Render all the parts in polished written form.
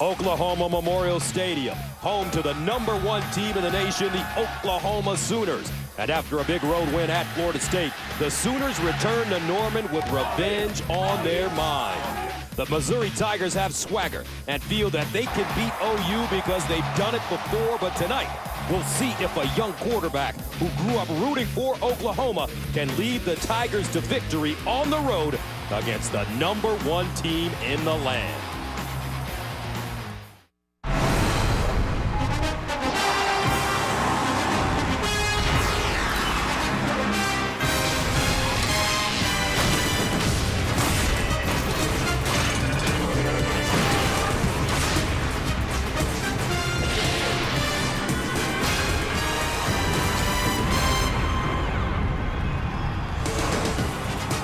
Oklahoma Memorial Stadium, home to the #1 team in the nation, the Oklahoma Sooners. And after a big road win at Florida State, the Sooners return to Norman with revenge on their mind. The Missouri Tigers have swagger and feel that they can beat OU because they've done it before, but tonight we'll see if a young quarterback who grew up rooting for Oklahoma can lead the Tigers to victory on the road against the #1 team in the land.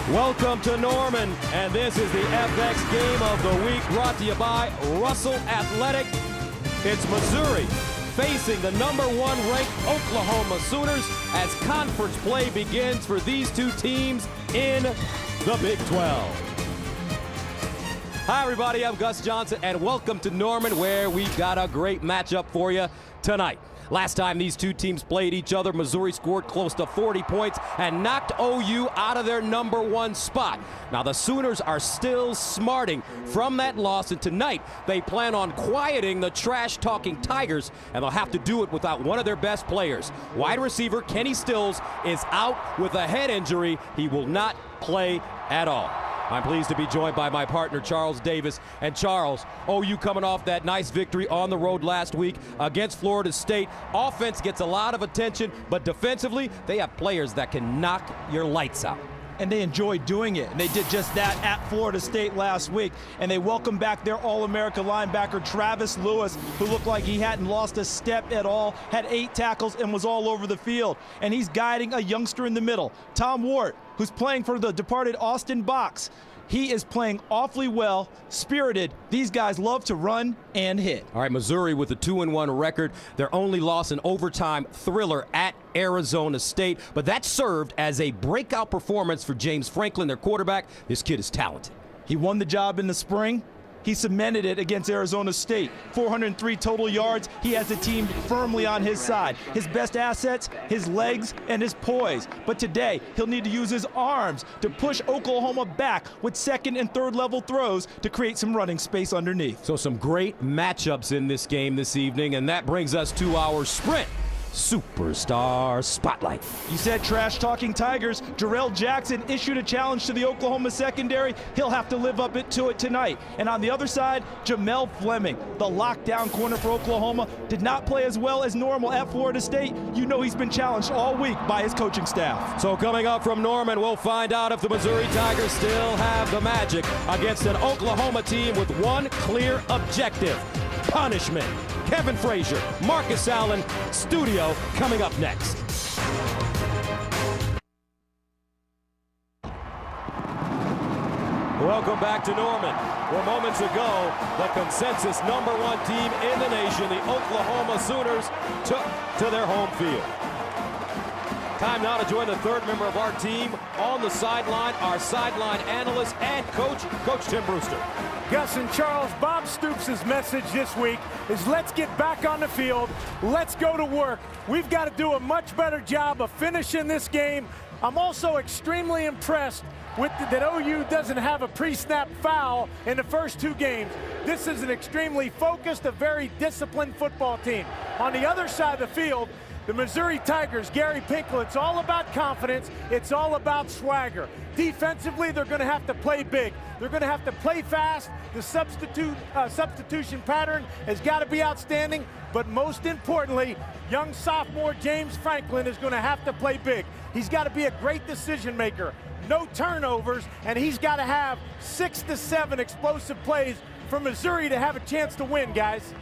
Welcome to Norman, and this is the FX Game of the Week, brought to you by Russell Athletic. It's Missouri facing the #1 ranked Oklahoma Sooners as conference play begins for these two teams in the Big 12. Hi everybody, I'm Gus Johnson, and welcome to Norman, where we've got a great matchup for you tonight. Last time these two teams played each other, Missouri scored close to 40 points and knocked OU out of their #1 spot. Now the Sooners are still smarting from that loss, and tonight they plan on quieting the trash-talking Tigers, and they'll have to do it without one of their best players. Wide receiver Kenny Stills is out with a head injury. He will not play at all. I'm pleased to be joined by my partner, Charles Davis. And Charles, OU coming off that nice victory on the road last week against Florida State. Offense gets a lot of attention, but defensively, they have players that can knock your lights out. And they enjoy doing it. And they did just that at Florida State last week. And they welcomed back their All-America linebacker, Travis Lewis, who looked like he hadn't lost a step at all, had 8 tackles and was all over the field. And he's guiding a youngster in the middle, Tom Ward, who's playing for the departed Austin Box. He is playing awfully well, spirited. These guys love to run and hit. All right, Missouri with a 2-1 record. Their only loss in overtime thriller at Arizona State. But that served as a breakout performance for James Franklin, their quarterback. This kid is talented. He won the job in the spring. He cemented it against Arizona State. 403 total yards. He has the team firmly on his side. His best assets, his legs, and his poise. But today, he'll need to use his arms to push Oklahoma back with second and third level throws to create some running space underneath. So some great matchups in this game this evening, and that brings us to our sprint Superstar Spotlight. You said trash-talking Tigers. Jarrell Jackson issued a challenge to the Oklahoma secondary. He'll have to live up to it tonight. And on the other side, Jamel Fleming, the lockdown corner for Oklahoma, did not play as well as normal at Florida State. You know he's been challenged all week by his coaching staff. So coming up from Norman, we'll find out if the Missouri Tigers still have the magic against an Oklahoma team with one clear objective: punishment. Kevin Frazier, Marcus Allen, studio coming up next. Welcome back to Norman, where moments ago, the consensus #1 team in the nation, the Oklahoma Sooners, took to their home field. Time now to join the third member of our team on the sideline, our sideline analyst and coach, Coach Tim Brewster. Gus and Charles, Bob Stoops' message this week is let's get back on the field. Let's go to work. We've got to do a much better job of finishing this game. I'm also extremely impressed with that OU doesn't have a pre-snap foul in the first 2 games. This is an extremely focused, a very disciplined football team. On the other side of the field, the Missouri Tigers, Gary Pinkel, it's all about confidence. It's all about swagger. Defensively, they're going to have to play big. They're going to have to play fast. The substitution pattern has got to be outstanding. But most importantly, young sophomore James Franklin is going to have to play big. He's got to be a great decision maker. No turnovers, and he's got to have 6 to 7 explosive plays for Missouri to have a chance to win, guys.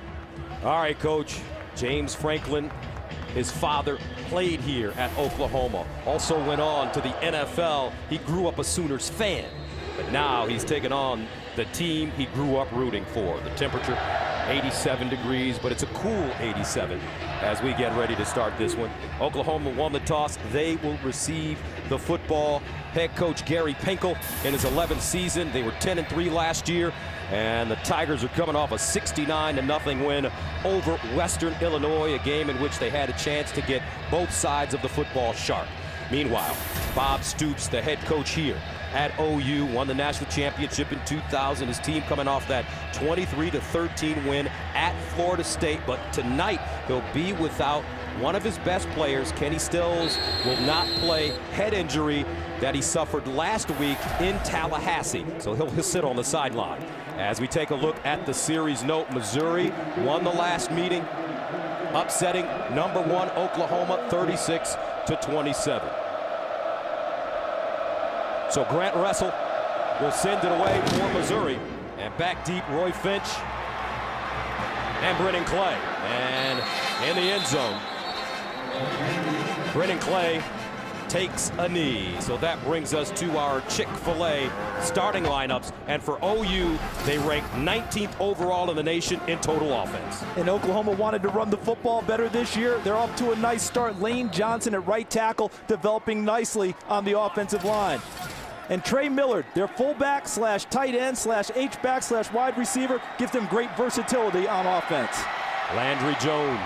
All right, Coach. James Franklin, his father played here at Oklahoma, also went on to the NFL. He grew up a Sooners fan, but now he's taken on the team he grew up rooting for. The temperature, 87 degrees, but it's a cool 87 as we get ready to start this one. Oklahoma won the toss. They will receive the football. Head coach Gary Pinkel in his 11th season. They were 10-3 last year, and the Tigers are coming off a 69-0 win over Western Illinois, a game in which they had a chance to get both sides of the football sharp. Meanwhile, Bob Stoops, the head coach here at OU, won the national championship in 2000. His team coming off that 23-13 win at Florida State. But tonight, he'll be without one of his best players. Kenny Stills will not play, head injury that he suffered last week in Tallahassee. So he'll sit on the sideline. As we take a look at the series note, Missouri won the last meeting, upsetting number 1 Oklahoma 36-27. So Grant Russell will send it away for Missouri. And back deep, Roy Finch and Brennan Clay. And in the end zone, Brennan Clay takes a knee. So that brings us to our Chick-fil-A starting lineups. And for OU, they rank 19th overall in the nation in total offense. And Oklahoma wanted to run the football better this year. They're off to a nice start. Lane Johnson at right tackle, developing nicely on the offensive line. And Trey Millard, their fullback slash tight end slash H-back slash wide receiver, gives them great versatility on offense. Landry Jones,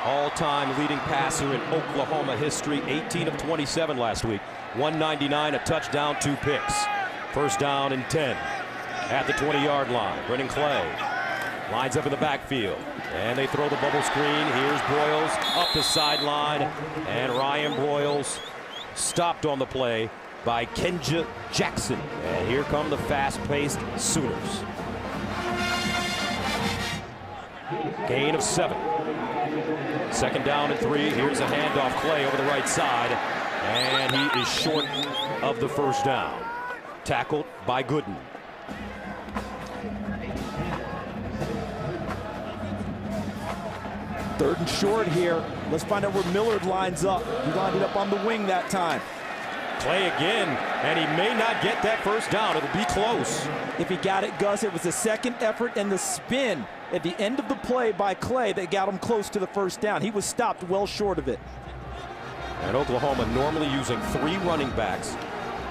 all-time leading passer in Oklahoma history, 18 of 27 last week, 199, a touchdown, 2 picks. First down and 10 at the 20-yard line. Brennan Clay lines up in the backfield, and they throw the bubble screen. Here's Broyles up the sideline, and Ryan Broyles stopped on the play by Kenja Jackson. And here come the fast-paced Sooners. Gain of 7. Second down and 3. Here's a handoff. Clay over the right side, and he is short of the first down. Tackled by Gooden. Third and short here. Let's find out where Millard lines up. He lined it up on the wing that time. Clay again, and he may not get that first down. It'll be close. If he got it, Gus, it was the second effort and the spin at the end of the play by Clay that got him close to the first down. He was stopped well short of it. And Oklahoma normally using 3 running backs.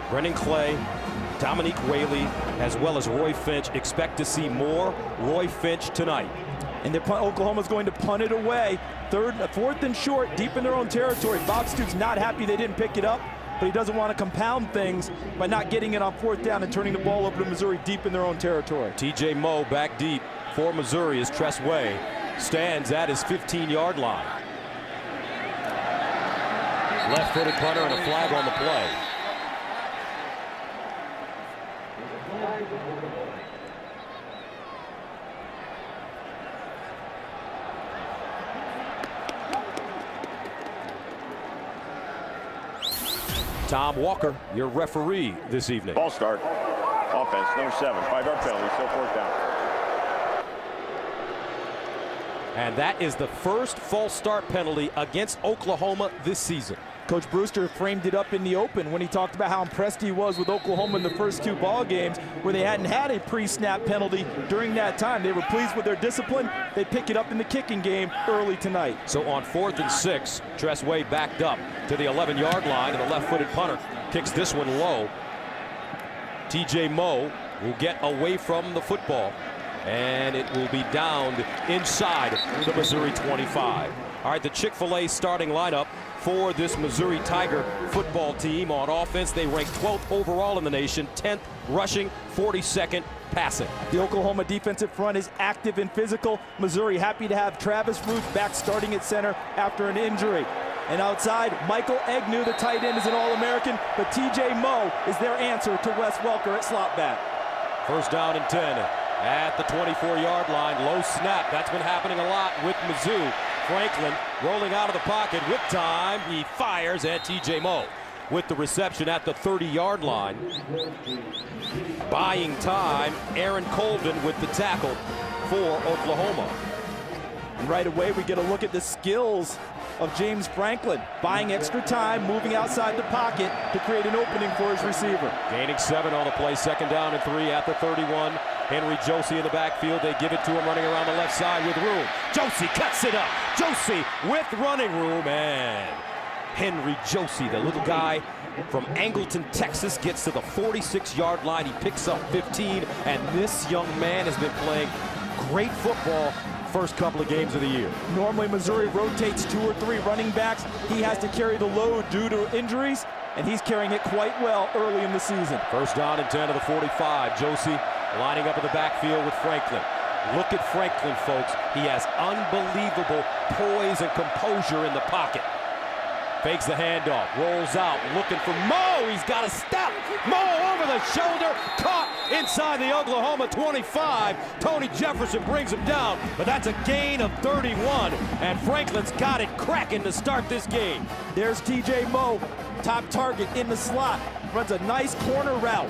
Brennan Clay, Dominique Whaley, as well as Roy Finch. Expect to see more Roy Finch tonight. And Oklahoma's going to punt it away. Fourth and short, deep in their own territory. Bob Stoops not happy they didn't pick it up, but he doesn't want to compound things by not getting it on 4th down and turning the ball over to Missouri deep in their own territory. TJ Moe back deep for Missouri as Tress Way stands at his 15-yard line. Left-footed punter and a flag on the play. Tom Walker, your referee this evening. Ball start. Offense, number 7. 5-yard penalty, still 4th down. And that is the first false start penalty against Oklahoma this season. Coach Brewster framed it up in the open when he talked about how impressed he was with Oklahoma in the first 2 ball games where they hadn't had a pre-snap penalty during that time. They were pleased with their discipline. They pick it up in the kicking game early tonight. So on 4th and 6, Tress Way backed up to the 11-yard line, and the left-footed punter kicks this one low. TJ Moe will get away from the football, and it will be downed inside the Missouri 25. All right, the Chick-fil-A starting lineup for this Missouri Tiger football team. On offense, they rank 12th overall in the nation, 10th rushing, 42nd passing. The Oklahoma defensive front is active and physical. Missouri happy to have Travis Ruth back starting at center after an injury. And outside, Michael Agnew, the tight end, is an All-American, but TJ Moe is their answer to Wes Welker at slot back. First down and 10 at the 24-yard line. Low snap. That's been happening a lot with Mizzou. Franklin rolling out of the pocket with time. He fires at TJ Moe with the reception at the 30-yard line. Buying time, Aaron Colvin with the tackle for Oklahoma. And right away, we get a look at the skills of James Franklin, buying extra time, moving outside the pocket to create an opening for his receiver. Gaining 7 on the play, 2nd down and 3 at the 31. Henry Josie in the backfield. They give it to him running around the left side with room. Josie cuts it up. Josie with running room, and Henry Josie, the little guy from Angleton, Texas, gets to the 46-yard line. He picks up 15, and this young man has been playing great football first couple of games of the year. Normally, Missouri rotates 2 or 3 running backs. He has to carry the load due to injuries, and he's carrying it quite well early in the season. 1st down and 10 to the 45. Josie lining up in the backfield with Franklin. Look at Franklin, folks. He has unbelievable poise and composure in the pocket. Fakes the handoff, rolls out, looking for Mo. He's got a step. Mo over the shoulder, caught inside the Oklahoma 25. Tony Jefferson brings him down, but that's a gain of 31, and Franklin's got it cracking to start this game. There's TJ Moe, top target in the slot, runs a nice corner route,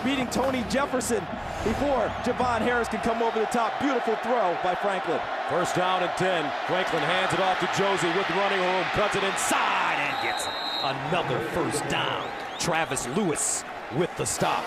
beating Tony Jefferson before Javon Harris can come over the top. Beautiful throw by Franklin. 1st down and 10. Franklin hands it off to Josie with running room, cuts it inside and gets another 1st down. Travis Lewis with the stop.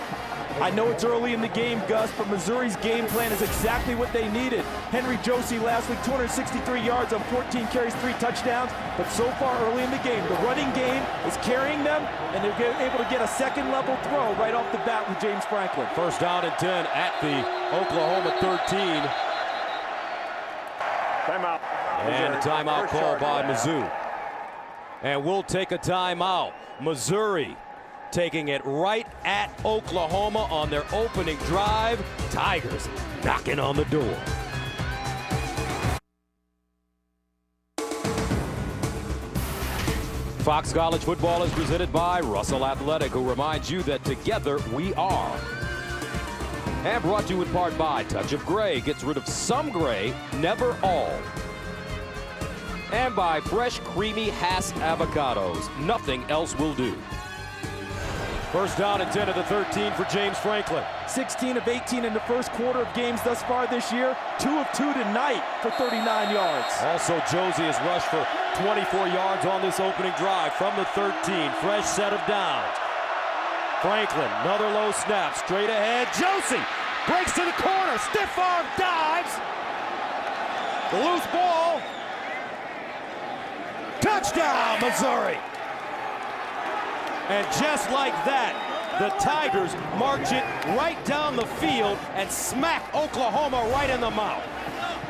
I know it's early in the game, Gus, but Missouri's game plan is exactly what they needed. Henry Josie last week, 263 yards on 14 carries, 3 touchdowns. But so far early in the game, the running game is carrying them, and they're able to get a 2nd-level throw right off the bat with James Franklin. 1st down and 10 at the Oklahoma 13. Timeout. And a timeout called by Mizzou. And we'll take a timeout. Missouri taking it right at Oklahoma on their opening drive. Tigers knocking on the door. Fox College Football is presented by Russell Athletic, who reminds you that together we are. And brought to you in part by Touch of Gray. Gets rid of some gray, never all. And by fresh, creamy Hass avocados. Nothing else will do. 1st down and 10 at the 13 for James Franklin. 16 of 18 in the first quarter of games thus far this year. 2 of 2 tonight for 39 yards. Also, Josie has rushed for 24 yards on this opening drive from the 13. Fresh set of downs. Franklin, another low snap, straight ahead. Josie breaks to the corner, stiff arm, dives. The loose ball. Touchdown, Missouri. And just like that, the Tigers march it right down the field and smack Oklahoma right in the mouth.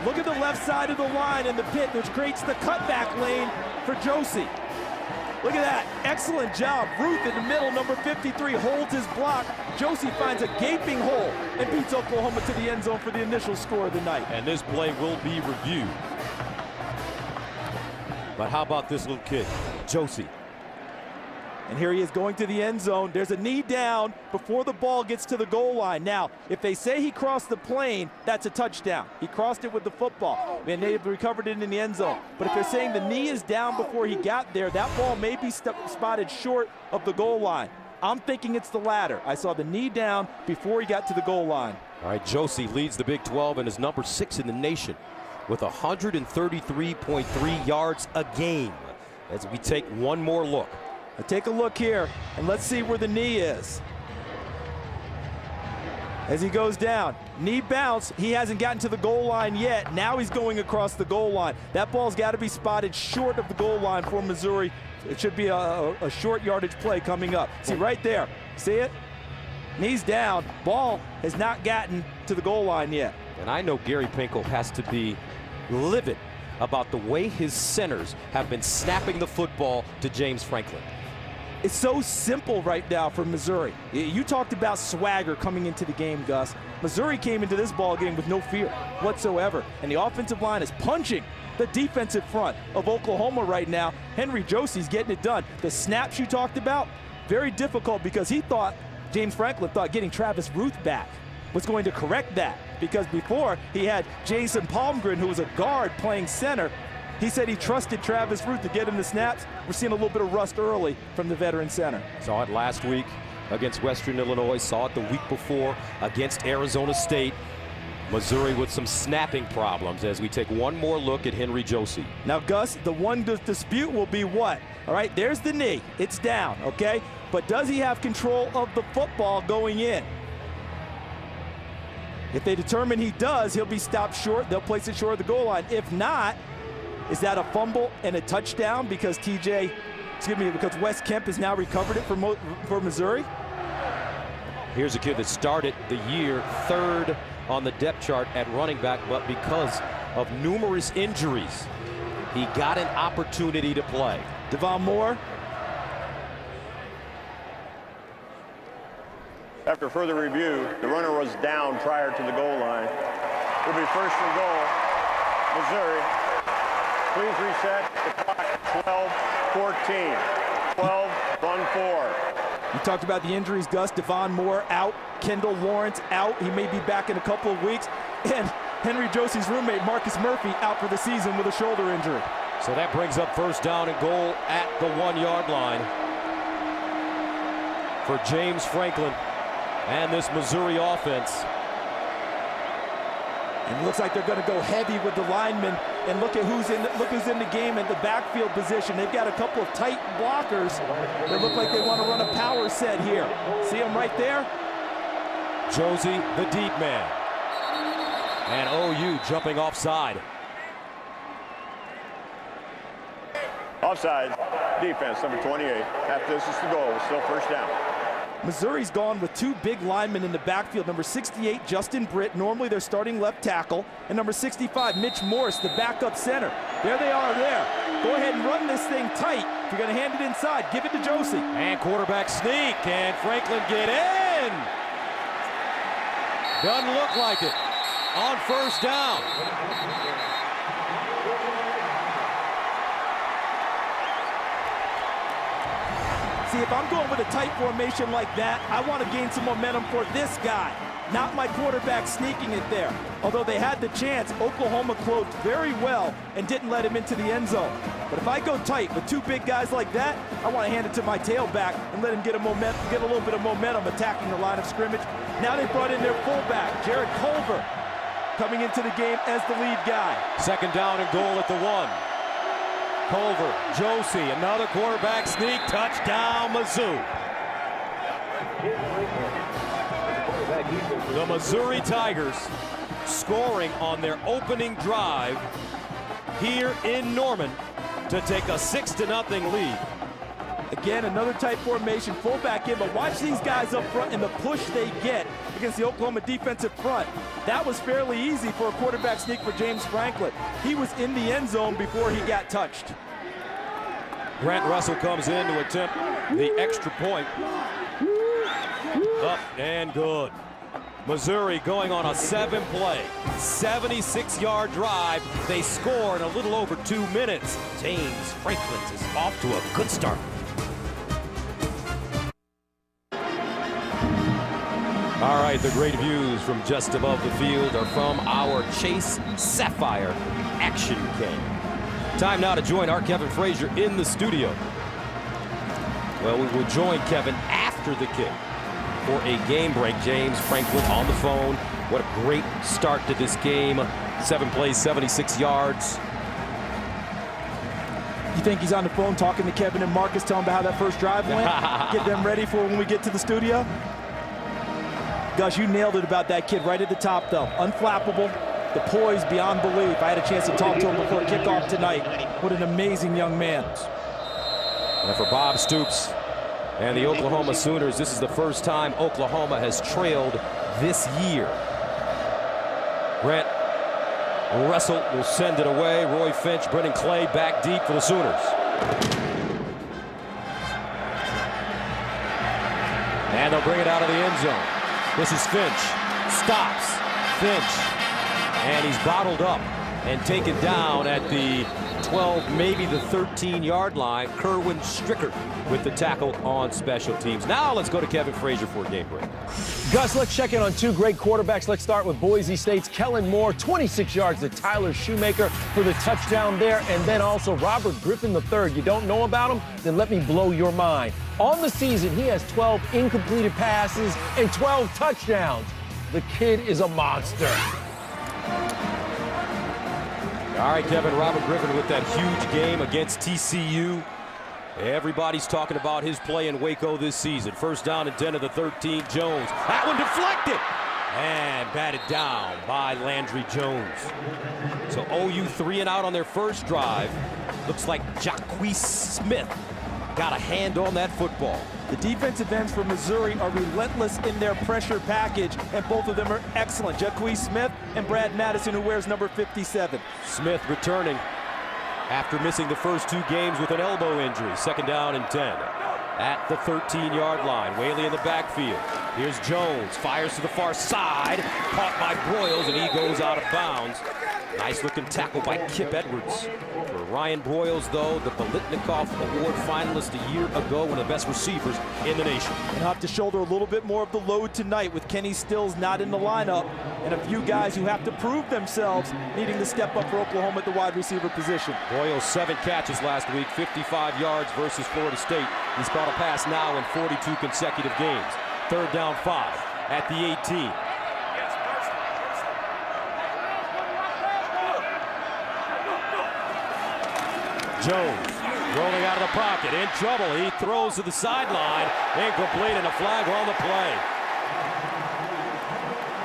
Look at the left side of the line in the pit, which creates the cutback lane for Josie. Look at that, excellent job. Ruth in the middle, number 53, holds his block. Josie finds a gaping hole and beats Oklahoma to the end zone for the initial score of the night. And this play will be reviewed. But how about this little kid, Josie? And here he is going to the end zone. There's a knee down before the ball gets to the goal line. Now, if they say he crossed the plane, that's a touchdown. He crossed it with the football, and they've recovered it in the end zone. But if they're saying the knee is down before he got there, that ball may be spotted short of the goal line. I'm thinking it's the latter. I saw the knee down before he got to the goal line. All right, Josie leads the Big 12 and is number 6 in the nation with 133.3 yards a game. As we take one more look. Now take a look here, and let's see where the knee is. As he goes down, knee bounce, he hasn't gotten to the goal line yet. Now he's going across the goal line. That ball's got to be spotted short of the goal line for Missouri. It should be a short yardage play coming up. See right there, see it? Knees down, ball has not gotten to the goal line yet. And I know Gary Pinkel has to be livid about the way his centers have been snapping the football to James Franklin. It's so simple right now for Missouri. You talked about swagger coming into the game, Gus. Missouri came into this ball game with no fear whatsoever, and the offensive line is punching the defensive front of Oklahoma right now. Henry Josie's getting it done. The snaps you talked about, very difficult because James Franklin thought getting Travis Ruth back was going to correct that, because before he had Jason Palmgren, who was a guard playing center. He said he trusted Travis Ruth to get him the snaps. We're seeing a little bit of rust early from the veteran center. Saw it last week against Western Illinois. Saw it the week before against Arizona State. Missouri with some snapping problems as we take one more look at Henry Josie. Now, Gus, the one dispute will be what? All right, there's the knee. It's down, okay? But does he have control of the football going in? If they determine he does, he'll be stopped short. They'll place it short of the goal line. If not, is that a fumble and a touchdown because because Wes Kemp has now recovered it for Missouri? Here's a kid that started the year third on the depth chart at running back, but because of numerous injuries, he got an opportunity to play. Devon Moore. After further review, the runner was down prior to the goal line. It'll be first and goal, Missouri. Please reset the clock, 12-14. 12, run 4. You talked about the injuries, Gus. Devon Moore out. Kendall Lawrence out. He may be back in a couple of weeks. And Henry Josie's roommate, Marcus Murphy, out for the season with a shoulder injury. So that brings up first down and goal at the 1-yard line for James Franklin and this Missouri offense. And it looks like they're going to go heavy with the linemen. And look who's in the game in the backfield position. They've got a couple of tight blockers. They look like they want to run a power set here. See them right there? Josie, the deep man. And OU jumping offside. Offside, defense, number 28. After this is the goal, it's still first down. Missouri's gone with two big linemen in the backfield. Number 68, Justin Britt, normally their starting left tackle. And number 65, Mitch Morris, the backup center. There they are there. Go ahead and run this thing tight. If you're going to hand it inside, give it to Josie. And quarterback sneak. Can Franklin get in? Doesn't look like it. On first down. See, if I'm going with a tight formation like that, I want to gain some momentum for this guy, not my quarterback sneaking it there. Although they had the chance, Oklahoma closed very well and didn't let him into the end zone. But if I go tight with two big guys like that, I want to hand it to my tailback and let him get a little bit of momentum attacking the line of scrimmage. Now they brought in their fullback, Jared Culver, coming into the game as the lead guy. Second down and goal at the 1. Culver, Josie, another quarterback sneak, touchdown, Mizzou. The Missouri Tigers scoring on their opening drive here in Norman to take a 6-0 lead. Again, another tight formation, fullback in, but watch these guys up front and the push they get against the Oklahoma defensive front. That was fairly easy for a quarterback sneak for James Franklin. He was in the end zone before he got touched. Grant Russell comes in to attempt the extra point. Up and good. Missouri going on a 7-play, 76-yard drive. They score in a little over 2 minutes. James Franklin is off to a good start. All right, the great views from just above the field are from our Chase Sapphire Action Cam. Time now to join our Kevin Frazier in the studio. Well, we will join Kevin after the kick for a game break. James Franklin on the phone. What a great start to this game. 7 plays, 76 yards. You think he's on the phone talking to Kevin and Marcus, telling them about how that first drive went? Get them ready for when we get to the studio? Gus, you nailed it about that kid right at the top, though. Unflappable, the poise beyond belief. I had a chance to talk to him before kickoff tonight. What an amazing young man. And for Bob Stoops and the Oklahoma Sooners, this is the first time Oklahoma has trailed this year. Grant Russell will send it away. Roy Finch, Brennan Clay back deep for the Sooners. And they'll bring it out of the end zone. This is Finch. Stops. Finch. And he's bottled up and taken down at the 12, maybe the 13-yard line. Kerwin Stricker with the tackle on special teams. Now let's go to Kevin Frazier for a game break. Gus, let's check in on two great quarterbacks. Let's start with Boise State's Kellen Moore, 26 yards to Tyler Shoemaker for the touchdown there. And then also Robert Griffin III. You don't know about him? Then let me blow your mind. On the season, he has 12 incompleted passes and 12 touchdowns. The kid is a monster. All right, Kevin, Robert Griffin with that huge game against TCU. Everybody's talking about his play in Waco this season. First down and 10 of the 13. Jones. That one deflected. And batted down by Landry Jones. So OU 3 and out on their first drive. Looks like Jacquez Smith got a hand on that football. The defensive ends for Missouri are relentless in their pressure package, and both of them are excellent. Jacquez Smith and Brad Madison, who wears number 57. Smith returning after missing the first 2 games with an elbow injury. Second down and 10 at the 13-yard line. Whaley in the backfield. Here's Jones, fires to the far side, caught by Broyles, and he goes out of bounds. Nice looking tackle by Kip Edwards. For Ryan Broyles, though, the Biletnikoff Award finalist a year ago, one of the best receivers in the nation. And have to shoulder a little bit more of the load tonight with Kenny Stills not in the lineup and a few guys who have to prove themselves, needing to step up for Oklahoma at the wide receiver position. Broyles 7 catches last week, 55 yards versus Florida State. He's caught a pass now in 42 consecutive games. Third down 5 at the 18. Jones rolling out of the pocket, in trouble. He throws to the sideline, incomplete, and a flag on the play.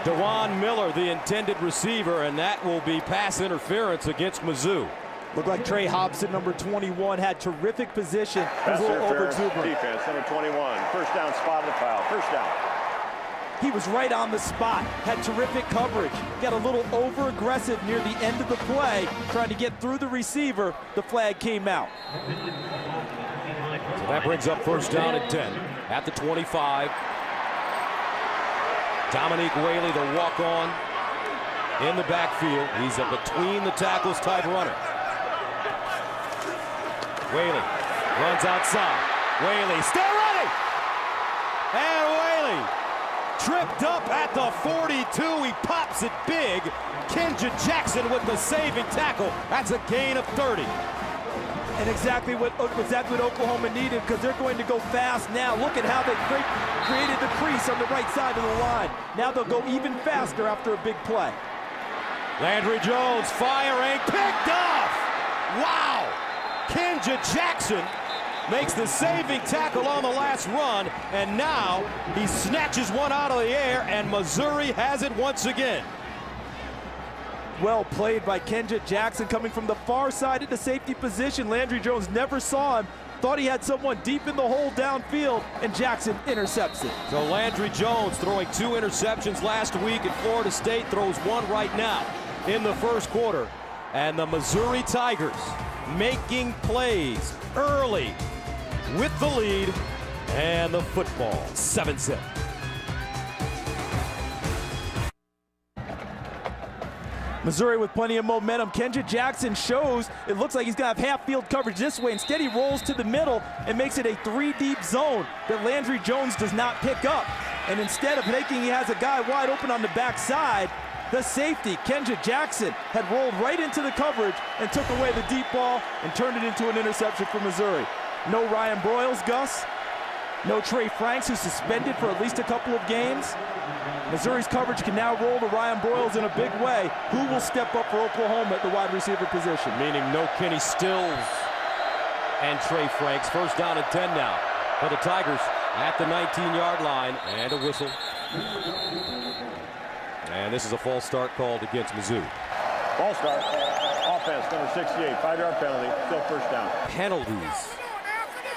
DeJuan Miller, the intended receiver, and that will be pass interference against Mizzou. Looked like Trey Hobson, number 21, had terrific position. He was a little over-exuberant. Defense, number 21. First down, spotted foul. First down. He was right on the spot, had terrific coverage, got a little over-aggressive near the end of the play, trying to get through the receiver. The flag came out. So that brings up first down and 10 at the 25. Dominique Whaley, the walk-on, in the backfield. He's a between the tackles type runner. Whaley runs outside. Whaley still running! And Whaley tripped up at the 42. He pops it big. Kenja Jackson with the saving tackle. That's a gain of 30. And exactly what Oklahoma needed, because they're going to go fast now. Look at how they created the crease on the right side of the line. Now they'll go even faster after a big play. Landry Jones firing, picked off. Wow! Kenja Jackson makes the saving tackle on the last run, and now he snatches one out of the air, and Missouri has it once again. Well played by Kenja Jackson, coming from the far side at the safety position. Landry Jones never saw him, thought he had someone deep in the hole downfield, and Jackson intercepts it. So Landry Jones throwing 2 interceptions last week at Florida State, throws 1 right now in the first quarter. And the Missouri Tigers making plays early with the lead, and the football 7-zip. Missouri with plenty of momentum. Kenja Jackson shows it looks like he's going to have half-field coverage this way. Instead, he rolls to the middle and makes it a 3-deep zone that Landry Jones does not pick up. And instead of thinking he has a guy wide open on the backside, the safety, Kenja Jackson, had rolled right into the coverage and took away the deep ball and turned it into an interception for Missouri. No Ryan Broyles, Gus. No Trey Franks, who's suspended for at least a couple of games. Missouri's coverage can now roll to Ryan Broyles in a big way. Who will step up for Oklahoma at the wide receiver position? Meaning no Kenny Stills and Trey Franks. First down and 10 now for the Tigers at the 19-yard line, and a whistle. And this is a false start called against Mizzou. False start. Offense, number 68. 5-yard penalty. Still first down. Penalties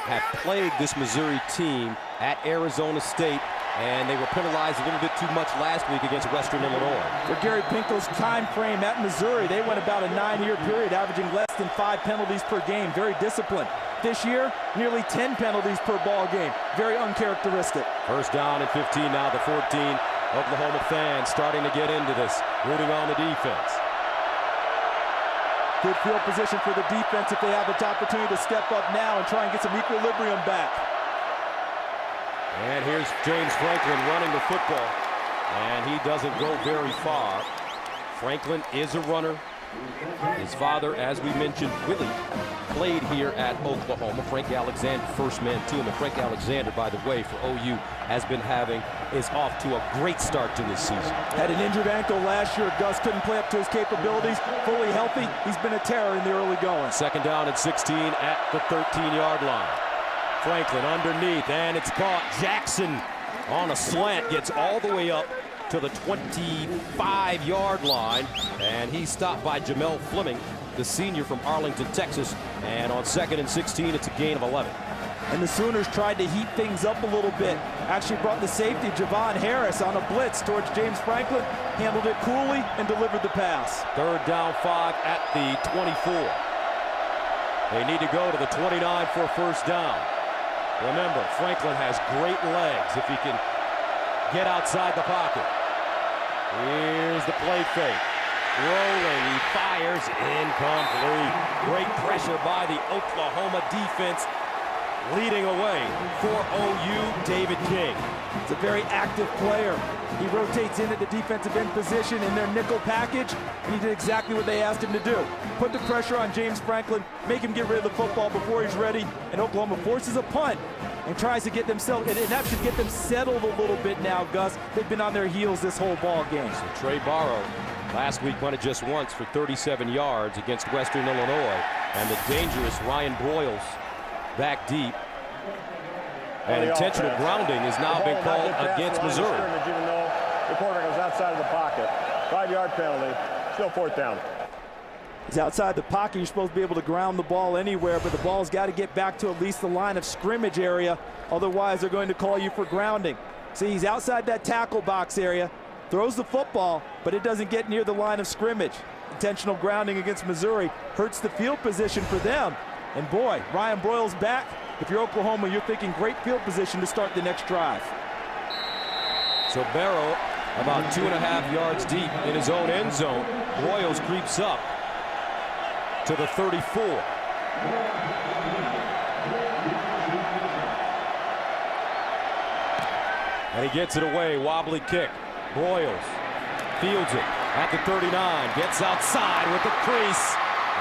have plagued this Missouri team at Arizona State, and they were penalized a little bit too much last week against Western Illinois. For Gary Pinkel's time frame at Missouri, they went about a 9-year period, averaging less than 5 penalties per game. Very disciplined. This year, nearly 10 penalties per ball game. Very uncharacteristic. First down and 15 now, the 14. Oklahoma fans starting to get into this, rooting on the defense. Good field position for the defense if they have the opportunity to step up now and try and get some equilibrium back. And here's James Franklin running the football, and he doesn't go very far. Franklin is a runner. His father, as we mentioned, Willie, played here at Oklahoma. Frank Alexander, first man to him. And Frank Alexander, by the way, for OU, is off to a great start to this season. Had an injured ankle last year. Gus couldn't play up to his capabilities. Fully healthy, he's been a terror in the early going. Second down and 16 at the 13-yard line. Franklin underneath, and it's caught. Jackson on a slant gets all the way up to the 25-yard line, and he's stopped by Jamel Fleming, the senior from Arlington, Texas. And on 2nd and 16, it's a gain of 11. And the Sooners tried to heat things up a little bit. Actually brought the safety, Javon Harris, on a blitz towards James Franklin. Handled it coolly and delivered the pass. Third down 5 at the 24. They need to go to the 29 for a first down. Remember, Franklin has great legs if he can get outside the pocket. Here's the play fake. Rolling, he fires, incomplete. Great pressure by the Oklahoma defense. Leading away for OU, David King. He's a very active player. He rotates in at the defensive end position in their nickel package, and he did exactly what they asked him to do. Put the pressure on James Franklin, make him get rid of the football before he's ready, and Oklahoma forces a punt and tries to get themselves, and that should get them settled a little bit now, Gus. They've been on their heels this whole ball game. So Trey Barrow last week punted just once for 37 yards against Western Illinois, and the dangerous Ryan Broyles back deep. And intentional grounding has now been called against Missouri. Even though the quarterback was outside of the pocket. 5-yard penalty, still 4th down. He's outside the pocket. You're supposed to be able to ground the ball anywhere, but the ball's got to get back to at least the line of scrimmage area. Otherwise, they're going to call you for grounding. See, he's outside that tackle box area, throws the football, but it doesn't get near the line of scrimmage. Intentional grounding against Missouri hurts the field position for them. And boy, Ryan Broyles back. If you're Oklahoma, you're thinking great field position to start the next drive. So Barrow about 2.5 yards deep in his own end zone. Broyles creeps up to the 34. And he gets it away, wobbly kick. Broyles fields it at the 39, gets outside with the crease,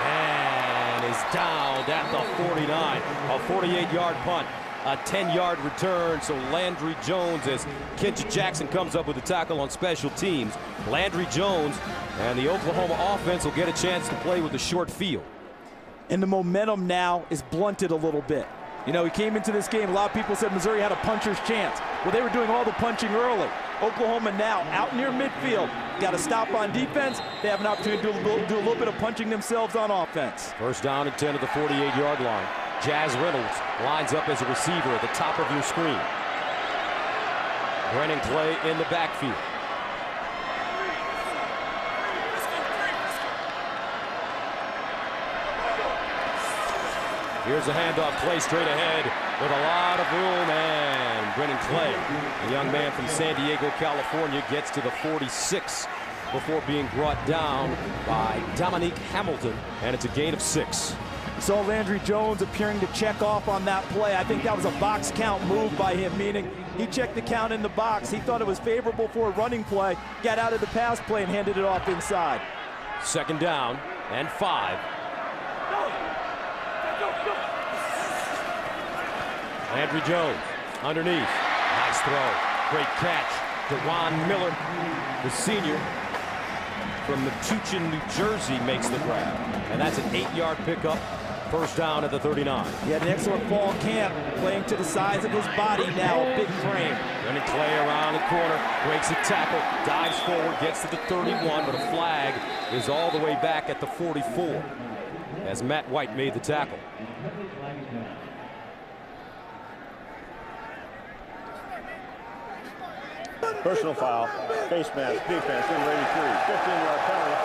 and is downed at the 49. A 48-yard punt, a 10-yard return. So Landry Jones, as Kenji Jackson comes up with a tackle on special teams. Landry Jones and the Oklahoma offense will get a chance to play with a short field. And the momentum now is blunted a little bit. You know, he came into this game, a lot of people said Missouri had a puncher's chance. Well, they were doing all the punching early. Oklahoma now out near midfield. Got to stop on defense. They have an opportunity to do a little bit of punching themselves on offense. First down and 10 at the 48-yard line. Jazz Reynolds lines up as a receiver at the top of your screen. Brennan Clay in the backfield. Here's a handoff, Clay straight ahead with a lot of room, and Brennan Clay, a young man from San Diego, California, gets to the 46 before being brought down by Dominique Hamilton, and it's a gain of 6. Saw Landry Jones appearing to check off on that play. I think that was a box count move by him, meaning he checked the count in the box. He thought it was favorable for a running play, got out of the pass play and handed it off inside. Second down and 5. Landry Jones underneath. Nice throw. Great catch. DeJuan Miller, the senior from Metuchen, New Jersey, makes the grab. And that's an 8-yard pickup. First down at the 39. He had an excellent fall camp, playing to the size of his body now, a big frame. Brennan Clay around the corner, breaks a tackle, dives forward, gets to the 31, but a flag is all the way back at the 44 as Matt White made the tackle. Personal foul, face mask, defense, number 83. 15-yard penalty,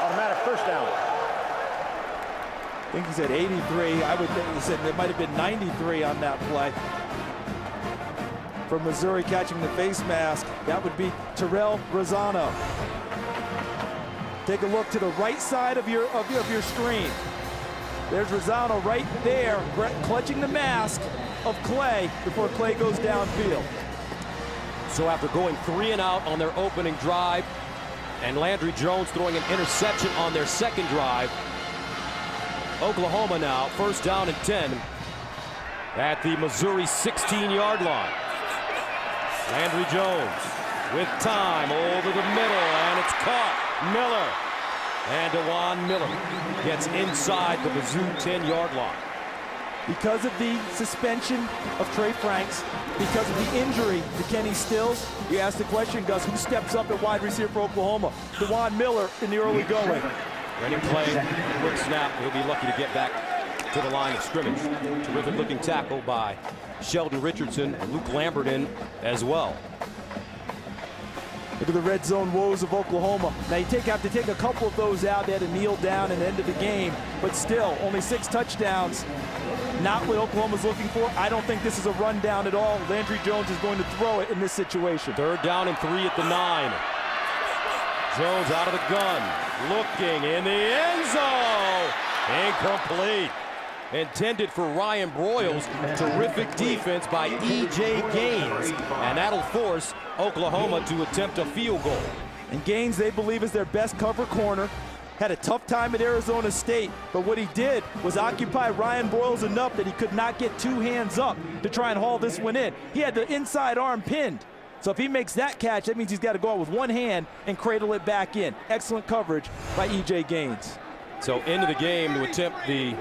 automatic first down. I think he said 83. I would think he said there might have been 93 on that play. For Missouri catching the face mask, that would be Terrell Rosano. Take a look to the right side of your screen. There's Rosano right there, clutching the mask of Clay before Clay goes downfield. So after going 3 and out on their opening drive, and Landry Jones throwing an interception on their second drive. Oklahoma now, first down and 10 at the Missouri 16-yard line. Landry Jones with time over the middle, and it's caught. Miller. And DeJuan Miller gets inside the Mizzou 10-yard line. Because of the suspension of Trey Franks, because of the injury to Kenny Stills, you ask the question, Gus, who steps up at wide receiver for Oklahoma? DeJuan Miller in the early going. Ready play, quick snap. He'll be lucky to get back to the line of scrimmage. Terrific looking tackle by Sheldon Richardson and Luke Lambert in as well. Look at the red zone woes of Oklahoma. Now you have to take a couple of those out. They had to kneel down at the end of the game, but still only 6 touchdowns. Not what Oklahoma's looking for. I don't think this is a rundown at all. Landry Jones is going to throw it in this situation. 3rd down and 3 at the 9. Jones out of the gun, looking in the end zone. Incomplete. Intended for Ryan Broyles. Terrific defense by E.J. Gaines. And that'll force Oklahoma to attempt a field goal. And Gaines, they believe, is their best cover corner. Had a tough time at Arizona State, but what he did was occupy Ryan Broyles enough that he could not get 2 hands up to try and haul this one in. He had the inside arm pinned. So if he makes that catch, that means he's got to go out with 1 hand and cradle it back in. Excellent coverage by E.J. Gaines. So into the game to attempt the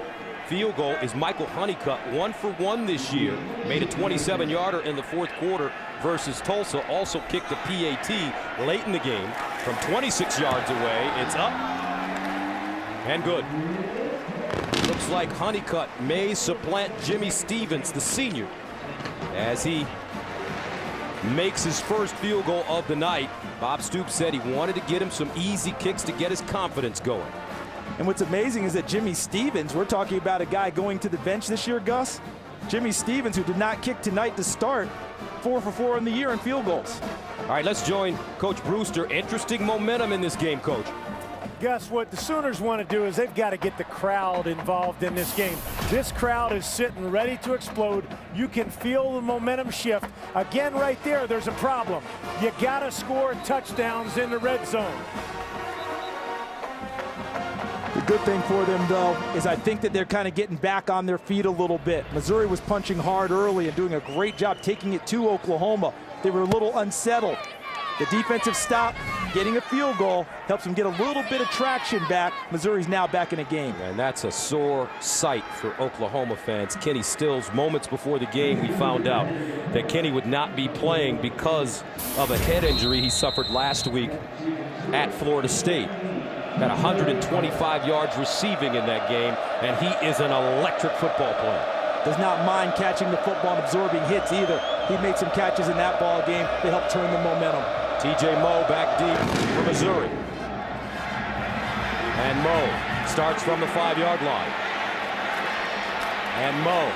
field goal is Michael Honeycutt, 1 for 1 this year. Made a 27-yarder in the 4th quarter versus Tulsa. Also kicked a PAT late in the game from 26 yards away. It's up and good. Looks like Honeycutt may supplant Jimmy Stevens, the senior, as he makes his first field goal of the night. Bob Stoops said he wanted to get him some easy kicks to get his confidence going. And what's amazing is that Jimmy Stevens, we're talking about a guy going to the bench this year, Gus. Jimmy Stevens, who did not kick tonight to start, 4 for 4 in the year in field goals. All right, let's join Coach Brewster. Interesting momentum in this game, Coach. Gus, what the Sooners want to do is they've got to get the crowd involved in this game. This crowd is sitting ready to explode. You can feel the momentum shift. Again, right there, there's a problem. You got to score touchdowns in the red zone. The good thing for them, though, is I think that they're kind of getting back on their feet a little bit. Missouri was punching hard early and doing a great job taking it to Oklahoma. They were a little unsettled. The defensive stop, getting a field goal, helps them get a little bit of traction back. Missouri's now back in a game. And that's a sore sight for Oklahoma fans. Kenny Stills, moments before the game, we found out that Kenny would not be playing because of a head injury he suffered last week at Florida State. Had 125 yards receiving in that game, and he is an electric football player. Does not mind catching the football and absorbing hits either. He made some catches in that ball game. They helped turn the momentum. T.J. Moe back deep for Missouri. And Moe starts from the 5-yard line. And Moe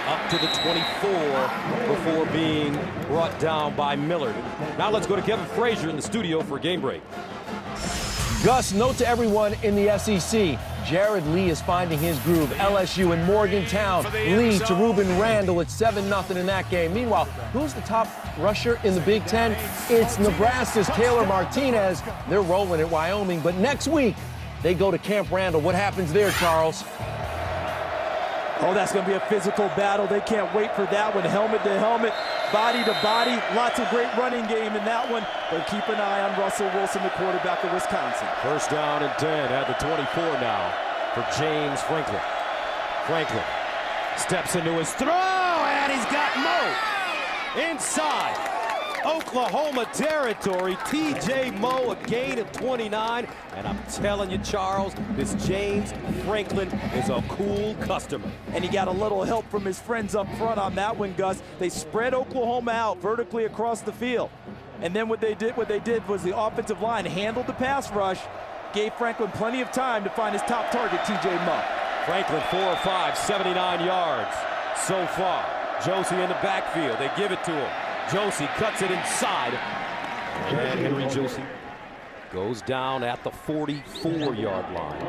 up to the 24 before being brought down by Millard. Now let's go to Kevin Frazier in the studio for Game Break. Gus, note to everyone in the SEC. Jared Lee is finding his groove. LSU in Morgantown. Lee to Ruben Randall. It's 7-0 in that game. Meanwhile, who's the top rusher in the Big Ten? It's Nebraska's Taylor Martinez. They're rolling at Wyoming. But next week, they go to Camp Randall. What happens there, Charles? Oh, that's going to be a physical battle. They can't wait for that one. Helmet to helmet, body to body. Lots of great running game in that one. But keep an eye on Russell Wilson, the quarterback of Wisconsin. First down and 10 at the 24 now for James Franklin. Franklin steps into his throw, and he's got Moe inside Oklahoma territory. T.J. Moe, a gain of 29. And I'm telling you, Charles, this James Franklin is a cool customer. And he got a little help from his friends up front on that one, Gus. They spread Oklahoma out vertically across the field. And then what they did was the offensive line handled the pass rush, gave Franklin plenty of time to find his top target, T.J. Moe. Franklin 4 of 5, 79 yards so far. Josie in the backfield. They give it to him. Josie cuts it inside. And Henry Josie goes down at the 44-yard line.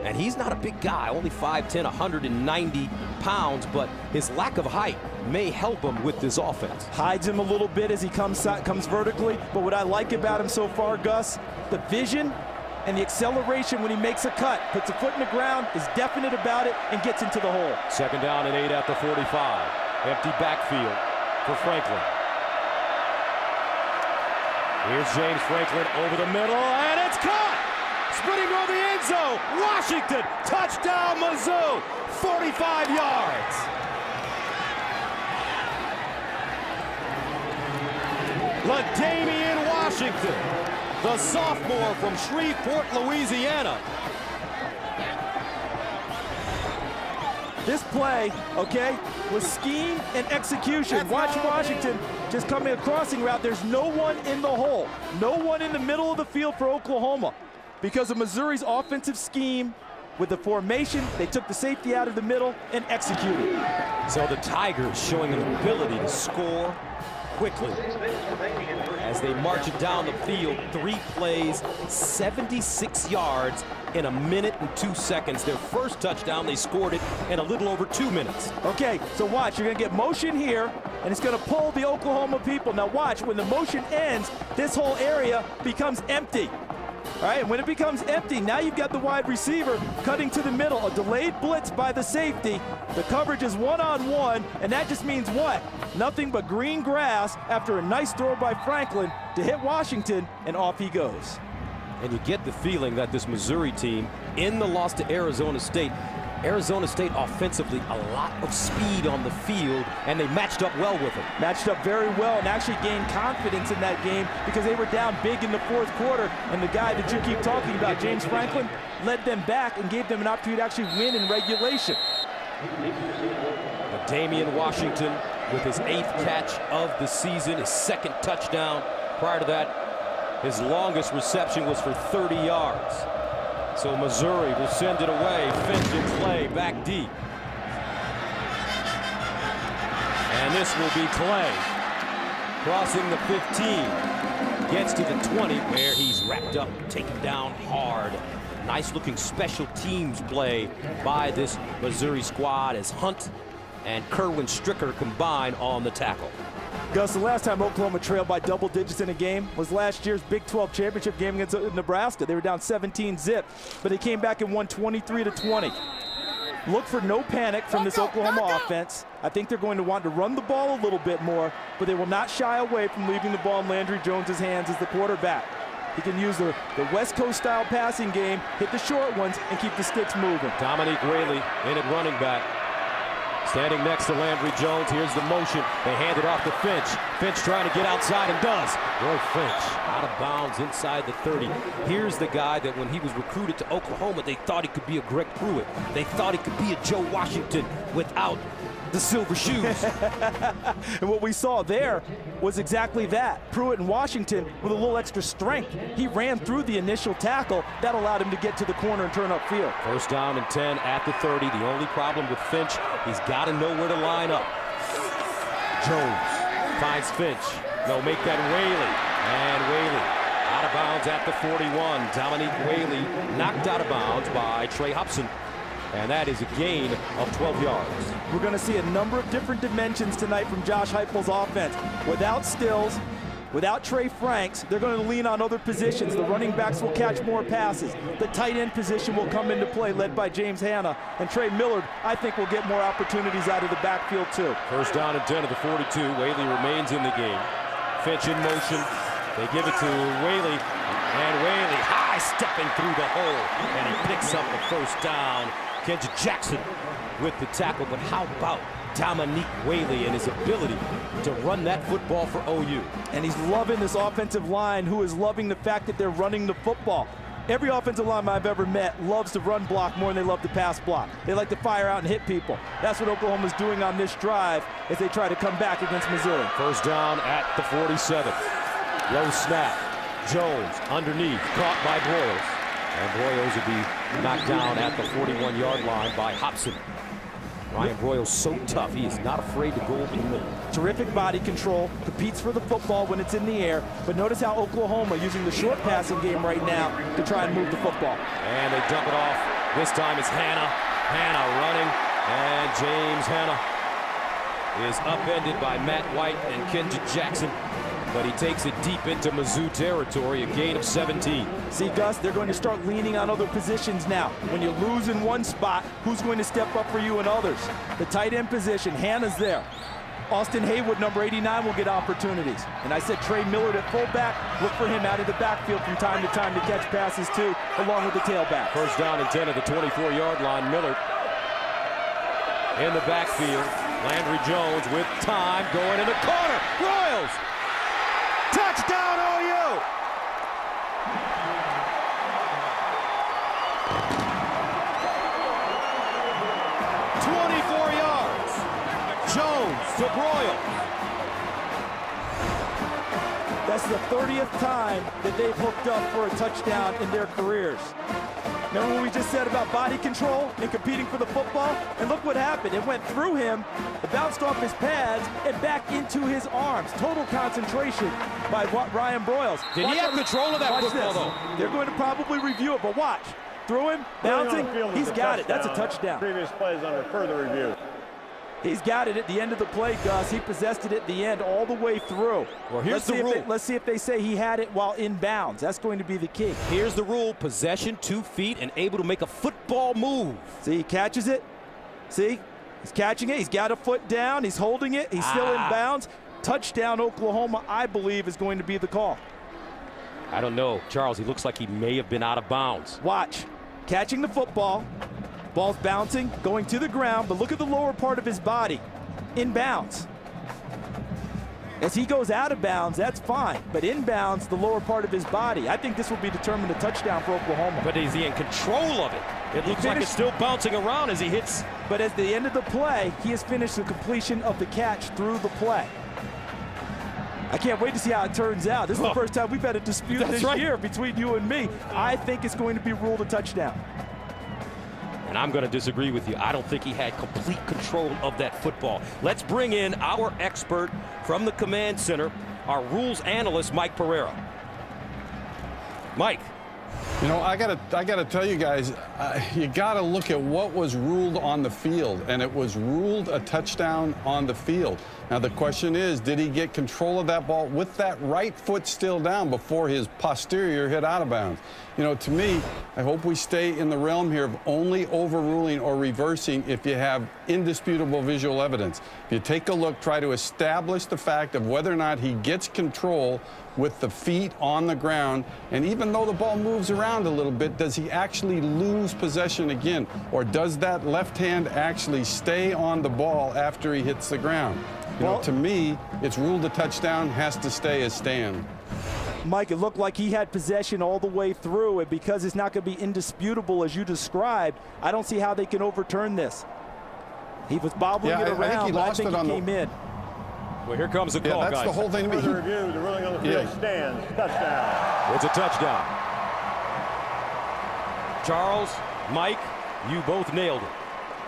And he's not a big guy, only 5'10", 190 pounds, but his lack of height may help him with this offense. Hides him a little bit as he comes vertically, but what I like about him so far, Gus, the vision and the acceleration when he makes a cut, puts a foot in the ground, is definite about it, and gets into the hole. 2nd down and 8 at the 45. Empty backfield for Franklin. Here's James Franklin over the middle, and it's caught! Sprinting over the end zone, Washington, touchdown Mizzou, 45 yards. LaDamian Washington, the sophomore from Shreveport, Louisiana. This play, okay, was scheme and execution. Watch Washington just coming a crossing route. There's no one in the hole, no one in the middle of the field for Oklahoma. Because of Missouri's offensive scheme, with the formation, they took the safety out of the middle and executed. So the Tigers showing an ability to score quickly as they march it down the field. 3 plays, 76 yards in 1 minute and 2 seconds. Their first touchdown, they scored it in a little over 2 minutes. Okay, so watch, you're gonna get motion here, and it's gonna pull the Oklahoma people. Now watch, when the motion ends, this whole area becomes empty. All right, and when it becomes empty, now you've got the wide receiver cutting to the middle, a delayed blitz by the safety. The coverage is one-on-one, and that just means what? Nothing but green grass after a nice throw by Franklin to hit Washington, and off he goes. And you get the feeling that this Missouri team, in the loss to Arizona State offensively, a lot of speed on the field, and they matched up well with it. Matched up very well and actually gained confidence in that game because they were down big in the 4th quarter, and the guy that you keep talking about, James Franklin, led them back and gave them an opportunity to actually win in regulation. Damian Washington with his 8th catch of the season, his 2nd touchdown. Prior to that, his longest reception was for 30 yards. So Missouri will send it away. Finch in play, back deep. And this will be Clay. Crossing the 15. Gets to the 20 where he's wrapped up, taken down hard. Nice looking special teams play by this Missouri squad as Hunt and Kerwin Stricker combine on the tackle. Gus, the last time Oklahoma trailed by double digits in a game was last year's Big 12 championship game against Nebraska. They were down 17-zip, but they came back and won 23-20. Look for no panic from this Oklahoma offense. I think they're going to want to run the ball a little bit more, but they will not shy away from leaving the ball in Landry Jones's hands as the quarterback. He can use the West Coast style passing game, hit the short ones, and keep the sticks moving. Dominique Whaley in at running back. Standing next to Landry Jones, here's the motion. They hand it off to Finch. Finch trying to get outside and does. Roy Finch out of bounds inside the 30. Here's the guy that when he was recruited to Oklahoma, they thought he could be a Greg Pruitt. They thought he could be a Joe Washington without the silver shoes. And what we saw there was exactly that. Pruitt and Washington with a little extra strength. He ran through the initial tackle. That allowed him to get to the corner and turn upfield. 1st down and 10 at the 30. The only problem with Finch, he's got to know where to line up. Jones finds Finch. No, make that Whaley. And Whaley out of bounds at the 41. Dominique Whaley knocked out of bounds by Trey Hobson. And that is a gain of 12 yards. We're going to see a number of different dimensions tonight from Josh Heupel's offense. Without Stills, without Trey Franks, they're going to lean on other positions. The running backs will catch more passes. The tight end position will come into play, led by James Hanna. And Trey Millard, I think, will get more opportunities out of the backfield, too. 1st down and 10 at the 42. Whaley remains in the game. Finch in motion. They give it to Whaley. And Whaley high-stepping through the hole. And he picks up the 1st down. Kendra Jackson with the tackle, but how about Dominique Whaley and his ability to run that football for OU? And he's loving this offensive line, who is loving the fact that they're running the football. Every offensive lineman I've ever met loves to run block more than they love to pass block. They like to fire out and hit people. That's what Oklahoma's doing on this drive as they try to come back against Missouri. 1st down at the 47. Low snap. Jones underneath, caught by Broyles. And Broyles will be knocked down at the 41-yard line by Hobson. Ryan Broyles so tough, he is not afraid to go over the middle. Terrific body control, competes for the football when it's in the air, but notice how Oklahoma using the short passing game right now to try and move the football. And they dump it off This time it's Hanna. Hanna running, and James Hanna is upended by Matt White and Kenji Jackson, but he takes it deep into Mizzou territory, a gain of 17. See, Gus, they're going to start leaning on other positions now. When you lose in one spot, who's going to step up for you in others? The tight end position, Hanna's there. Austin Haywood, number 89, will get opportunities. And I said Trey Millard at fullback. Look for him out of the backfield from time to time to catch passes too, along with the tailback. First down and 10 at the 24-yard line. Millard in the backfield. Landry Jones with time going in the corner. Royals! Touchdown OU! Jones to Broyles. That's the 30th time that they've hooked up for a touchdown in their careers. Remember what we just said about body control and competing for the football? And look what happened. It went through him, it bounced off his pads, and back into his arms. Total concentration by Ryan Broyles. Did he have control of that football, though? They're going to probably review it, but watch. Through him, bouncing, he's got it. That's a touchdown. Previous plays under further review. He's got it at the end of the play, Gus. He possessed it at the end all the way through. Well, here's the rule. Let's see if they say he had it while in bounds. That's going to be the key. Here's the rule. Possession, 2 feet, and able to make a football move. See, he catches it. See, he's catching it. He's got a foot down. He's holding it. He's still in bounds. Touchdown, Oklahoma, I believe, is going to be the call. I don't know. Charles, he looks like he may have been out of bounds. Watch. Catching the football. Ball's bouncing, going to the ground, but look at the lower part of his body, in bounds. As he goes out of bounds, that's fine, but in bounds, the lower part of his body. I think this will be determined a touchdown for Oklahoma. But is he in control of it? It looks like it's still bouncing around as he hits. But at the end of the play, he has finished the completion of the catch through the play. I can't wait to see how it turns out. This is the first time we've had a dispute this year between you and me. I think it's going to be ruled a touchdown. And I'm going to disagree with you. I don't think he had complete control of that football. Let's bring in our expert from the command center, our rules analyst, Mike Pereira. Mike. You know, I gotta tell you guys, you gotta look at what was ruled on the field, and it was ruled a touchdown on the field. Now the question is, did he get control of that ball with that right foot still down before his posterior hit out of bounds? You know, to me, I hope we stay in the realm here of only overruling or reversing if you have indisputable visual evidence. If you take a look, try to establish the fact of whether or not he gets control with the feet on the ground, and even though the ball moves around a little bit, does he actually lose possession again, or does that left hand actually stay on the ball after he hits the ground? You know, to me, it's ruled a touchdown, has to stay as stand. Mike, it looked like he had possession all the way through, and because it's not going to be indisputable as you described, I don't see how they can overturn this. He was bobbling it around, but I think he came in. Well, here comes the call, that's guys. the whole thing to me. Further review, the ruling on the field stands. Touchdown. It's a touchdown. Charles, Mike, you both nailed it.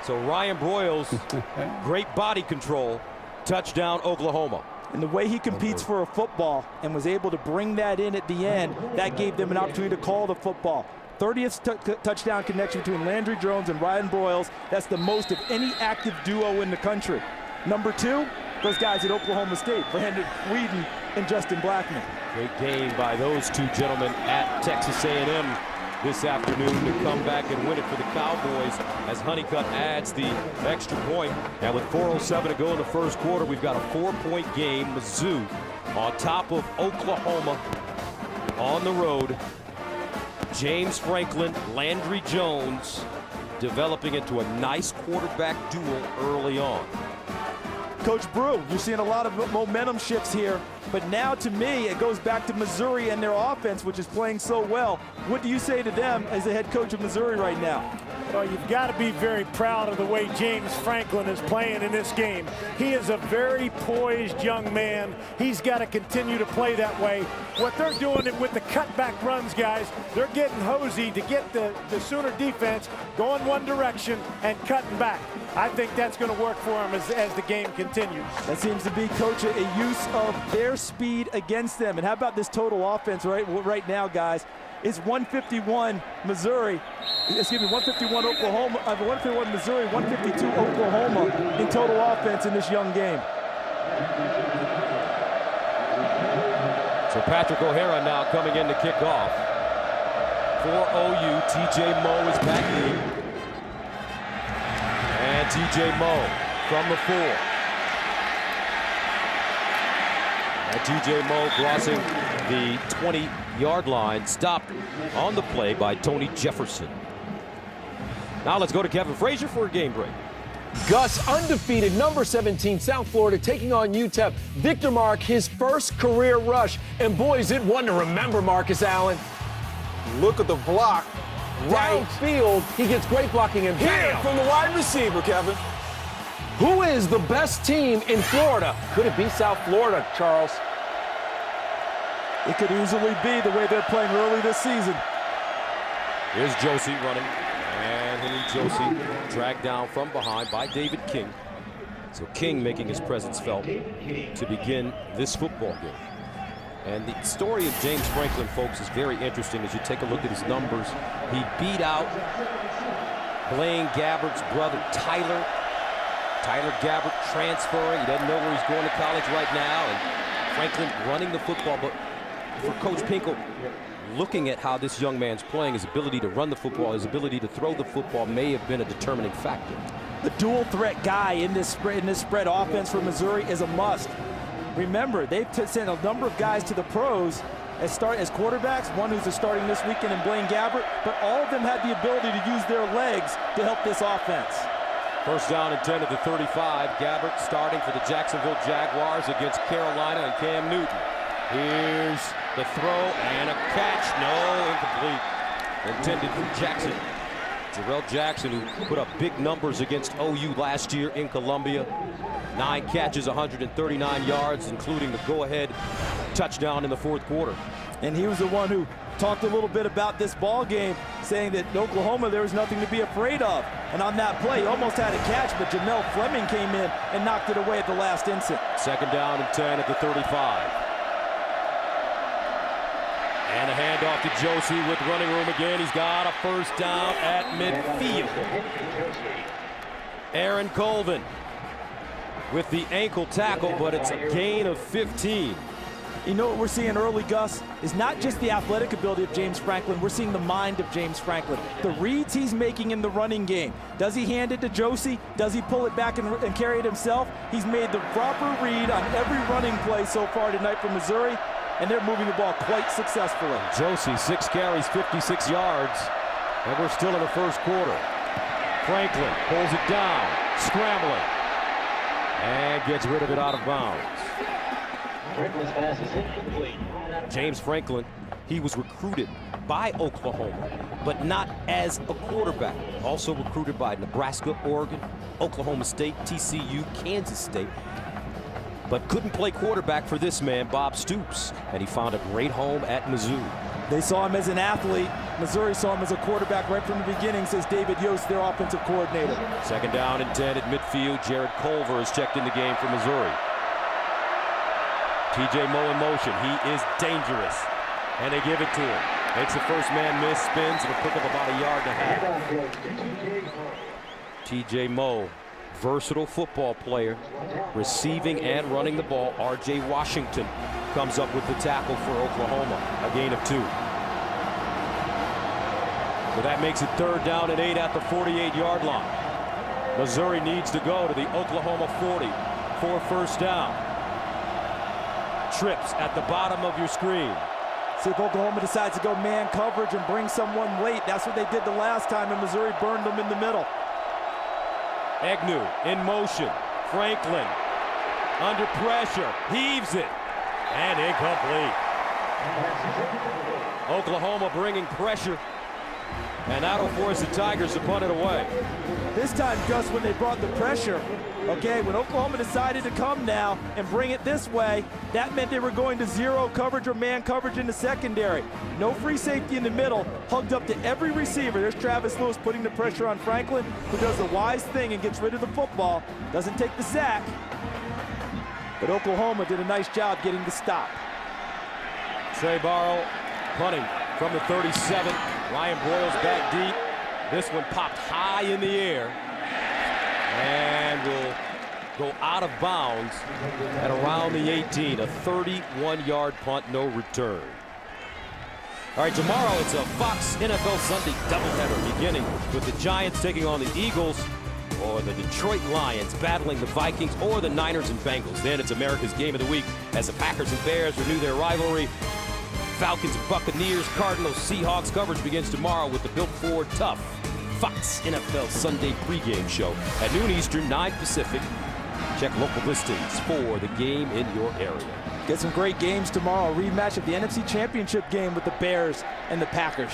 So Ryan Broyles, great body control, touchdown Oklahoma. And the way he competes for a football and was able to bring that in at the end, that gave them an opportunity to call the football. 30th touchdown connection between Landry Jones and Ryan Broyles. That's the most of any active duo in the country. Number 2, those guys at Oklahoma State, Brandon Whedon and Justin Blackman. Great game by those two gentlemen at Texas A&M this afternoon to come back and win it for the Cowboys as Honeycutt adds the extra point. Now with 4:07 to go in the first quarter, we've got a 4-point game. Mizzou on top of Oklahoma on the road. James Franklin, Landry Jones developing into a nice quarterback duel early on. Coach Brew, you're seeing a lot of momentum shifts here, but now to me it goes back to Missouri and their offense, which is playing so well. What do you say to them as the head coach of Missouri right now? Well, you've got to be very proud of the way James Franklin is playing in this game. He is a very poised young man. He's got to continue to play that way. What they're doing with the cutback runs, guys, they're getting Hosey to get the Sooner defense going one direction and cutting back. I think that's going to work for him as the game continues. That seems to be, Coach, a use of their speed against them. And how about this total offense right now, guys? It's 151 Missouri. Excuse me, 151 Oklahoma. 151 Missouri, 152 Oklahoma in total offense in this young game. So Patrick O'Hara now coming in to kick off. For OU, TJ Moe is back in. And TJ Moe from the 4. And TJ Moe crossing the 20-yard line, stopped on the play by Tony Jefferson. Now let's go to Kevin Frazier for a game break. Gus, undefeated, number 17, South Florida, taking on UTEP. Victor Mark, his first career rush. And boy, is it one to remember, Marcus Allen. Look at the block. Downfield, he gets great blocking and Here from the wide receiver, Kevin. Who is the best team in Florida? Could it be South Florida, Charles? It could easily be the way they're playing early this season. Here's Josie running. And Henry Josie dragged down from behind by David King. So King making his presence felt to begin this football game. And the story of James Franklin, folks, is very interesting as you take a look at his numbers. He beat out Blaine Gabbert's brother, Tyler. Tyler Gabbert transferring. He doesn't know where he's going to college right now. And Franklin running the football. But for Coach Pinkel, looking at how this young man's playing, his ability to run the football, his ability to throw the football may have been a determining factor. The dual threat guy in this spread offense for Missouri is a must. Remember, they've sent a number of guys to the pros as quarterbacks, one who's starting this weekend in Blaine Gabbert, but all of them had the ability to use their legs to help this offense. First down and 10 at the 35. Gabbert starting for the Jacksonville Jaguars against Carolina and Cam Newton. Here's the throw and a catch. No, incomplete. Intended for Jackson. Jarrell Jackson, who put up big numbers against OU last year in Columbia. 9 catches, 139 yards, including the go-ahead touchdown in the 4th quarter. And he was the one who talked a little bit about this ball game, saying that in Oklahoma there was nothing to be afraid of. And on that play, he almost had a catch, but Jamel Fleming came in and knocked it away at the last instant. Second down and 10 at the 35. And a handoff to Josie with running room again. He's got a first down at midfield. Aaron Colvin with the ankle tackle, but it's a gain of 15. You know what we're seeing early, Gus, is not just the athletic ability of James Franklin. We're seeing the mind of James Franklin. The reads he's making in the running game. Does he hand it to Josie? Does he pull it back and carry it himself? He's made the proper read on every running play so far tonight for Missouri, and they're moving the ball quite successfully. Josie, 6 carries, 56 yards, and we're still in the 1st quarter. Franklin pulls it down, scrambling, and gets rid of it out of bounds. James Franklin, he was recruited by Oklahoma, but not as a quarterback. Also recruited by Nebraska, Oregon, Oklahoma State, TCU, Kansas State, but couldn't play quarterback for this man, Bob Stoops, and he found a great home at Mizzou. They saw him as an athlete. Missouri saw him as a quarterback right from the beginning, says David Yost, their offensive coordinator. Second down and 10 at midfield. Jared Culver is checked in the game for Missouri. TJ Moe in motion. He is dangerous. And they give it to him. Makes the first man miss, spins, and will pick up about a yard and a half. TJ Moe, versatile football player, receiving and running the ball. R.J. Washington comes up with the tackle for Oklahoma, a gain of 2. So that makes it 3rd down and 8 at the 48-yard line. Missouri needs to go to the Oklahoma 40 for first down. Trips at the bottom of your screen. See if Oklahoma decides to go man coverage and bring someone late. That's what they did the last time, and Missouri burned them in the middle. Agnew in motion. Franklin under pressure, heaves it, and incomplete. Oklahoma bringing pressure, and that'll force the Tigers to punt it away. This time, Gus, when they brought the pressure, okay, when Oklahoma decided to come now and bring it this way, that meant they were going to zero coverage or man coverage in the secondary. No free safety in the middle, hugged up to every receiver. There's Travis Lewis putting the pressure on Franklin, who does the wise thing and gets rid of the football. Doesn't take the sack, but Oklahoma did a nice job getting the stop. Trey Barrow punting from the 37. Ryan Broyles back deep. This one popped high in the air and will go out of bounds at around the 18. A 31-yard punt, no return. All right, tomorrow it's a Fox NFL Sunday doubleheader, beginning with the Giants taking on the Eagles, or the Detroit Lions battling the Vikings, or the Niners and Bengals. Then it's America's Game of the Week as the Packers and Bears renew their rivalry. Falcons and Buccaneers, Cardinals, Seahawks. Coverage begins tomorrow with the Built Ford Tough Fox NFL Sunday pregame show at noon Eastern, 9 Pacific. Check local listings for the game in your area. Get some great games tomorrow. A rematch of the NFC Championship game with the Bears and the Packers.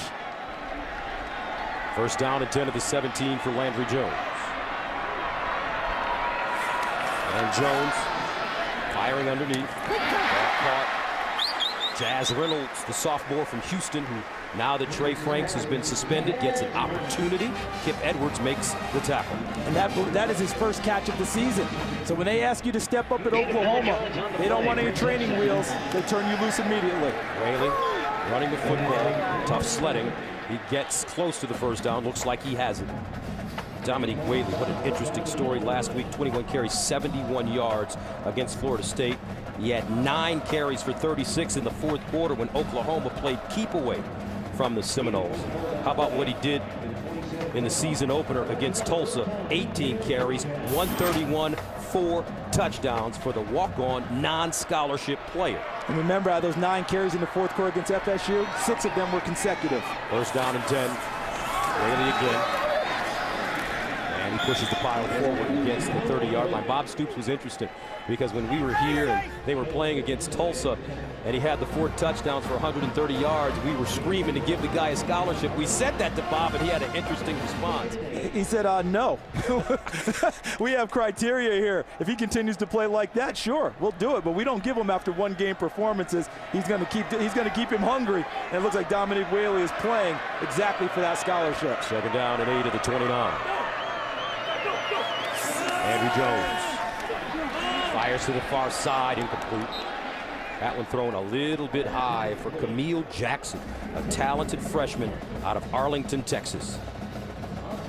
First down and 10 of the 17 for Landry Jones. And Jones firing underneath. Caught. Jazz Reynolds, the sophomore from Houston, who now that Trey Franks has been suspended, gets an opportunity. Kip Edwards makes the tackle. And that is his first catch of the season. So when they ask you to step up at Oklahoma, they don't want any training wheels. They turn you loose immediately. Whaley running the football. Tough sledding. He gets close to the first down. Looks like he has it. Dominique Whaley, what an interesting story last week. 21 carries, 71 yards against Florida State. He had 9 carries for 36 in the fourth quarter when Oklahoma played keep away from the Seminoles. How about what he did in the season opener against Tulsa? 18 carries, 131, 4 touchdowns for the walk-on non-scholarship player. And remember how those 9 carries in the fourth quarter against FSU, 6 of them were consecutive. First down and 10. Whaley again. And he pushes the pile forward against the 30-yard line. Bob Stoops was interested because when we were here and they were playing against Tulsa and he had the 4 touchdowns for 130 yards, we were screaming to give the guy a scholarship. We said that to Bob and he had an interesting response. He said, no. We have criteria here. If he continues to play like that, sure, we'll do it. But we don't give him after one-game performances. He's going to keep him hungry. And it looks like Dominique Whaley is playing exactly for that scholarship. Second down and 8 at the 29. Andrew Jones fires to the far side, incomplete. That one thrown a little bit high for Camille Jackson, a talented freshman out of Arlington, Texas.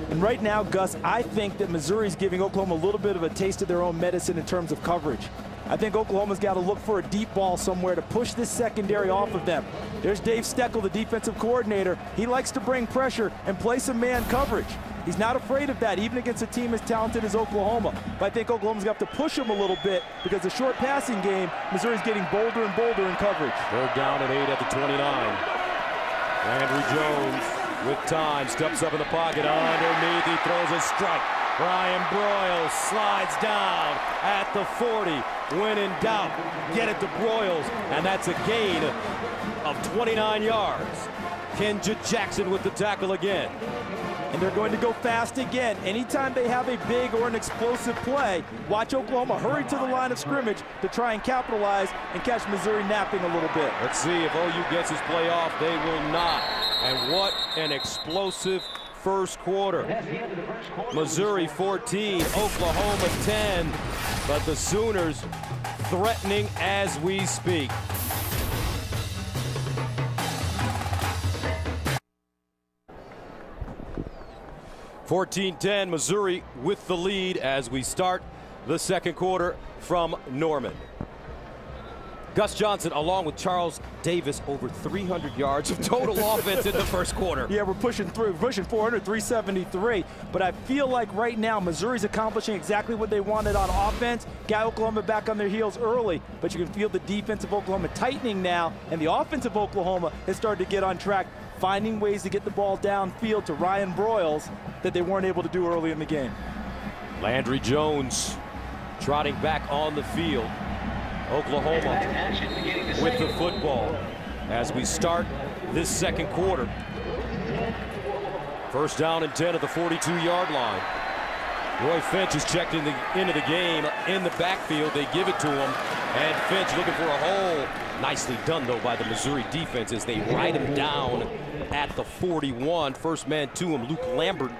And right now, Gus, I think that Missouri's giving Oklahoma a little bit of a taste of their own medicine in terms of coverage. I think Oklahoma's got to look for a deep ball somewhere to push this secondary off of them. There's Dave Steckel, the defensive coordinator. He likes to bring pressure and play some man coverage. He's not afraid of that, even against a team as talented as Oklahoma. But I think Oklahoma's got to push him a little bit because the short passing game, Missouri's getting bolder and bolder in coverage. Third down and 8 at the 29. Andrew Jones with time, steps up in the pocket, underneath, he throws a strike. Ryan Broyles slides down at the 40. When in doubt, get it to Broyles, and that's a gain of 29 yards. Kenja Jackson with the tackle again. And they're going to go fast again. Anytime they have a big or an explosive play, watch Oklahoma hurry to the line of scrimmage to try and capitalize and catch Missouri napping a little bit. Let's see if OU gets his play off. They will not. And what an explosive first quarter. Missouri 14, Oklahoma 10, but the Sooners threatening as we speak. (14-10) Missouri with the lead as we start the second quarter from Norman. Gus Johnson, along with Charles Davis, over 300 yards of total offense in the first quarter. Yeah, we're pushing 400, 373. But I feel like right now Missouri's accomplishing exactly what they wanted on offense. Got Oklahoma back on their heels early, but you can feel the defense of Oklahoma tightening now, and the offense of Oklahoma has started to get on track, finding ways to get the ball downfield to Ryan Broyles that they weren't able to do early in the game. Landry Jones trotting back on the field. Oklahoma with the football as we start this second quarter. First down and 10 at the 42-yard line. Roy Finch is checked into the game in the backfield. They give it to him, and Finch looking for a hole. Nicely done, though, by the Missouri defense as they ride him down at the 41. First man to him, Luke Lambert.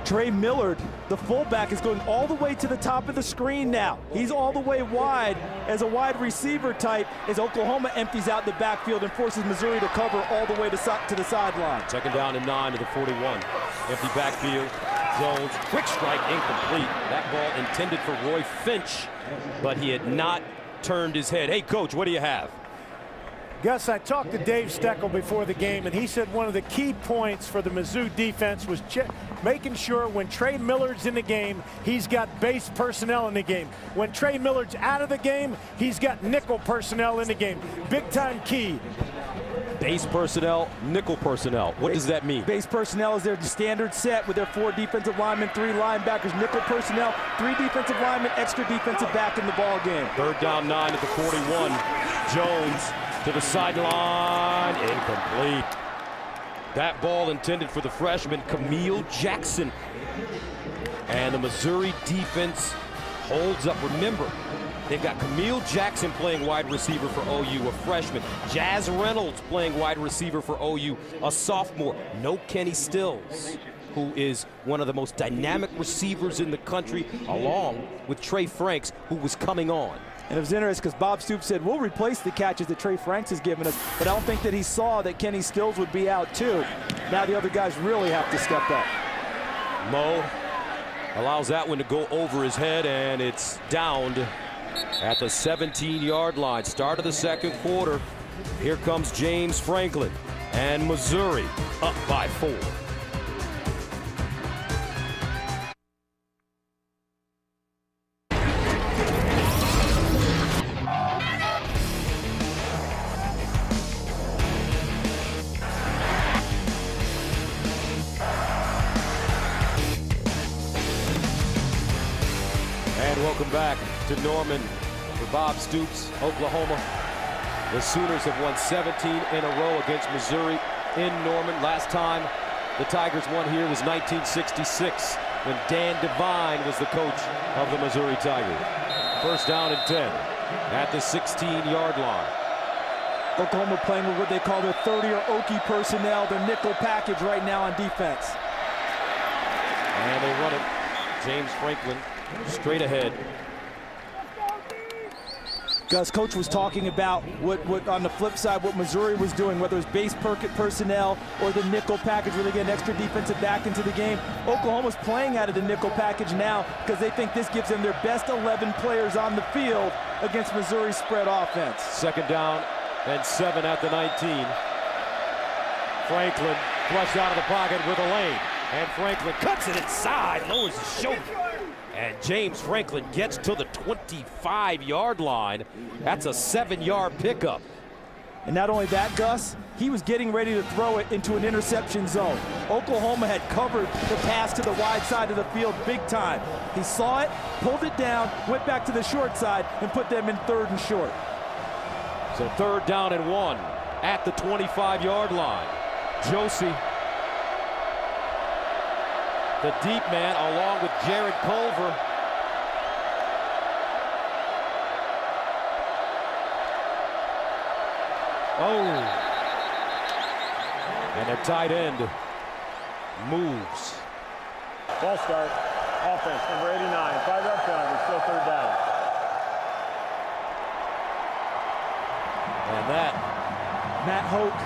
Trey Millard, the fullback, is going all the way to the top of the screen now. He's all the way wide as a wide receiver type as Oklahoma empties out the backfield and forces Missouri to cover all the way to the sideline. Second down and 9 to the 41. Empty backfield. Jones, quick strike, incomplete. That ball intended for Roy Finch, but he had not turned his head. Hey, Coach, what do you have? Gus, I talked to Dave Steckel before the game, and he said one of the key points for the Mizzou defense was making sure when Trey Millard's in the game, he's got base personnel in the game. When Trey Millard's out of the game, he's got nickel personnel in the game. Big time key. Base personnel, nickel personnel. What does that mean? Base personnel is their standard set with their 4 defensive linemen, 3 linebackers. Nickel personnel, 3 defensive linemen, extra defensive back in the ball game. Third down 9 at the 41. Jones to the sideline, incomplete. That ball intended for the freshman, Camille Jackson. And the Missouri defense holds up. Remember, they've got Camille Jackson playing wide receiver for OU, a freshman. Jazz Reynolds playing wide receiver for OU, a sophomore. No Kenny Stills, who is one of the most dynamic receivers in the country, along with Trey Franks, who was coming on. And it was interesting because Bob Stoops said, we'll replace the catches that Trey Franks has given us, but I don't think that he saw that Kenny Stills would be out too. Now the other guys really have to step up. Mo allows that one to go over his head, and it's downed at the 17-yard line. Start of the second quarter. Here comes James Franklin, and Missouri up by 4. Welcome back to Norman for Bob Stoops, Oklahoma. The Sooners have won 17 in a row against Missouri in Norman. Last time the Tigers won here was 1966 when Dan Devine was the coach of the Missouri Tigers. First down and 10 at the 16-yard line. Oklahoma playing with what they call their 30 or Okie personnel, their nickel package right now on defense. And they run it. James Franklin straight ahead. Gus, Coach was talking about what on the flip side, what Missouri was doing, whether it's base personnel or the nickel package where they get an extra defensive back into the game. Oklahoma's playing out of the nickel package now because they think this gives them their best 11 players on the field against Missouri's spread offense. Second down and 7 at the 19. Franklin flushed out of the pocket with a lane. And Franklin cuts it inside, lowers his shoulder. And James Franklin gets to the 25-yard line. That's a 7-yard pickup. And not only that, Gus, he was getting ready to throw it into an interception zone. Oklahoma had covered the pass to the wide side of the field big time. He saw it, pulled it down, went back to the short side, and put them in 3rd and short. So 3rd down and 1 at the 25-yard line. Josie, the deep man, along with Jared Culver. Oh. And a tight end moves. Ball start. Offense, number 89. 5-yard penalty, still 3rd down. And that. Matt Hoke,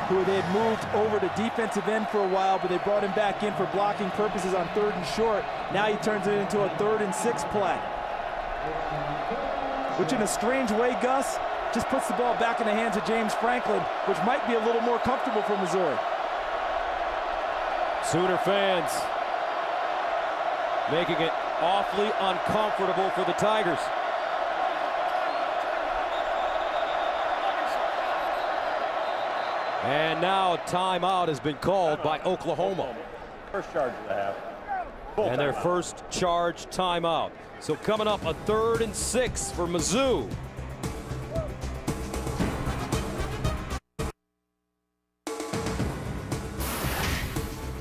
who they had moved over to defensive end for a while, but they brought him back in for blocking purposes on 3rd and short. Now he turns it into a 3rd and 6 play. Which in a strange way, Gus, just puts the ball back in the hands of James Franklin, which might be a little more comfortable for Missouri. Sooner fans making it awfully uncomfortable for the Tigers. And now a timeout has been called by Oklahoma. First charge of the half. And their first charge timeout. So coming up, a 3rd and 6 for Mizzou.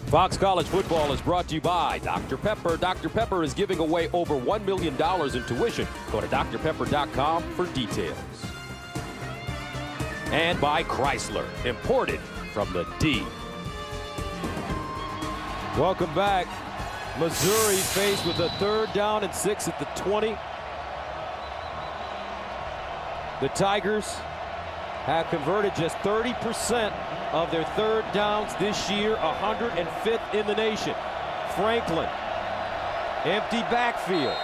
Fox College Football is brought to you by Dr. Pepper. Dr. Pepper is giving away over $1 million in tuition. Go to drpepper.com for details. And by Chrysler, imported from the D. Welcome back. Missouri faced with a 3rd down and 6 at the 20. The Tigers have converted just 30% of their 3rd downs this year, 105th in the nation. Franklin, empty backfield.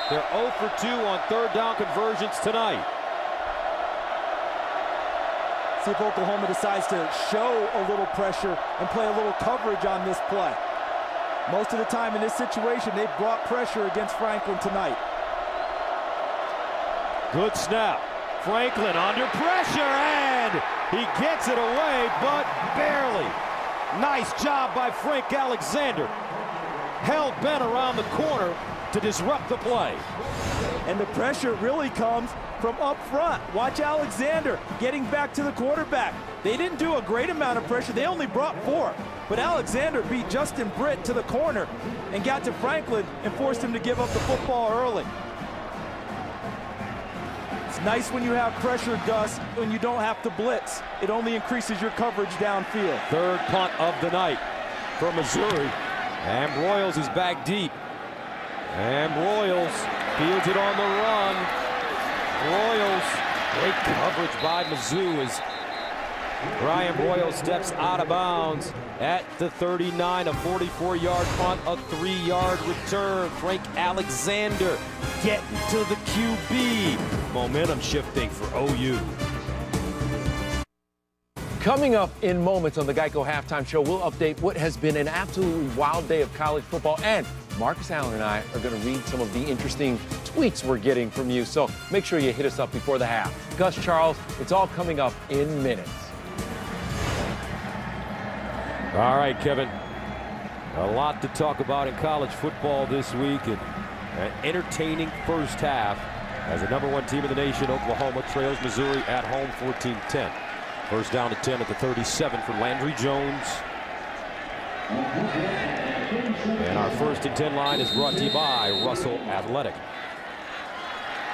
They're 0 for 2 on 3rd down conversions tonight. See if Oklahoma decides to show a little pressure and play a little coverage on this play. Most of the time in this situation, they've brought pressure against Franklin tonight. Good snap. Franklin under pressure, and he gets it away, but barely. Nice job by Frank Alexander. Held Ben around the corner to disrupt the play. And the pressure really comes from up front. Watch Alexander getting back to the quarterback. They didn't do a great amount of pressure. They only brought 4. But Alexander beat Justin Britt to the corner and got to Franklin and forced him to give up the football early. It's nice when you have pressure, Gus, when you don't have to blitz. It only increases your coverage downfield. 3rd punt of the night for Missouri. And Broyles is back deep. And Broyles fields it on the run. Broyles, great coverage by Mizzou as Brian Broyles steps out of bounds at the 39, a 44-yard punt, a 3-yard return. Frank Alexander getting to the QB. Momentum shifting for OU. Coming up in moments on the Geico Halftime Show, we'll update what has been an absolutely wild day of college football. And Marcus Allen and I are going to read some of the interesting tweets we're getting from you. So make sure you hit us up before the half. Gus, Charles, it's all coming up in minutes. All right, Kevin. A lot to talk about in college football this week. And an entertaining first half as the #1 team in the nation, Oklahoma, trails Missouri at home 14-10. First down to 10 at the 37 for Landry Jones. And our 1st and 10 line is brought to you by Russell Athletic.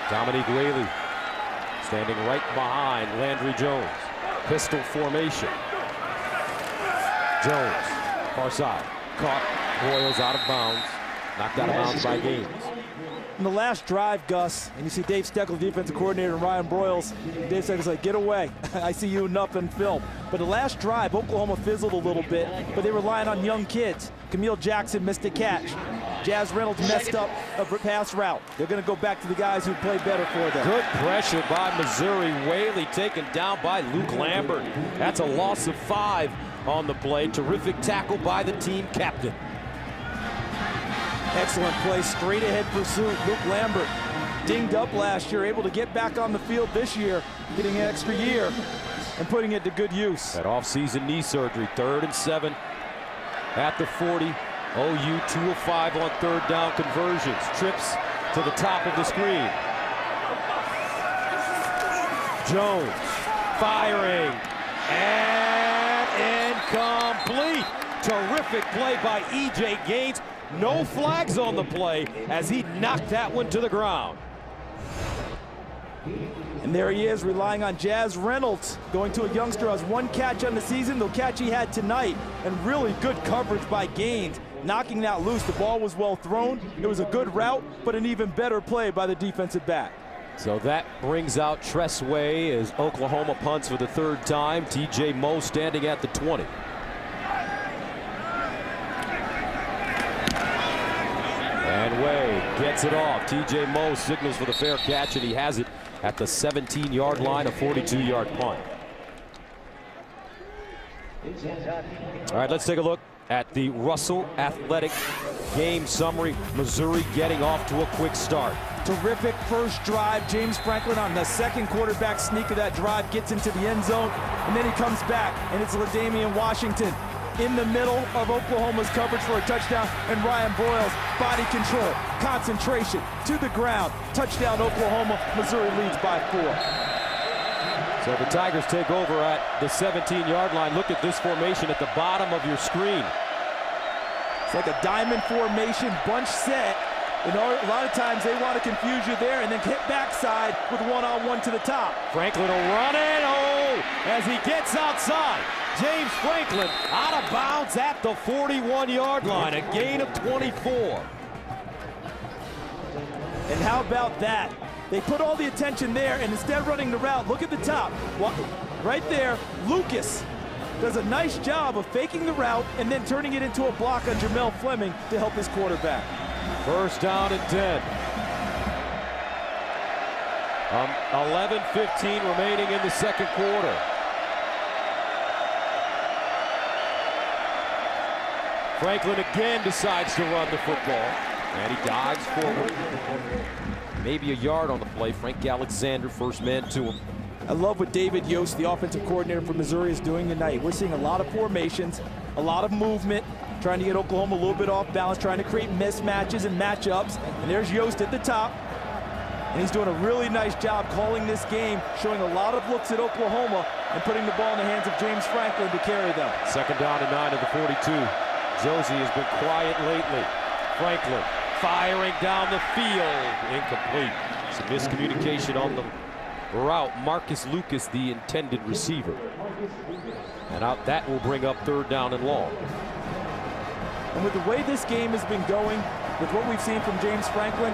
Dominique Whaley standing right behind Landry Jones. Pistol formation. Jones, far side, caught. Broyles out of bounds. Knocked out of bounds by Gaines. In the last drive, Gus, and you see Dave Steckel, defensive coordinator, and Ryan Broyles. Dave Steckel's like, get away. I see you enough in film. But the last drive, Oklahoma fizzled a little bit, but they were relying on young kids. Camille Jackson missed a catch. Jazz Reynolds messed up a pass route. They're going to go back to the guys who play better for them. Good pressure by Missouri. Whaley taken down by Luke Lambert. That's a loss of 5 on the play. Terrific tackle by the team captain. Excellent play, straight ahead pursuit. Luke Lambert, dinged up last year, able to get back on the field this year, getting an extra year and putting it to good use. That off-season knee surgery, 3rd and 7 at the 40. OU 2 of 5 on 3rd down conversions. Trips to the top of the screen. Jones firing and incomplete. Terrific play by E.J. Gaines. No flags on the play as he knocked that one to the ground. And there he is, relying on Jazz Reynolds, going to a youngster who has 1 catch on the season, the catch he had tonight, and really good coverage by Gaines, knocking that loose. The ball was well thrown. It was a good route, but an even better play by the defensive back. So that brings out Tressway as Oklahoma punts for the 3rd time. T.J. Moe standing at the 20. And Way gets it off. T.J. Moe signals for the fair catch, and he has it at the 17-yard line, a 42-yard punt. All right, let's take a look at the Russell Athletic game summary. Missouri getting off to a quick start. Terrific first drive. James Franklin on the 2nd quarterback sneak of that drive gets into the end zone, and then he comes back, and it's LaDamian Washington in the middle of Oklahoma's coverage for a touchdown, and Ryan Broyles, body control, concentration, to the ground. Touchdown Oklahoma. Missouri leads by 4. So the Tigers take over at the 17-yard line. Look at this formation at the bottom of your screen. It's like a diamond formation, bunch set. And a lot of times they want to confuse you there and then hit backside with one-on-one to the top. Franklin will run it, as he gets outside. James Franklin out of bounds at the 41-yard line, a gain of 24. And how about that? They put all the attention there, and instead of running the route, look at the top. Right there, Lucas does a nice job of faking the route and then turning it into a block on Jamel Fleming to help his quarterback. First down and 10. 11:15 remaining in the second quarter. Franklin again decides to run the football, and he dives forward. Maybe a yard on the play. Frank Alexander, first man to him. I love what David Yost, the offensive coordinator for Missouri, is doing tonight. We're seeing a lot of formations, a lot of movement, trying to get Oklahoma a little bit off balance, trying to create mismatches and matchups. And there's Yost at the top. And he's doing a really nice job calling this game, showing a lot of looks at Oklahoma and putting the ball in the hands of James Franklin to carry them. Second down and 9 at the 42. Josie has been quiet lately. Franklin firing down the field. Incomplete. Some miscommunication on the route. Marcus Lucas, the intended receiver. And out that will bring up third down and long. And with the way this game has been going, with what we've seen from James Franklin,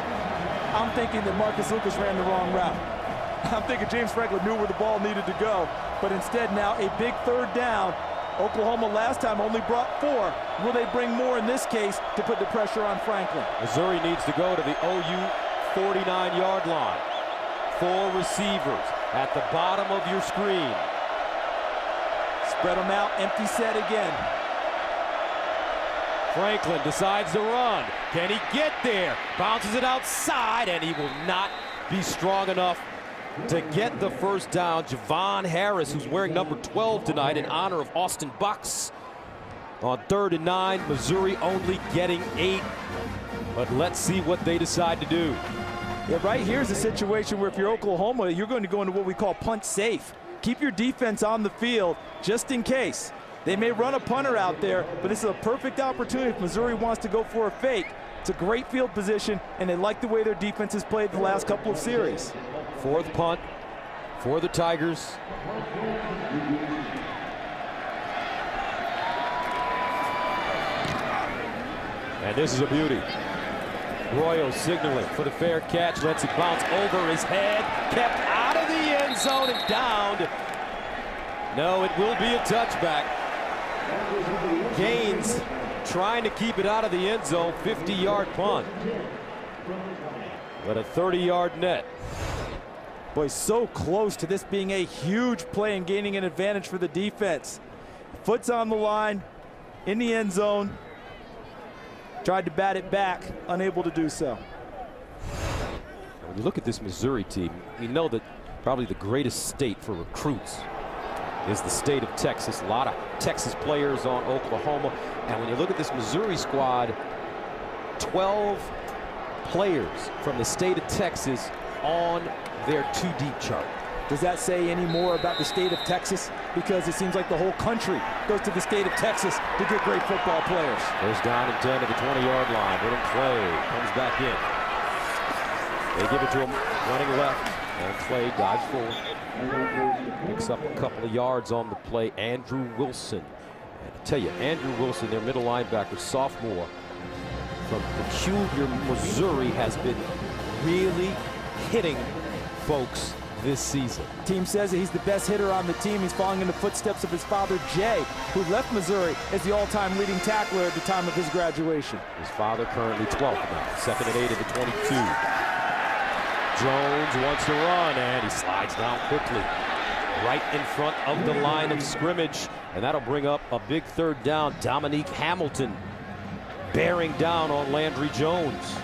I'm thinking that Marcus Lucas ran the wrong route. I'm thinking James Franklin knew where the ball needed to go, but instead now a big third down. Oklahoma last time only brought 4. Will they bring more in this case to put the pressure on Franklin? Missouri needs to go to the OU 49-yard line. 4 receivers at the bottom of your screen. Spread them out, empty set again. Franklin decides to run. Can he get there? Bounces it outside, and he will not be strong enough to get the first down. Javon Harris, who's wearing number 12 tonight in honor of Austin Bucks. On 3rd and 9, Missouri only getting 8. But let's see what they decide to do. Yeah, right here's a situation where if you're Oklahoma, you're going to go into what we call punt safe. Keep your defense on the field just in case. They may run a punter out there, but this is a perfect opportunity if Missouri wants to go for a fake. It's a great field position, and they like the way their defense has played the last couple of series. 4th punt for the Tigers. And this is a beauty. Royal signaling for the fair catch, lets it bounce over his head, kept out of the end zone and downed. No, it will be a touchback. Gaines trying to keep it out of the end zone, 50-yard punt. But a 30-yard net. Boy, so close to this being a huge play and gaining an advantage for the defense. Foot's on the line, in the end zone. Tried to bat it back, unable to do so. When you look at this Missouri team, we know that probably the greatest state for recruits is the state of Texas. A lot of Texas players on Oklahoma. And when you look at this Missouri squad, 12 players from the state of Texas on their 2-deep chart. Does that say any more about the state of Texas? Because it seems like the whole country goes to the state of Texas to get great football players. First down and 10 at the 20-yard line. Little Clay comes back in. They give it to him running left. And Clay dives forward. Picks up a couple of yards on the play. Andrew Wilson. And I tell you, Andrew Wilson, their middle linebacker, sophomore from Peculiar, Missouri, has been really hitting folks this season. Team says that he's the best hitter on the team. He's following in the footsteps of his father, Jay, who left Missouri as the all-time leading tackler at the time of his graduation. His father currently 12th now. 2nd and 8 at the 22. Jones wants to run, and he slides down quickly. Right in front of the line of scrimmage, and that'll bring up a big third down. Dominique Hamilton bearing down on Landry Jones.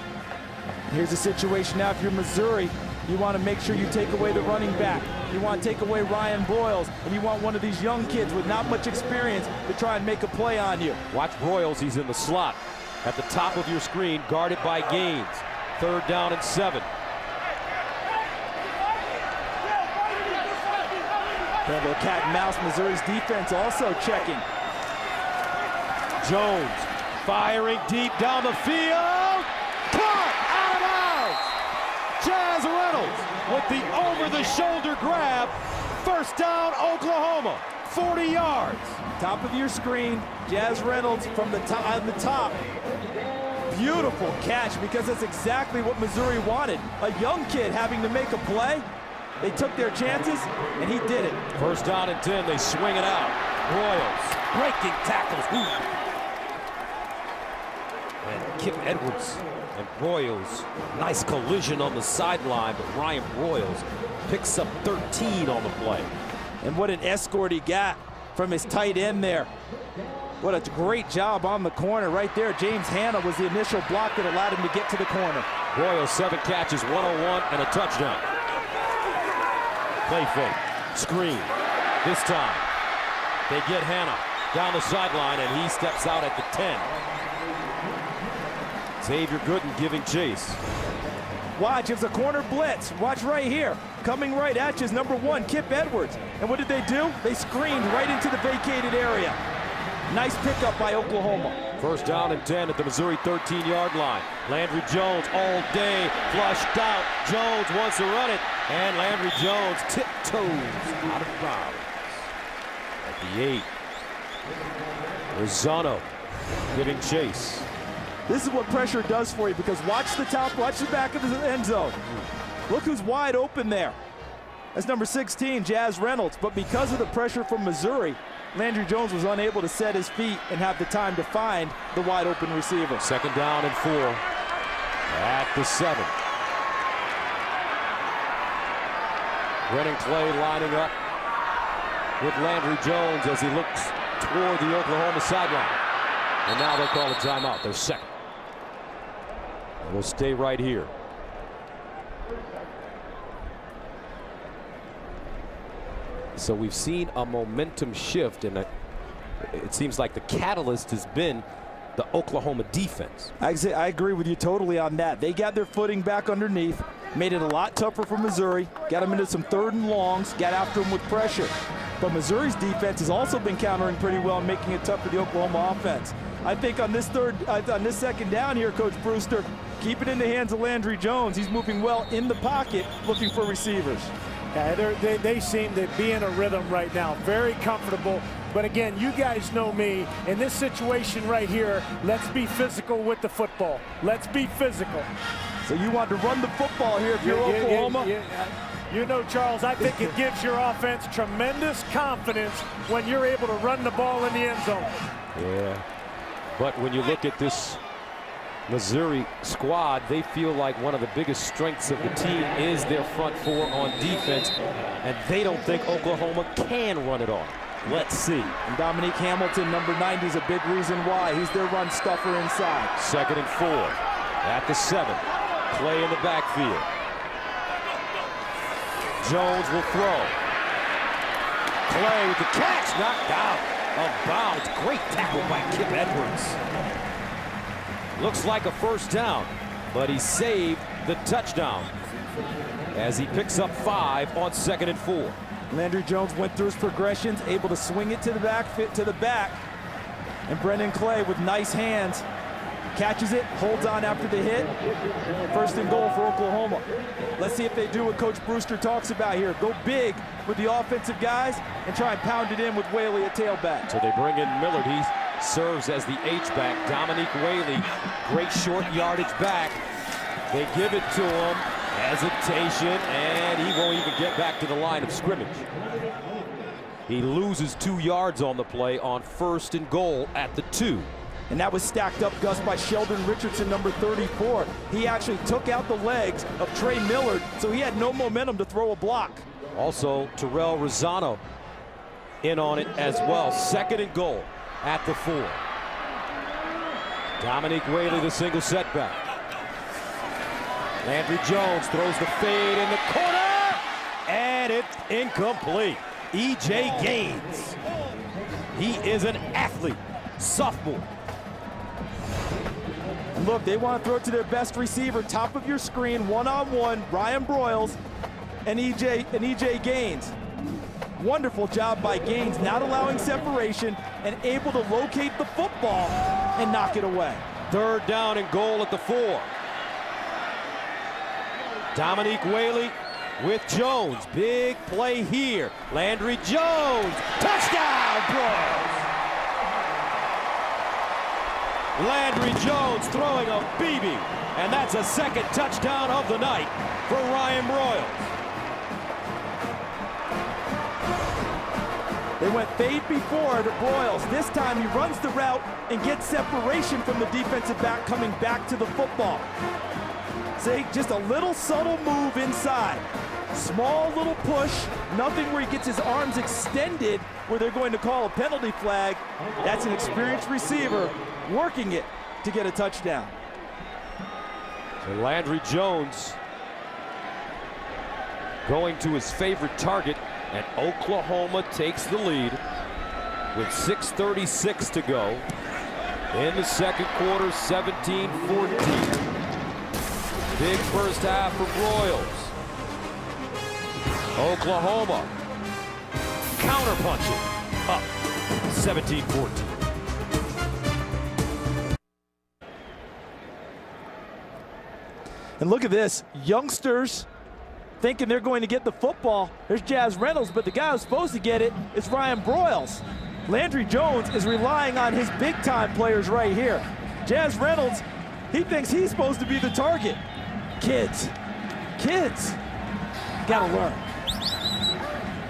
Here's the situation now if you're Missouri. You want to make sure you take away the running back. You want to take away Ryan Broyles, and you want one of these young kids with not much experience to try and make a play on you. Watch Broyles, he's in the slot at the top of your screen, guarded by Gaines. 3rd down and 7. Yeah, the cat and mouse. Missouri's defense also checking. Jones firing deep down the field. Caught out of bounds. Jazz Reynolds with the over-the-shoulder grab. First down, Oklahoma. 40 yards. Top of your screen, Jazz Reynolds from the top, on the top. Beautiful catch, because that's exactly what Missouri wanted. A young kid having to make a play. They took their chances, and he did it. First down and 10, they swing it out. Royals breaking tackles. Ooh. And Kip Edwards and Royals, nice collision on the sideline, but Ryan Royals picks up 13 on the play. And what an escort he got from his tight end there. What a great job on the corner right there. James Hanna was the initial block that allowed him to get to the corner. Royals 7 catches, 101, and a touchdown. Play fake, screen. This time, they get Hanna down the sideline, and he steps out at the 10. Xavier Gooden giving chase. Watch, it's a corner blitz. Watch right here. Coming right at you is number 1, Kip Edwards. And what did they do? They screened right into the vacated area. Nice pickup by Oklahoma. First down and 10 at the Missouri 13-yard line. Landry Jones all day, flushed out. Jones wants to run it, and Landry Jones tiptoes out of bounds. At the 8, Rosano giving chase. This is what pressure does for you, because watch the top, watch the back of the end zone. Look who's wide open there. That's number 16, Jazz Reynolds. But because of the pressure from Missouri, Landry Jones was unable to set his feet and have the time to find the wide open receiver. Second down and 4 at the 7. Brennan Clay lining up with Landry Jones as he looks toward the Oklahoma sideline. And now they call a timeout. They're second. And we'll stay right here. So we've seen a momentum shift, and it seems like the catalyst has been the Oklahoma defense. I agree with you totally on that. They got their footing back underneath, made it a lot tougher for Missouri, got them into some 3rd and longs, got after them with pressure. But Missouri's defense has also been countering pretty well and making it tough for the Oklahoma offense. I think on this second down here, Coach Brewster, keep it in the hands of Landry Jones. He's moving well in the pocket, looking for receivers. Yeah, they seem to be in a rhythm right now, very comfortable. But again, you guys know me. In this situation right here, let's be physical with the football. Let's be physical. So you want to run the football here if you're Oklahoma? You know, Charles, I think it gives your offense tremendous confidence when you're able to run the ball in the end zone. Yeah, but when you look at this Missouri squad, they feel like one of the biggest strengths of the team is their front 4 on defense, and they don't think Oklahoma can run it off. Let's see. And Dominique Hamilton, number 90, is a big reason why. He's their run stuffer inside. Second and 4 at the 7. Clay in the backfield. Jones will throw. Clay with the catch, knocked out of bounds. Great tackle by Kip Edwards. Looks like a first down, but he saved the touchdown as he picks up 5 on 2nd and 4. Landry Jones went through his progressions, able to swing it to the back, fit to the back. And Brennan Clay with nice hands catches it, holds on after the hit. First and goal for Oklahoma. Let's see if they do what Coach Brewster talks about here. Go big with the offensive guys and try and pound it in with Whaley at tailback. So they bring in Millard. He serves as the H-back. Dominique Whaley, great short yardage back. They give it to him. Hesitation, and he won't even get back to the line of scrimmage. He loses 2 yards on the play on 1st and goal at the 2. And that was stacked up, Gus, by Sheldon Richardson, number 34. He actually took out the legs of Trey Millard, so he had no momentum to throw a block. Also, Terrell Rosano in on it as well. 2nd and goal at the 4. Dominique Whaley, the single setback. Landry Jones throws the fade in the corner, and it's incomplete. E.J. Gaines. He is an athlete, sophomore. Look, they want to throw it to their best receiver, top of your screen, one-on-one, Ryan Broyles and E.J. Gaines. Wonderful job by Gaines, not allowing separation and able to locate the football and knock it away. 3rd down and goal at the 4. Dominique Whaley with Jones. Big play here. Landry Jones. Touchdown, Broyles. Landry Jones throwing a BB. And that's a second touchdown of the night for Ryan Broyles. They went fade before to Broyles. This time he runs the route and gets separation from the defensive back coming back to the football. See, just a little subtle move inside. Small little push, nothing where he gets his arms extended where they're going to call a penalty flag. That's an experienced receiver working it to get a touchdown. So Landry Jones going to his favorite target, and Oklahoma takes the lead with 6:36 to go in the second quarter, 17-14. Big first half for Broyles. Oklahoma counterpunching up 17-14. And look at this, youngsters thinking they're going to get the football. There's Jazz Reynolds, but the guy who's supposed to get it is Ryan Broyles. Landry Jones is relying on his big-time players right here. Jazz Reynolds, he thinks he's supposed to be the target. Kids, gotta learn.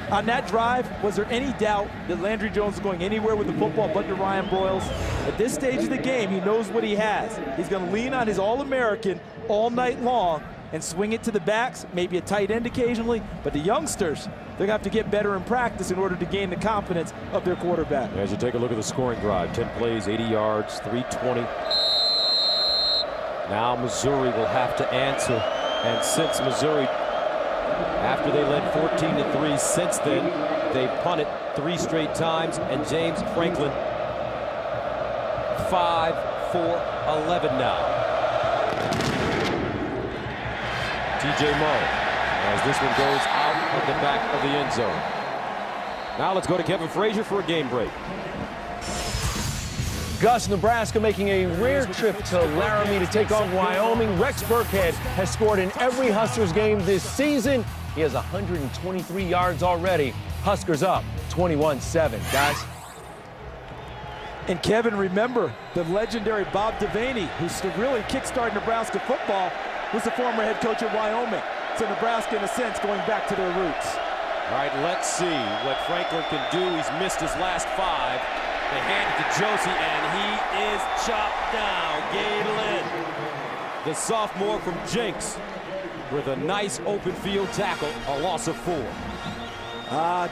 On that drive, was there any doubt that Landry Jones was going anywhere with the football but to Ryan Broyles? At this stage of the game, he knows what he has. He's gonna lean on his All-American all night long and swing it to the backs, maybe a tight end occasionally, but the youngsters, they're gonna have to get better in practice in order to gain the confidence of their quarterback. As you take a look at the scoring drive, 10 plays, 80 yards, 320. Now Missouri will have to answer, and since Missouri, after they led 14-3, since then, they punted 3 straight times, and James Franklin 5 for 11 now. TJ Moe, as this one goes out of the back of the end zone. Now let's go to Kevin Frazier for a game break. Gus, Nebraska making a rare trip to Laramie to take on Wyoming. Rex Burkhead has scored in every Huskers game this season. He has 123 yards already. Huskers up 21-7, guys. And Kevin, remember the legendary Bob Devaney, who's really kickstarted Nebraska football, was the former head coach at Wyoming. So Nebraska, in a sense, going back to their roots. All right, let's see what Franklin can do. He's missed his last 5. They hand it to Josie, and he is chopped down. Galen, the sophomore from Jenks, with a nice open field tackle, a loss of 4.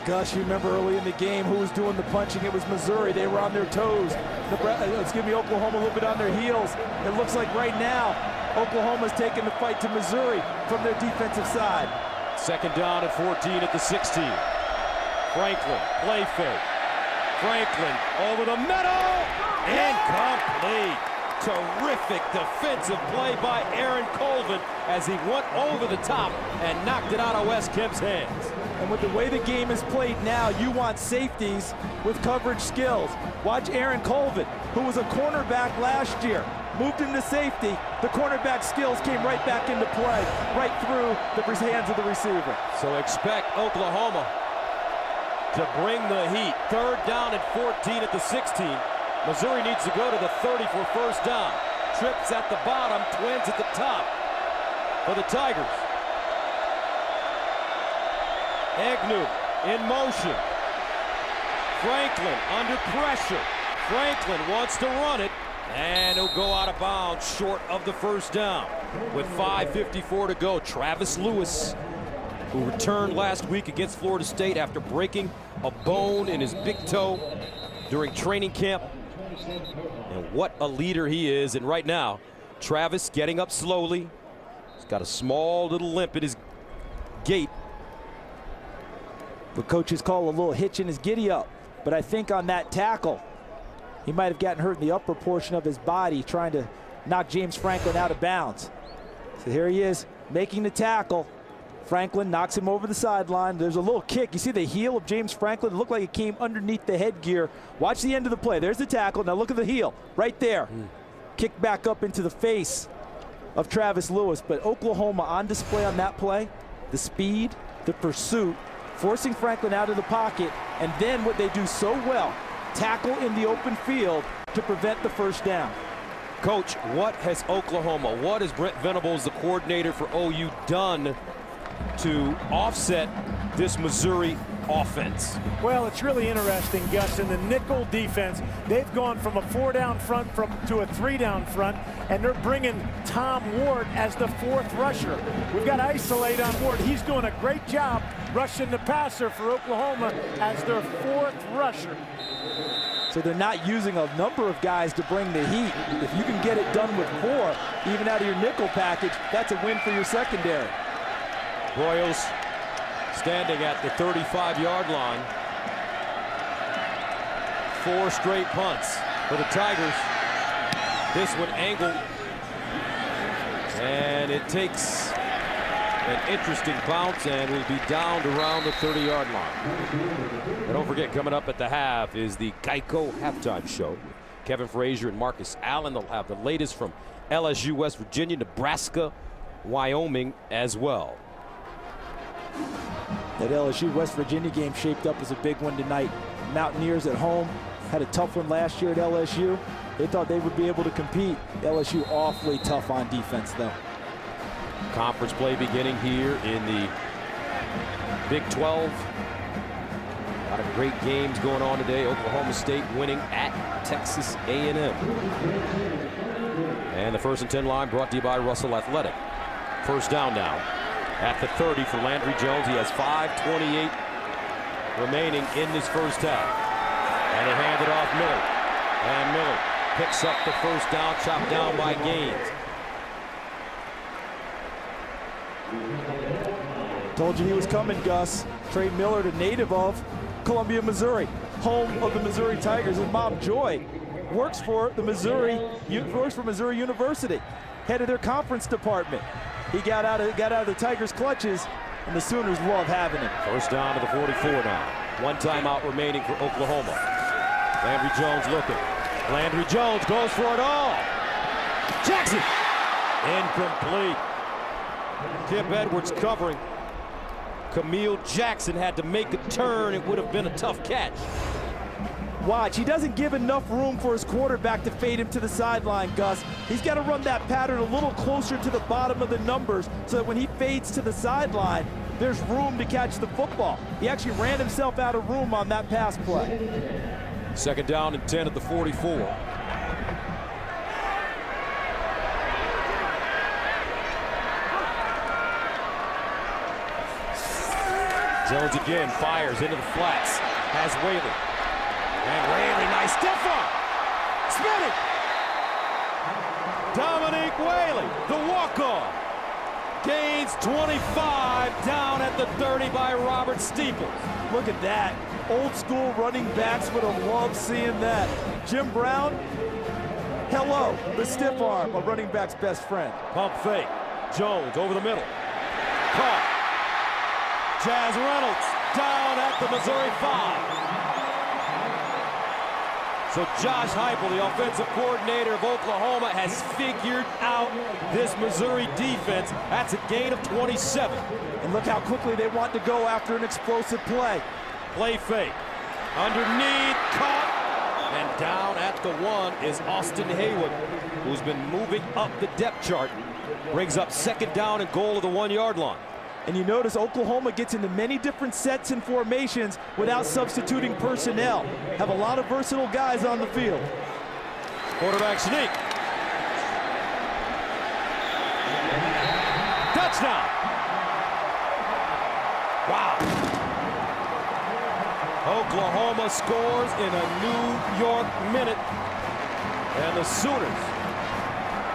Gus, you remember early in the game who was doing the punching? It was Missouri. They were on their toes. Oklahoma a little bit on their heels. It looks like right now, Oklahoma's taking the fight to Missouri from their defensive side. Second down and 14 at the 16. Franklin, play fake. Franklin over the middle, incomplete. Terrific defensive play by Aaron Colvin as he went over the top and knocked it out of Wes Kemp's hands. And with the way the game is played now, you want safeties with coverage skills. Watch Aaron Colvin, who was a cornerback last year, moved into safety. The cornerback skills came right back into play, right through the hands of the receiver. So expect Oklahoma to bring the heat. Third down and 14 at the 16. Missouri needs to go to the 30 for first down. Trips at the bottom, Twins at the top for the Tigers. Agnew in motion. Franklin under pressure. Franklin wants to run it, and he'll go out of bounds short of the first down. With 5:54 to go, Travis Lewis, who returned last week against Florida State after breaking a bone in his big toe during training camp. And what a leader he is. And right now, Travis getting up slowly. He's got a small little limp in his gait. The coaches call a little hitch in his giddy up. But I think on that tackle, he might have gotten hurt in the upper portion of his body trying to knock James Franklin out of bounds. So here he is making the tackle. Franklin knocks him over the sideline. There's a little kick. You see the heel of James Franklin? It looked like it came underneath the headgear. Watch the end of the play. There's the tackle. Now look at the heel right there. Kick back up into the face of Travis Lewis. But Oklahoma on display on that play. the speed, the pursuit, forcing Franklin out of the pocket, and then what they do so well, tackle in the open field to prevent the first down. Coach, what has Oklahoma, what has Brent Venables, the coordinator for OU, done to offset this Missouri offense? Well, it's really interesting, Gus. In the nickel defense, they've gone from a 4-down front to a 3-down front, and they're bringing Tom Ward as the 4th rusher. We've got to isolate on Ward. He's doing a great job rushing the passer for Oklahoma as their 4th rusher. So they're not using a number of guys to bring the heat. If you can get it done with 4, even out of your nickel package, that's a win for your secondary. Royals standing at the 35-yard line. 4 straight punts for the Tigers. This one angled, and it takes an interesting bounce and will be down around the 30-yard line. And don't forget, coming up at the half is the Geico halftime show. Kevin Frazier and Marcus Allen. They'll have the latest from LSU, West Virginia, Nebraska, Wyoming as well. That LSU West Virginia game shaped up as a big one tonight. Mountaineers at home had a tough one last year at LSU. They thought they would be able to compete. LSU awfully tough on defense, though. Conference play beginning here in the Big 12. A lot of great games going on today. Oklahoma State winning at Texas A&M. And the 1st and 10 line brought to you by Russell Athletic. First down now at the 30 for Landry Jones. He has 5:28 remaining in this first half. And they hand it off Miller. And Miller picks up the first down, chopped down by Gaines. Told you he was coming, Gus. Trey Miller, the native of Columbia, Missouri, home of the Missouri Tigers. His mom, Joy, works for Missouri University, head of their conference department. He got out of the Tigers' clutches, and the Sooners love having him. First down to the 44 now. 1 timeout remaining for Oklahoma. Landry Jones looking. Landry Jones goes for it all. Jackson! Incomplete. Kip Edwards covering. Camille Jackson had to make a turn. It would have been a tough catch. Watch, he doesn't give enough room for his quarterback to fade him to the sideline, Gus. He's got to run that pattern a little closer to the bottom of the numbers so that when he fades to the sideline, there's room to catch the football. He actually ran himself out of room on that pass play. Second down and 10 at the 44. Jones again fires into the flats. Has Whaley. And Whaley, nice stiff arm. Spinning. Dominique Whaley, the walk-on. Gains 25 down at the 30 by Robert Steeples. Look at that. Old school running backs would have loved seeing that. Jim Brown, hello, the stiff arm, a running back's best friend. Pump fake. Jones over the middle. Caught. Jazz Reynolds down at the Missouri 5. So Josh Heupel, the offensive coordinator of Oklahoma, has figured out this Missouri defense. That's a gain of 27. And look how quickly they want to go after an explosive play. Play fake. Underneath, caught. And down at the 1 is Austin Haywood, who's been moving up the depth chart. Brings up second down and goal of the 1-yard line. And you notice Oklahoma gets into many different sets and formations without substituting personnel. Have a lot of versatile guys on the field. Quarterback sneak. Touchdown. Wow. Oklahoma scores in a New York minute. And the Sooners,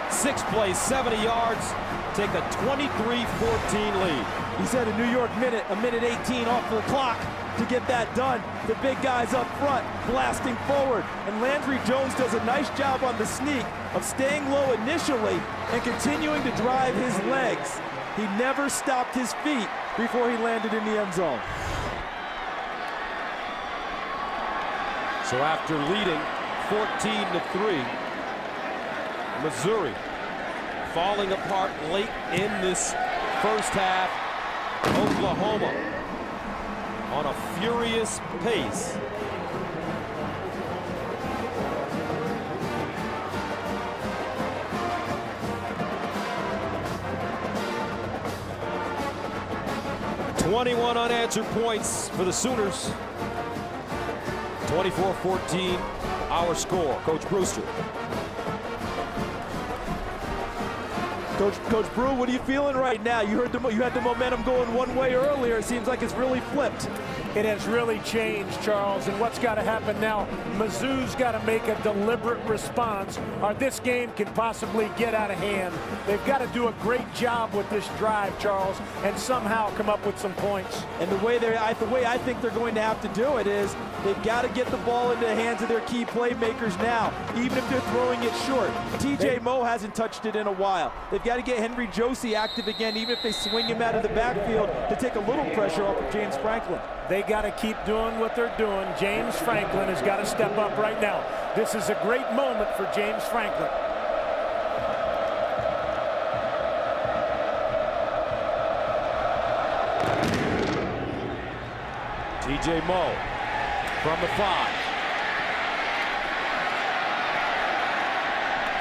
6 plays, 70 yards, take a 23-14 lead. He said a New York minute, a minute 18 off the clock to get that done. The big guys up front blasting forward. And Landry Jones does a nice job on the sneak of staying low initially and continuing to drive his legs. He never stopped his feet before he landed in the end zone. So after leading 14-3, Missouri falling apart late in this first half. Oklahoma on a furious pace. "21 unanswered points for the Sooners. 24-14 our score." Coach Brewster. Coach Brew, what are you feeling right now? You had the momentum going one way earlier. It seems like it's really flipped. It has really changed, Charles, and what's got to happen now, Mizzou's got to make a deliberate response, or this game can possibly get out of hand. They've got to do a great job with this drive, Charles, and somehow come up with some points. And the way I think they're going to have to do it is they've got to get the ball into the hands of their key playmakers now, even if they're throwing it short. TJ Moe hasn't touched it in a while. They've got to get Henry Josie active again, even if they swing him out of the backfield to take a little pressure off of James Franklin. They got to keep doing what they're doing. James Franklin has got to step up right now. This is a great moment for James Franklin. TJ Moe from the 5.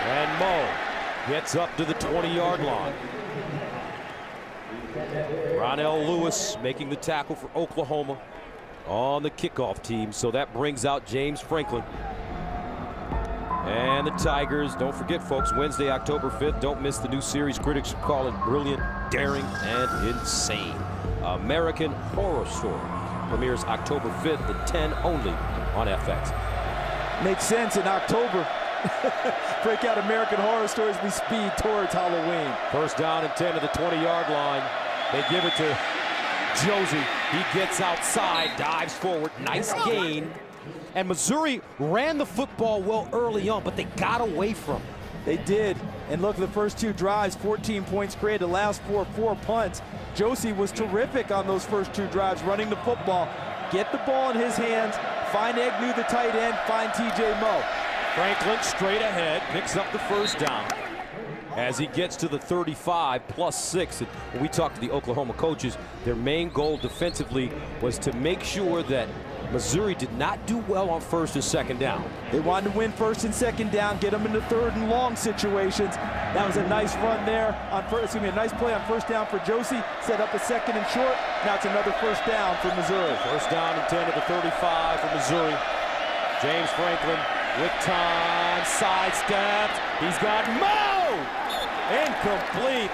And Moe gets up to the 20-yard line. Ronell Lewis making the tackle for Oklahoma on the kickoff team. So that brings out James Franklin. And the Tigers, don't forget, folks, Wednesday, October 5th. Don't miss the new series critics call it brilliant, daring, and insane. American Horror Story premieres October 5th at 10 only on FX. Makes sense in October. Break out American Horror Stories, we speed towards Halloween. First down and 10 to the 20-yard line. They give it to Josie. He gets outside, dives forward. Nice gain. And Missouri ran the football well early on, but they got away from it. They did. And look, the first 2 drives, 14 points created. The last 4 punts. Josie was terrific on those first 2 drives, running the football. Get the ball in his hands. Find Agnew, the tight end. Find TJ Moe. Franklin straight ahead, picks up the first down as he gets to the 35 +6. And when we talked to the Oklahoma coaches, their main goal defensively was to make sure that Missouri did not do well on first and second down. They wanted to win first and second down, get them into third and long situations. That was a nice run there on first, a nice play on first down for Josie. Set up a second and short. Now it's another first down for Missouri. First down and 10 to the 35 for Missouri. James Franklin with time, sidesteps. He's got Moe! Incomplete.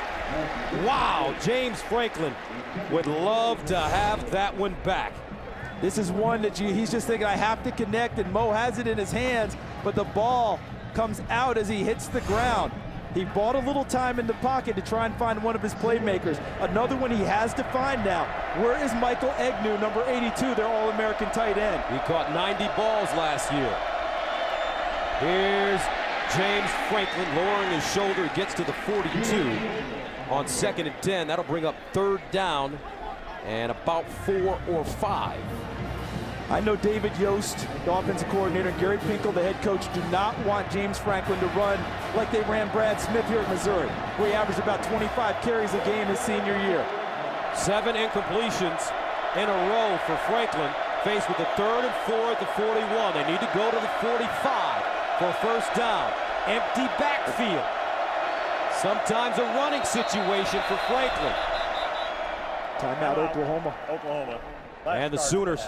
Wow, James Franklin would love to have that one back. This is one that he's just thinking, I have to connect, and Moe has it in his hands, but the ball comes out as he hits the ground. He bought a little time in the pocket to try and find one of his playmakers. Another one he has to find now. Where is Michael Agnew, number 82, their All-American tight end? He caught 90 balls last year. Here's James Franklin lowering his shoulder. He gets to the 42 on 2nd and 10. That'll bring up 3rd down and about 4 or 5. I know David Yost, the offensive coordinator, and Gary Pinkel, the head coach, do not want James Franklin to run like they ran Brad Smith here at Missouri, where he averaged about 25 carries a game his senior year. 7 incompletions in a row for Franklin, faced with the 3rd and 4 at the 41. They need to go to the 45 for first down. Empty backfield. Sometimes a running situation for Franklin. Timeout, Oklahoma. And the Sooners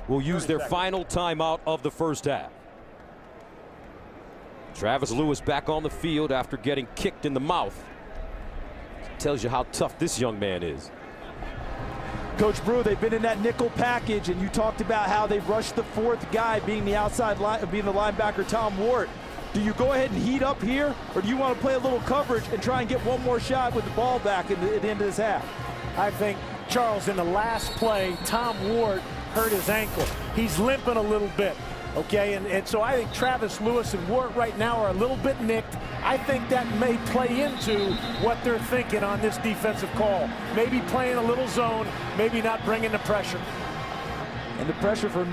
will use their final timeout of the first half. Travis Lewis back on the field after getting kicked in the mouth. Tells you how tough this young man is. Coach Brew, they've been in that nickel package, and you talked about how they've rushed the 4th guy, being the being the linebacker Tom Ward. Do you go ahead and heat up here, or do you want to play a little coverage and try and get one more shot with the ball back at the end of this half? I think, Charles, in the last play, Tom Ward hurt his ankle. He's limping a little bit, okay? And so I think Travis Lewis and Ward right now are a little bit nicked. I think that may play into what they're thinking on this defensive call. Maybe playing a little zone, maybe not bringing the pressure. And the pressure for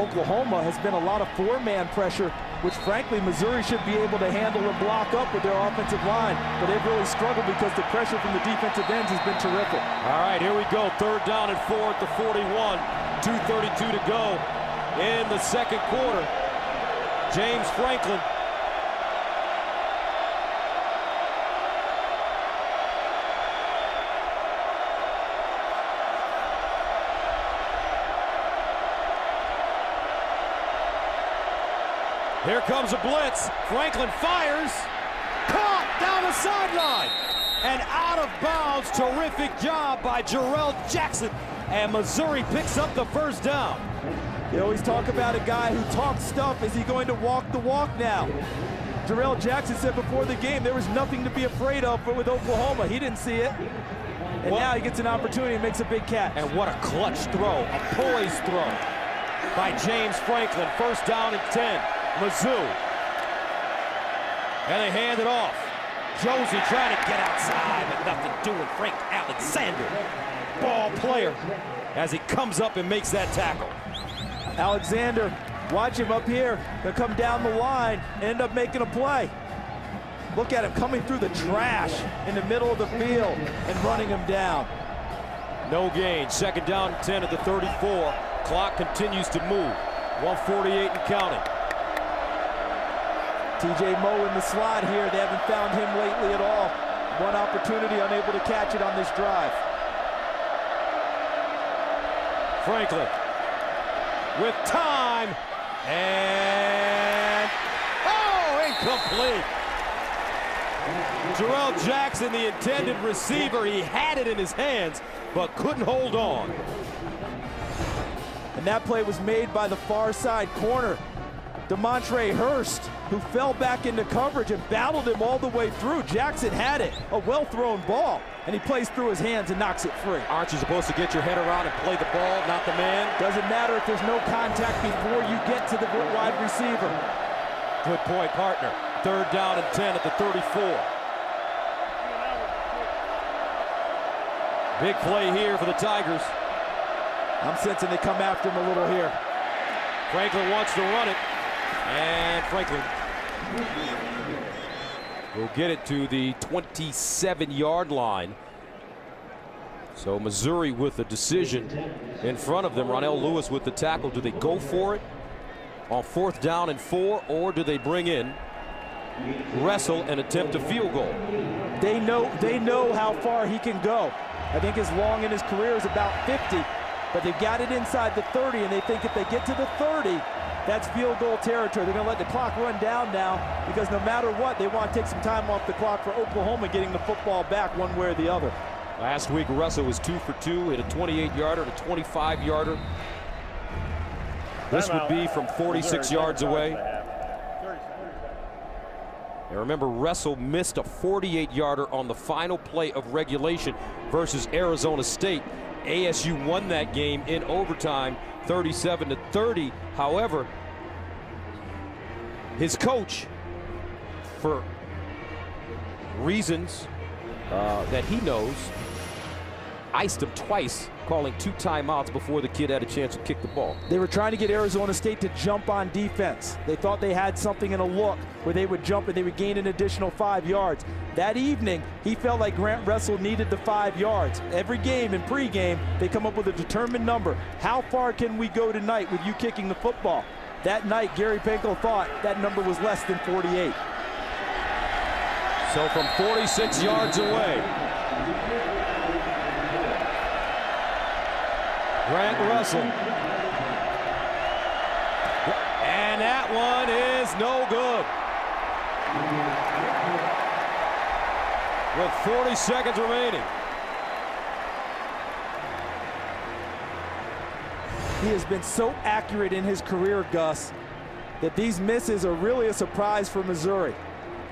Oklahoma has been a lot of four-man pressure, which frankly Missouri should be able to handle and block up with their offensive line. But they've really struggled because the pressure from the defensive ends has been terrific. All right, here we go. 3rd down and 4 at the 41. 2:32 to go in the second quarter. James Franklin. Here comes a blitz. Franklin fires. Caught down the sideline. And out of bounds. Terrific job by Jarrell Jackson. And Missouri picks up the 1st down. You always talk about a guy who talks stuff. Is he going to walk the walk now? Jarrell Jackson said before the game there was nothing to be afraid of but with Oklahoma. He didn't see it. And now he gets an opportunity and makes a big catch. And what a clutch throw. A poised throw by James Franklin. 1st down and 10. Mizzou. And they hand it off. Josie trying to get outside, but nothing doing. Frank Alexander, ball player, as he comes up and makes that tackle. Alexander, watch him up here. He'll come down the line and end up making a play. Look at him coming through the trash in the middle of the field and running him down. No gain. 2nd down and 10 at the 34. Clock continues to move. 1:48 and counting. TJ Moe in the slot here. They haven't found him lately at all. One opportunity, unable to catch it on this drive. Franklin with time, and incomplete. Jarrell Jackson, the intended receiver, he had it in his hands, but couldn't hold on. And that play was made by the far side corner, Demontre Hurst, who fell back into coverage and battled him all the way through. Jackson had it, a well-thrown ball, and he plays through his hands and knocks it free. Aren't you supposed to get your head around and play the ball, not the man? Doesn't matter if there's no contact before you get to the wide receiver. Good point, partner. 3rd down and 10 at the 34. Big play here for the Tigers. I'm sensing they come after him a little here. Franklin wants to run it, and Franklin will get it to the 27-yard line. So Missouri with the decision in front of them. Ronell Lewis with the tackle. Do they go for it on 4th down and 4, or do they bring in Wrestle and attempt a field goal? They know how far he can go. I think his long in his career is about 50, but they've got it inside the 30, and they think if they get to the 30, that's field goal territory. They're going to let the clock run down now, because no matter what, they want to take some time off the clock for Oklahoma getting the football back one way or the other. Last week, Russell was 2 for 2, hit a 28-yarder and a 25-yarder. This would be from 46 yards away. And remember, Russell missed a 48-yarder on the final play of regulation versus Arizona State. ASU won that game in overtime, 37-30. However, his coach, for reasons that he knows, iced him twice, calling 2 timeouts before the kid had a chance to kick the ball. They were trying to get Arizona State to jump on defense. They thought they had something in a look where they would jump and they would gain an additional 5 yards. That evening, he felt like Grant Russell needed the 5 yards. Every game and pregame, they come up with a determined number. How far can we go tonight with you kicking the football? That night, Gary Pinkel thought that number was less than 48. So from 46 yards away, Grant Russell. And that one is no good. With 40 seconds remaining. He has been so accurate in his career, Gus, that these misses are really a surprise for Missouri.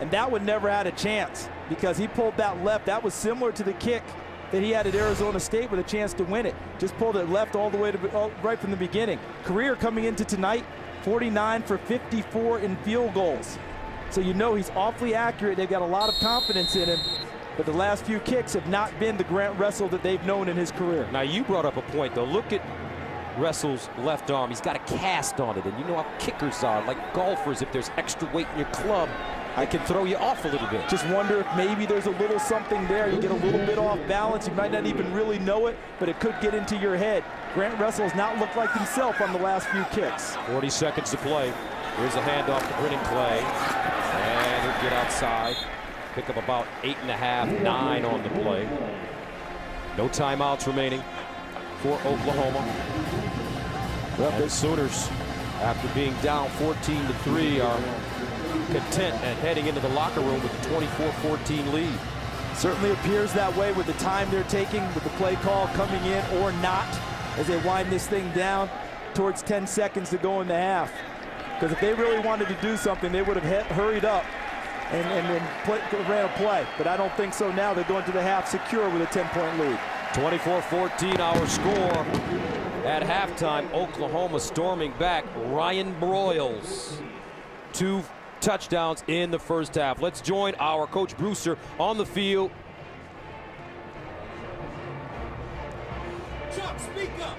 And that one never had a chance because he pulled that left. That was similar to the kick that he had at Arizona State with a chance to win it. Just pulled it left all the way to right from the beginning. Career coming into tonight, 49 for 54 in field goals. So you know he's awfully accurate. They've got a lot of confidence in him. But the last few kicks have not been the Grant Russell that they've known in his career. Now you brought up a point though. Look at Wrestle's left arm. He's got a cast on it, and you know how kickers are, like golfers. If there's extra weight in your club, it can throw you off a little bit. Just wonder if maybe there's a little something there. You get a little bit off balance. You might not even really know it, but it could get into your head. Grant Russell has not looked like himself on the last few kicks. 40 seconds to play. Here's a handoff to Brennan Clay. And he'll get outside. Pick up about 8.5, 9 on the play. No timeouts remaining for Oklahoma. Well, the Sooners, after being down 14-3, are content and heading into the locker room with a 24-14 lead. Certainly appears that way with the time they're taking, with the play call coming in or not, as they wind this thing down towards 10 seconds to go in the half. Because if they really wanted to do something, they would have hurried up and ran a play. But I don't think so now. They're going to the half secure with a 10-point lead. 24-14 our score. At halftime, Oklahoma storming back. Ryan Broyles, 2 touchdowns in the first half. Let's join our Coach Brewster on the field. Chuck, speak up.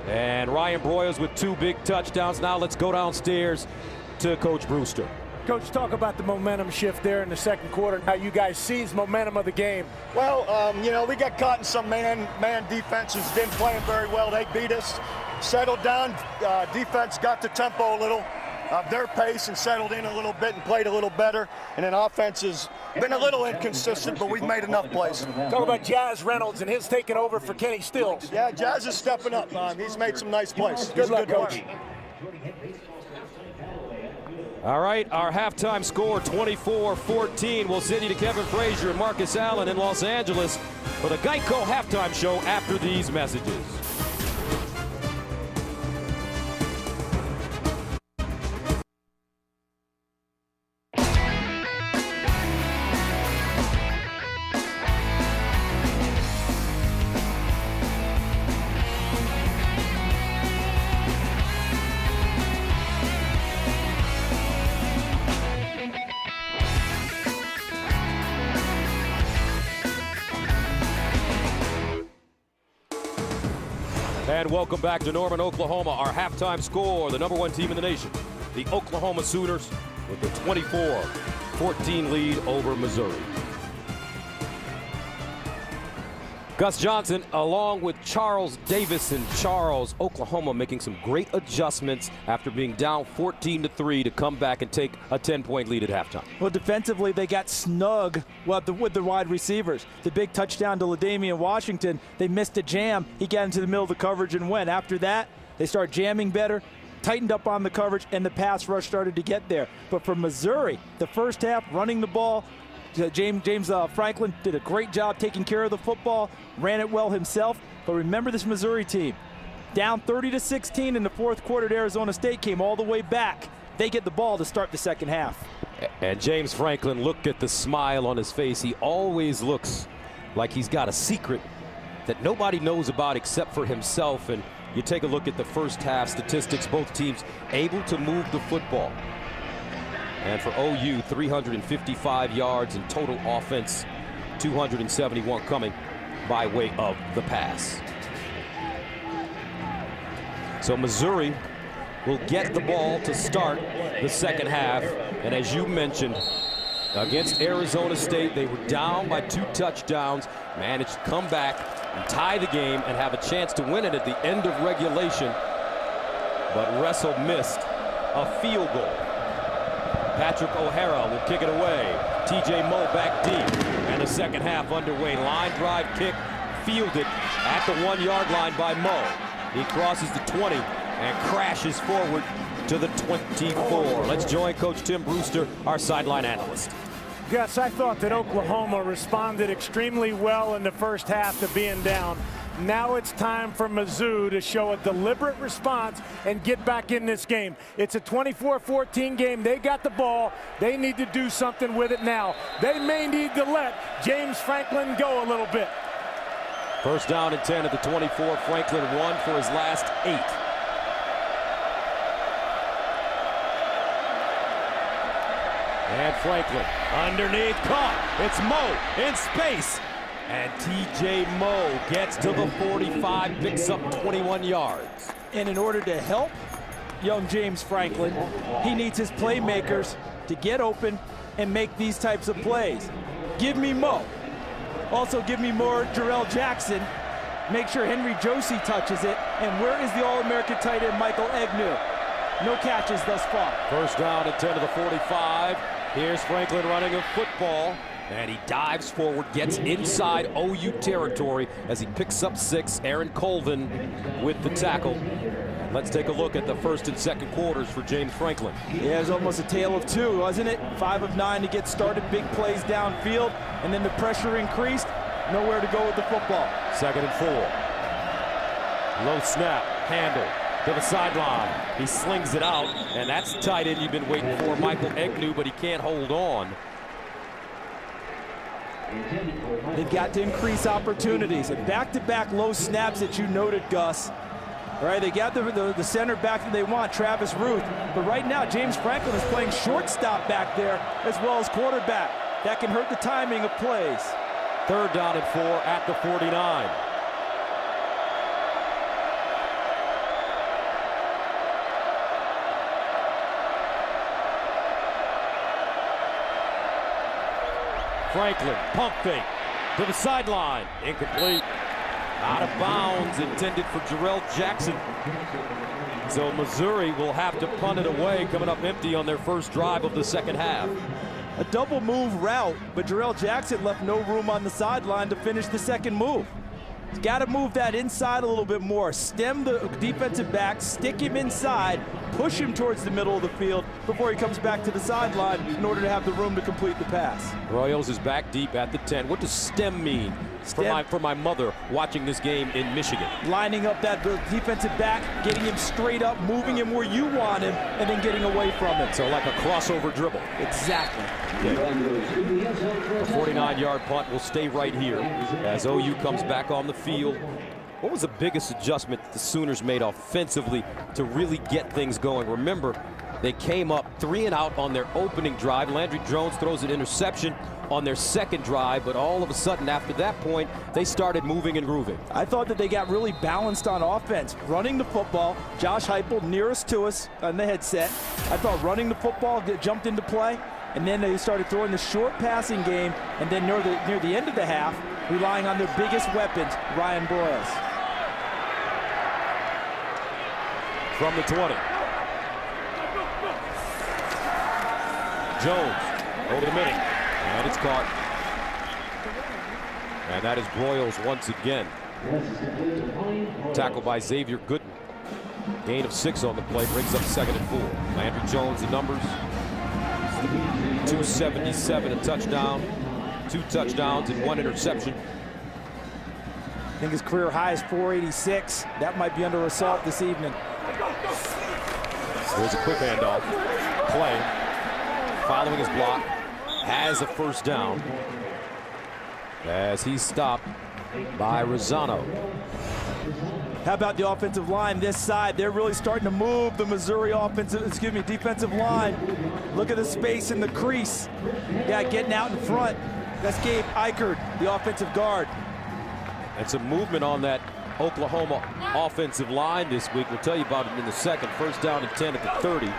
And Ryan Broyles with 2 big touchdowns. Now let's go downstairs to Coach Brewster. Coach, talk about the momentum shift there in the second quarter and how you guys seize momentum of the game. Well, you know, we got caught in some man defenses, didn't play them very well. They beat us, settled down. Defense got the tempo a little of their pace and settled in a little bit and played a little better. And then offense has been a little inconsistent, but we've made enough plays. Talk about Jazz Reynolds and his taking over for Kenny Stills. Yeah, Jazz is stepping up. He's made some nice plays. Good luck, Coach. All right, our halftime score, 24-14. We'll send you to Kevin Frazier and Marcus Allen in Los Angeles for the Geico halftime show after these messages. And welcome back to Norman, Oklahoma. Our halftime score, the #1 team in the nation, the Oklahoma Sooners, with the 24-14 lead over Missouri. Gus Johnson along with Charles Davis. And Charles, Oklahoma making some great adjustments after being down 14-3 to come back and take a 10-point lead at halftime. Well, defensively, they got snug with the wide receivers. The big touchdown to LaDainian Washington, they missed a jam. He got into the middle of the coverage and went. After that, they started jamming better, tightened up on the coverage, and the pass rush started to get there. But for Missouri, the first half, running the ball, James Franklin did a great job taking care of the football, ran it well himself. But remember this Missouri team, down 30-16 in the fourth quarter at Arizona State, came all the way back. They get the ball to start the second half. And James Franklin, look at the smile on his face. He always looks like he's got a secret that nobody knows about except for himself. And you take a look at the first half statistics, both teams able to move the football. And for OU, 355 yards in total offense, 271 coming by way of the pass. So Missouri will get the ball to start the second half. And as you mentioned, against Arizona State, they were down by 2 touchdowns, managed to come back and tie the game and have a chance to win it at the end of regulation. But Wrestle missed a field goal. Patrick O'Hara will kick it away. TJ Moe back deep. And the second half underway. Line drive kick fielded at the 1-yard line by Moe. He crosses the 20 and crashes forward to the 24. Let's join Coach Tim Brewster, our sideline analyst. Gus, I thought that Oklahoma responded extremely well in the first half to being down. Now it's time for Mizzou to show a deliberate response and get back in this game. It's a 24-14 game. They got the ball. They need to do something with it now. They may need to let James Franklin go a little bit. First down and 10 at the 24. Franklin 1 for his last 8. And Franklin underneath, caught. It's Moe in space. And TJ Moe gets to the 45, picks up 21 yards. And in order to help young James Franklin, he needs his playmakers to get open and make these types of plays. Give me Moe. Also give me more Jarrell Jackson. Make sure Henry Josie touches it. And where is the All-American tight end Michael Agnew? No catches thus far. First down and 10 to the 45. Here's Franklin running a football. And he dives forward, gets inside OU territory as he picks up 6. Aaron Colvin with the tackle. Let's take a look at the first and second quarters for James Franklin. Yeah, it was almost a tale of two, wasn't it? 5 of 9 to get started, big plays downfield, and then the pressure increased. Nowhere to go with the football. Second and 4. Low snap, handle to the sideline. He slings it out, and that's the tight end you've been waiting for, Michael Agnew, but he can't hold on. They've got to increase opportunities. And back-to-back low snaps that you noted, Gus. All right, they got the center back that they want, Travis Ruth. But right now, James Franklin is playing shortstop back there as well as quarterback. That can hurt the timing of plays. Third down and 4 at the 49. Franklin, pump fake to the sideline. Incomplete. Out of bounds, intended for Jarrell Jackson. So Missouri will have to punt it away, coming up empty on their first drive of the second half. A double move route, but Jarrell Jackson left no room on the sideline to finish the second move. He's got to move that inside a little bit more. Stem the defensive back, stick him inside, push him towards the middle of the field before he comes back to the sideline in order to have the room to complete the pass. Royals is back deep at the 10. What does stem mean? For my mother watching this game in Michigan. Lining up that defensive back, getting him straight up, moving him where you want him, and then getting away from it. So like a crossover dribble. Exactly. Okay. The 49-yard punt will stay right here as OU comes back on the field. What was the biggest adjustment the Sooners made offensively to really get things going? Remember, they came up 3 and out on their opening drive. Landry Jones throws an interception on their second drive, but all of a sudden after that point, they started moving and grooving. I thought that they got really balanced on offense. Running the football, Josh Heupel nearest to us on the headset. I thought running the football jumped into play, and then they started throwing the short passing game, and then near the end of the half, relying on their biggest weapons, Ryan Broyles. From the 20. Jones over the middle, and it's caught. And that is Broyles once again. Tackled by Xavier Gooden. Gain of 6 on the play, brings up 2nd and 4. Landry Jones, the numbers. 277, a touchdown, 2 touchdowns and 1 interception. I think his career high is 486. That might be under assault this evening. There's a quick handoff. Clay, following his block, has a first down as he's stopped by Rosano. How about the offensive line this side? They're really starting to move the Missouri defensive line. Look at the space in the crease. Yeah, getting out in front. That's Gabe Eichert, the offensive guard. And some movement on that Oklahoma offensive line this week. We'll tell you about it in the second. First down and 10 at the 30.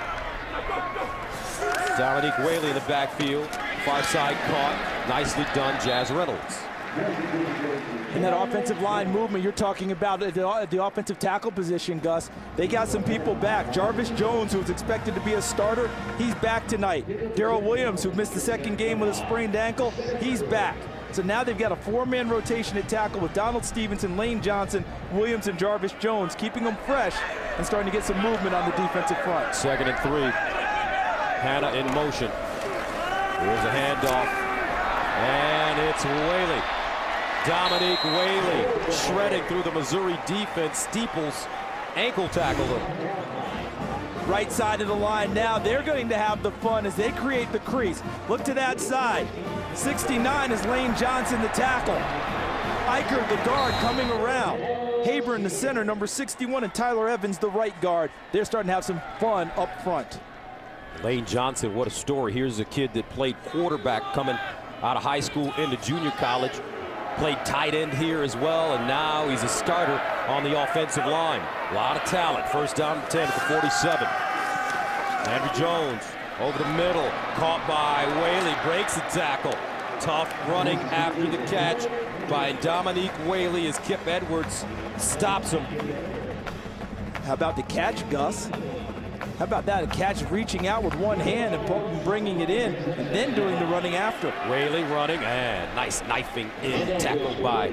Dominique Whaley in the backfield. Far side caught. Nicely done, Jazz Reynolds. In that offensive line movement you're talking about at the offensive tackle position, Gus, they got some people back. Jarvis Jones, who was expected to be a starter, he's back tonight. Darrell Williams, who missed the second game with a sprained ankle, he's back. So now they've got a 4-man rotation at tackle with Donald Stevenson, Lane Johnson, Williams, and Jarvis Jones, keeping them fresh and starting to get some movement on the defensive front. 2nd and 3. Hannah in motion. Here's a handoff. And it's Whaley. Dominique Whaley shredding through the Missouri defense. Steeples ankle tackle him. Right side of the line now. They're going to have the fun as they create the crease. Look to that side. 69 is Lane Johnson, the tackle. Eichert, the guard, coming around. Haber in the center, number 61, and Tyler Evans, the right guard. They're starting to have some fun up front. Lane Johnson, what a story. Here's a kid that played quarterback coming out of high school into junior college. played tight end here as well, and now he's a starter on the offensive line. A lot of talent. First down and 10 at the 47. Andrew Jones over the middle, caught by Whaley, breaks the tackle. Tough running after the catch by Dominique Whaley as Kip Edwards stops him. How about the catch, Gus? How about that? A catch reaching out with one hand and bringing it in and then doing the running after. Whaley running, and nice knifing in, tackled by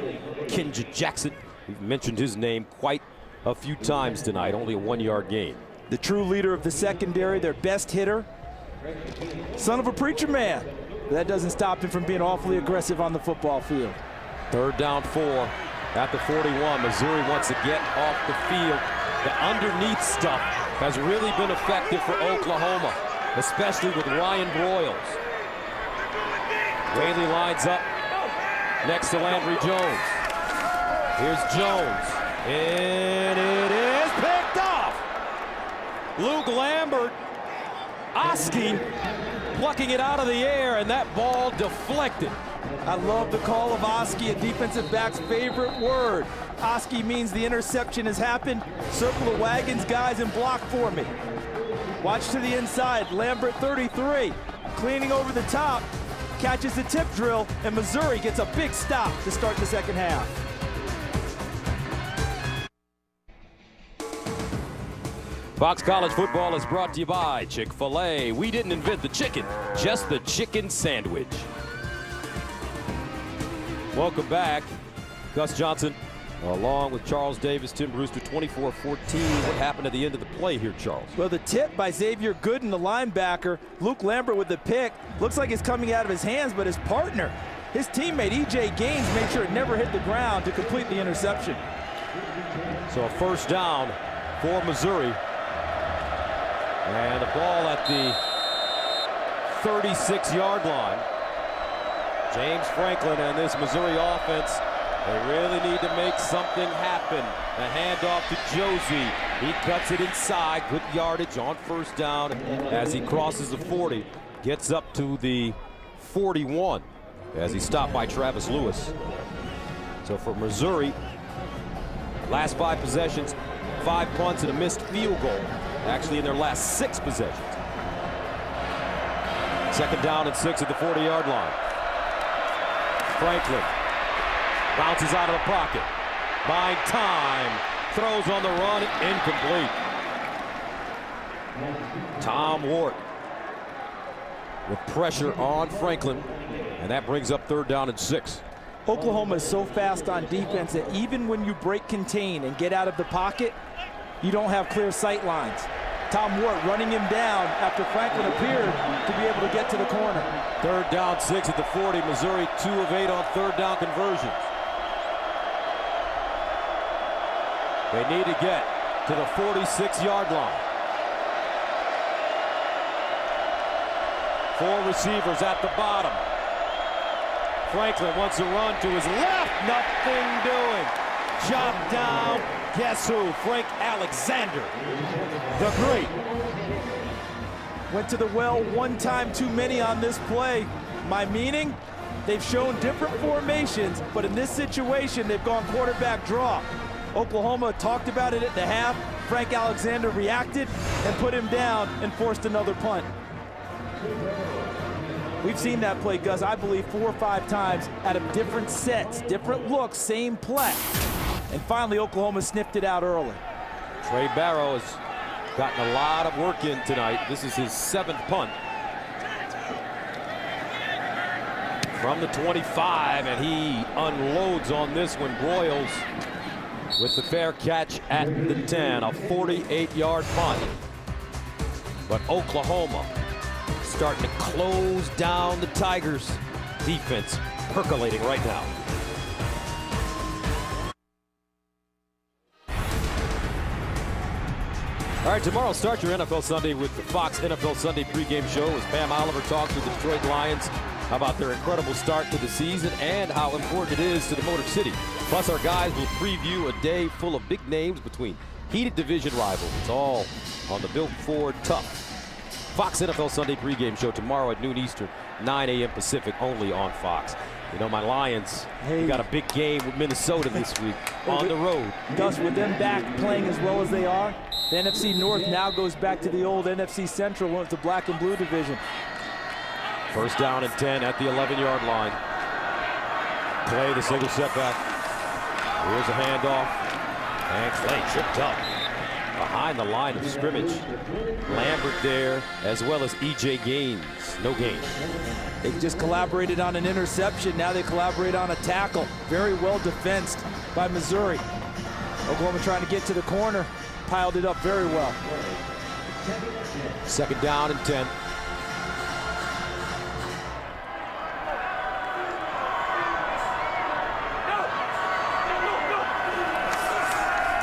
Kenja Jackson. We've mentioned his name quite a few times tonight, only a 1-yard gain. The true leader of the secondary, their best hitter. Son of a preacher man. But that doesn't stop him from being awfully aggressive on the football field. 3rd down 4 at the 41. Missouri wants to get off the field. The underneath stuff has really been effective for Oklahoma, especially with Ryan Broyles. Whaley lines up next to Landry Jones. Here's Jones, and it is picked off. Luke Lambert, Oski plucking it out of the air, and that ball deflected. I love the call of Oski, a defensive back's favorite word. Oski means the interception has happened. Circle the wagons, guys, and block for me. Watch to the inside. Lambert, 33, cleaning over the top, catches the tip drill, and Missouri gets a big stop to start the second half. Fox College Football is brought to you by Chick-fil-A. We didn't invent the chicken, just the chicken sandwich. Welcome back. Gus Johnson, along with Charles Davis, Tim Brewster, 24-14. What happened at the end of the play here, Charles? Well, the tip by Xavier Gooden, the linebacker. Luke Lambert with the pick. Looks like it's coming out of his hands, but his partner, his teammate, E.J. Gaines, made sure it never hit the ground to complete the interception. So a 1st down for Missouri. And the ball at the 36-yard line. James Franklin and this Missouri offense, they really need to make something happen. The handoff to Josie. He cuts it inside. Good yardage on 1st down as he crosses the 40. Gets up to the 41 as he's stopped by Travis Lewis. So for Missouri, last 5 possessions, 5 punts and a missed field goal. Actually in their last 6 possessions. 2nd down and 6 at the 40-yard line. Franklin bounces out of the pocket. Buying time. Throws on the run. Incomplete. Tom Ward with pressure on Franklin. And that brings up 3rd down and 6. Oklahoma is so fast on defense that even when you break contain and get out of the pocket, you don't have clear sight lines. Tom Ward running him down after Franklin appeared to be able to get to the corner. 3rd down, 6 at the 40. Missouri 2 of 8 on 3rd down conversions. They need to get to the 46-yard line. 4 receivers at the bottom. Franklin wants to run to his left. Nothing doing. Chopped down. Guess who? Frank Alexander, the great. Went to the well one time too many on this play. My meaning, they've shown different formations, but in this situation, they've gone quarterback draw. Oklahoma talked about it at the half. Frank Alexander reacted and put him down and forced another punt. We've seen that play, Gus, I believe 4 or 5 times out of different sets, different looks, same play. And finally, Oklahoma sniffed it out early. Trey Barrow has gotten a lot of work in tonight. This is his 7th punt. From the 25, and he unloads on this one. Broyles with the fair catch at the 10, a 48-yard punt. But Oklahoma starting to close down the Tigers. Defense percolating right now. All right, tomorrow start your NFL Sunday with the Fox NFL Sunday pregame show as Pam Oliver talks to the Detroit Lions about their incredible start to the season and how important it is to the Motor City. Plus, our guys will preview a day full of big names between heated division rivals. It's all on the Built Ford Tough Fox NFL Sunday pregame show tomorrow at noon Eastern, 9 a.m. Pacific, only on Fox. You know, my Lions, we got a big game with Minnesota this week on the road. Gus, with them back playing as well as they are, the NFC North now goes back to the old NFC Central when it's the black and blue division. First down and 10 at the 11-yard line. Clay, the single setback. Here's a handoff. And Clay tripped up behind the line of scrimmage. Lambert there, as well as E.J. Gaines. No gain. They just collaborated on an interception. Now they collaborate on a tackle. Very well defensed by Missouri. Oklahoma trying to get to the corner. Piled it up very well. Second down and 10.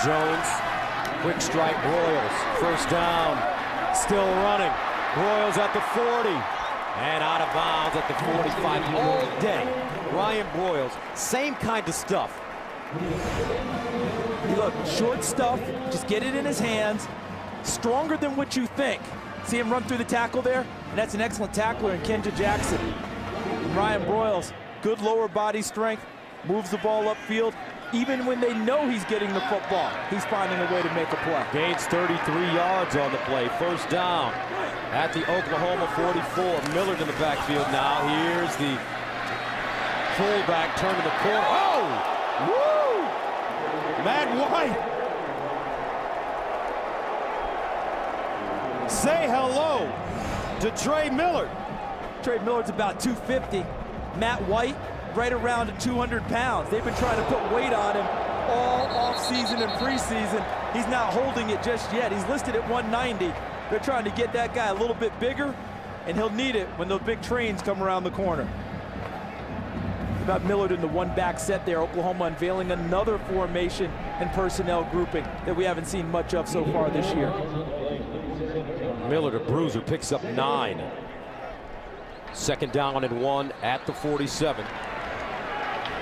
Jones, quick strike, Broyles, first down, still running. Broyles at the 40, and out of bounds at the 45 all day. Ryan Broyles, same kind of stuff. Look, short stuff, just get it in his hands, stronger than what you think. See him run through the tackle there? And that's an excellent tackler in Kendra Jackson. And Ryan Broyles, good lower body strength, moves the ball upfield. Even when they know he's getting the football, he's finding a way to make a play. Gains 33 yards on the play. First down at the Oklahoma 44. Millard in the backfield now. Here's the fullback turning the corner. Oh! Woo! Matt White. Say hello to Trey Millard. Trey Millard's about 250. Matt White, right around 200 pounds. They've been trying to put weight on him all offseason and preseason. He's not holding it just yet. He's listed at 190. They're trying to get that guy a little bit bigger, and he'll need it when those big trains come around the corner. About Millard in the one-back set there. Oklahoma unveiling another formation and personnel grouping that we haven't seen much of so far this year. Millard, a bruiser, picks up 9. Second down and 1 at the 47.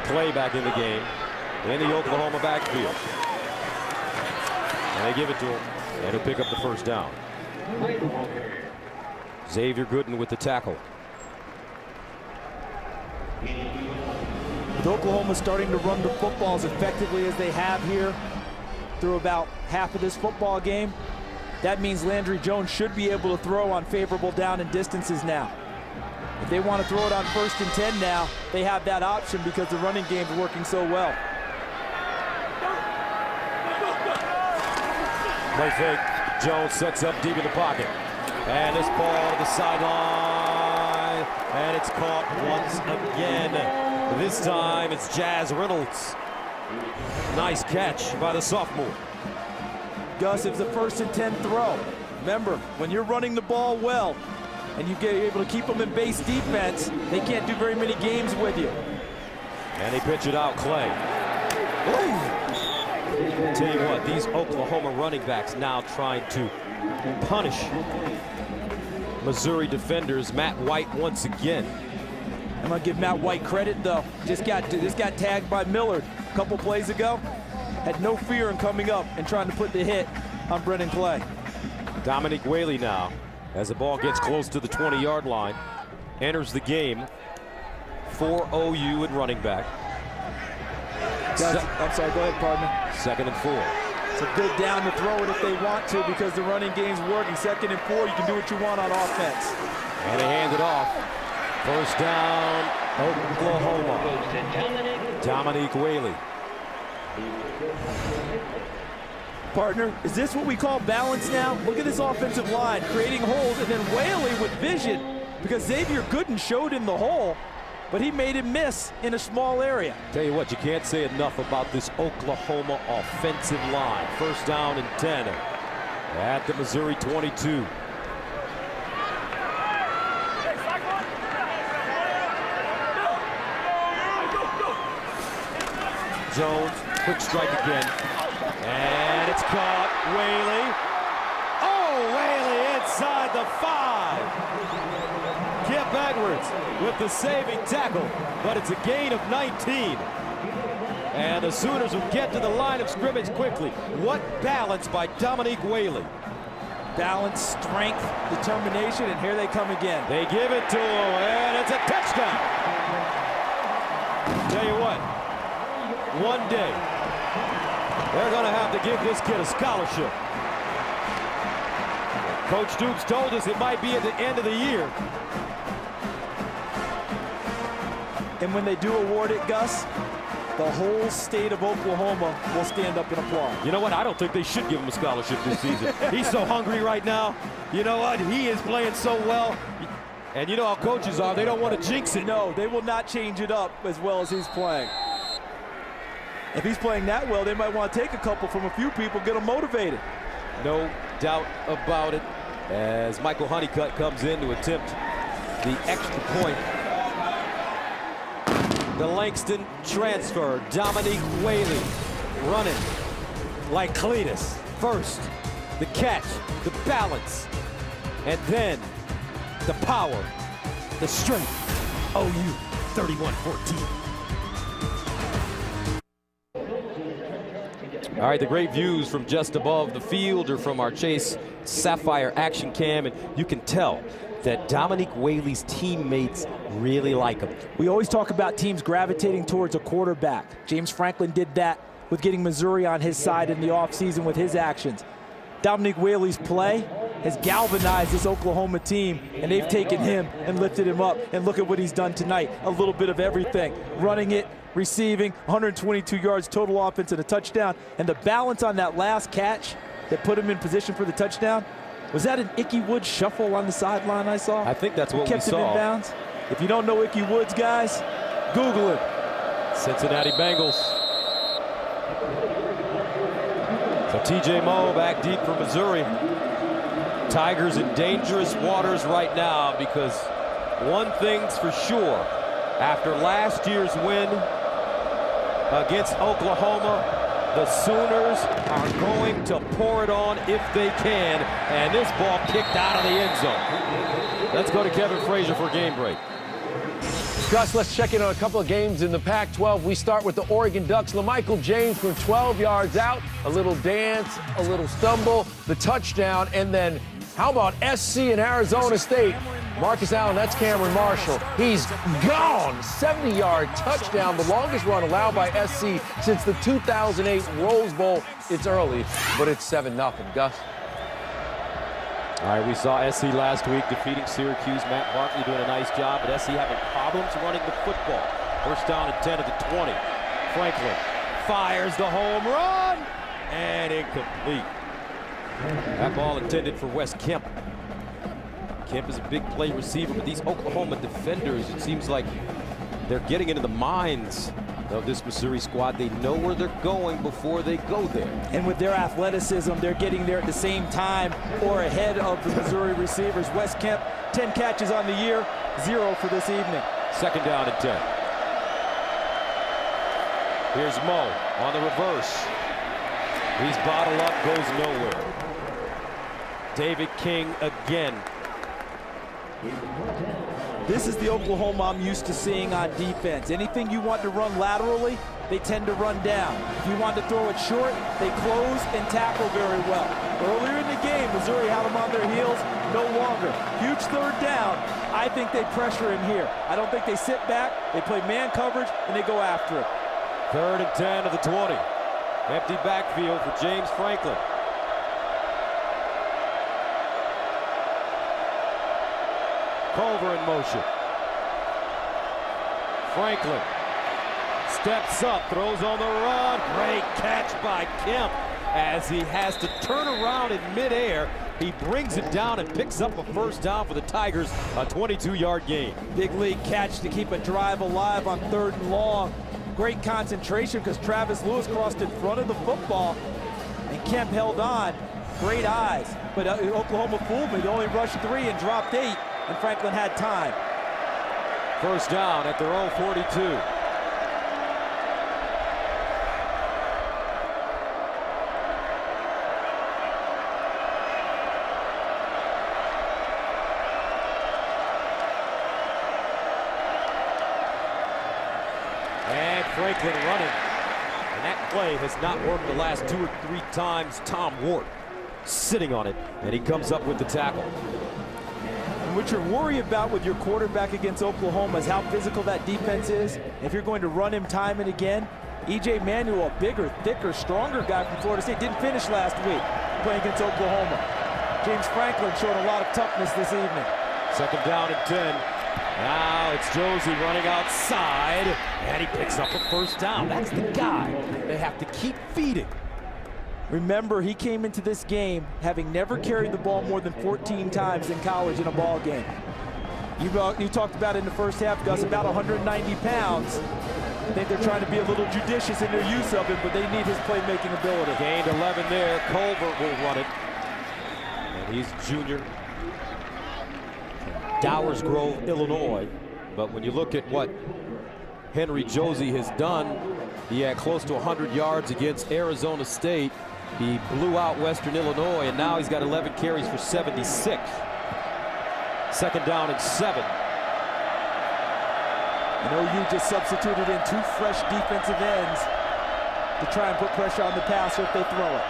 Clay back in the game in the Oklahoma backfield. And they give it to him, and he'll pick up the first down. Xavier Gooden with the tackle. With Oklahoma starting to run the football as effectively as they have here through about half of this football game, that means Landry Jones should be able to throw on favorable down and distances now. If they want to throw it on 1st and 10 now, they have that option because the running game's working so well. Play fake. Jones sets up deep in the pocket. And this ball to the sideline. And it's caught once again. This time it's Jazz Reynolds. Nice catch by the sophomore. Gus, it's a 1st and 10 throw. Remember, when you're running the ball well, and you get able to keep them in base defense, they can't do very many games with you. And they pitch it out, Clay. Ooh. Tell you what, these Oklahoma running backs now trying to punish Missouri defenders. Matt White once again. I'm gonna give Matt White credit though. Just got tagged by Millard a couple plays ago. Had no fear in coming up and trying to put the hit on Brennan Clay. Dominique Whaley now, as the ball gets close to the 20-yard line, enters the game for OU at running back. I'm sorry, go ahead, partner. 2nd and 4. It's a good down to throw it if they want to because the running game's working. 2nd and 4, you can do what you want on offense. And they hand it off. First down, Oklahoma. Dominique Whaley. Partner, is this what we call balance now? Look at this offensive line, creating holes, and then Whaley with vision, because Xavier Gooden showed in the hole, but he made him miss in a small area. Tell you what, you can't say enough about this Oklahoma offensive line. First down and 10 at the Missouri 22. Jones, quick strike again. And it's caught. Whaley. Oh, Whaley inside the 5. Kip Edwards with the saving tackle, but it's a gain of 19. And the Sooners will get to the line of scrimmage quickly. What balance by Dominique Whaley. balance, strength, determination, and here they come again. They give it to him, and it's a touchdown. Tell you what, one day, they're going to have to give this kid a scholarship. Coach Dukes told us it might be at the end of the year. And when they do award it, Gus, the whole state of Oklahoma will stand up and applaud. You know what? I don't think they should give him a scholarship this season. He's so hungry right now. You know what? He is playing so well. And you know how coaches are. They don't want to jinx it. No, they will not change it up as well as he's playing. If he's playing that well, they might want to take a couple from a few people, get them motivated. No doubt about it. As Michael Honeycutt comes in to attempt the extra point. The Langston transfer, Dominique Whaley running like Cletus. First, the catch, the balance, and then the power, the strength. OU 31-14. All right, the great views from just above the field or from our Chase Sapphire action cam, and you can tell that Dominique Whaley's teammates really like him. We always talk about teams gravitating towards a quarterback. James Franklin did that with getting Missouri on his side in the offseason with his actions. Dominique Whaley's play has galvanized this Oklahoma team, and they've taken him and lifted him up. And look at what he's done tonight. A little bit of everything. Running it, receiving, 122 yards total offense and a touchdown. And the balance on that last catch that put him in position for the touchdown, was that an Ickey Woods shuffle on the sideline I saw? I think that's what we saw. Kept him in bounds. If you don't know Ickey Woods, guys, Google it. Cincinnati Bengals. So TJ Moe back deep for Missouri. Tigers in dangerous waters right now because one thing's for sure. After last year's win against Oklahoma, the Sooners are going to pour it on if they can, and this ball kicked out of the end zone. Let's go to Kevin Frazier for game break. Gus, let's check in on a couple of games in the Pac-12. We start with the Oregon Ducks. LaMichael James from 12 yards out, a little dance, a little stumble, the touchdown, and then how about SC and Arizona State? Marcus Allen, that's Cameron Marshall. He's gone. 70-yard touchdown, the longest run allowed by SC since the 2008 Rose Bowl. It's early, but it's 7-0. Gus? All right, we saw SC last week defeating Syracuse. Matt Barkley doing a nice job, but SC having problems running the football. First down and 10 at the 20. Franklin fires the home run, and incomplete. That ball intended for Wes Kemp. Kemp is a big play receiver, but these Oklahoma defenders, it seems like they're getting into the minds of this Missouri squad. They know where they're going before they go there. And with their athleticism, they're getting there at the same time or ahead of the Missouri receivers. Wes Kemp, 10 catches on the year, 0 for this evening. Second down and 10. Here's Moe on the reverse. He's bottled up, goes nowhere. David King again. This is the Oklahoma I'm used to seeing on defense. Anything you want to run laterally, they tend to run down. If you want to throw it short, they close and tackle very well. Earlier in the game, Missouri had them on their heels, no longer. Huge third down. I think they pressure him here. I don't think they sit back. They play man coverage, and they go after it. Third and 10 of the 20. Empty backfield for James Franklin. Culver in motion. Franklin steps up, throws on the run. Great catch by Kemp as he has to turn around in midair. He brings it down and picks up a first down for the Tigers, a 22-yard gain. Big league catch to keep a drive alive on 3rd and long. Great concentration because Travis Lewis crossed in front of the football and Kemp held on. Great eyes, but Oklahoma fooled me. They only rushed 3 and dropped 8. And Franklin had time. First down at their own 42. And Franklin running. And that play has not worked the last 2 or 3 times. Tom Ward sitting on it, and he comes up with the tackle. And what you're worried about with your quarterback against Oklahoma is how physical that defense is. If you're going to run him time and again, E.J. Manuel, a bigger, thicker, stronger guy from Florida State, didn't finish last week playing against Oklahoma. James Franklin showed a lot of toughness this evening. Second down and 10. Now it's Josie running outside, and he picks up a first down. That's the guy they have to keep feeding. Remember, he came into this game having never carried the ball more than 14 times in college in a ball game. You talked about it in the first half, Gus, about 190 pounds. I think they're trying to be a little judicious in their use of him, but they need his playmaking ability. Gained 11 there. Culver will run it. And he's junior. Dowers Grove, Illinois. But when you look at what Henry Josie has done, he had close to 100 yards against Arizona State. He blew out Western Illinois, and now he's got 11 carries for 76. Second down and 7. And OU just substituted in 2 fresh defensive ends to try and put pressure on the passer if they throw it.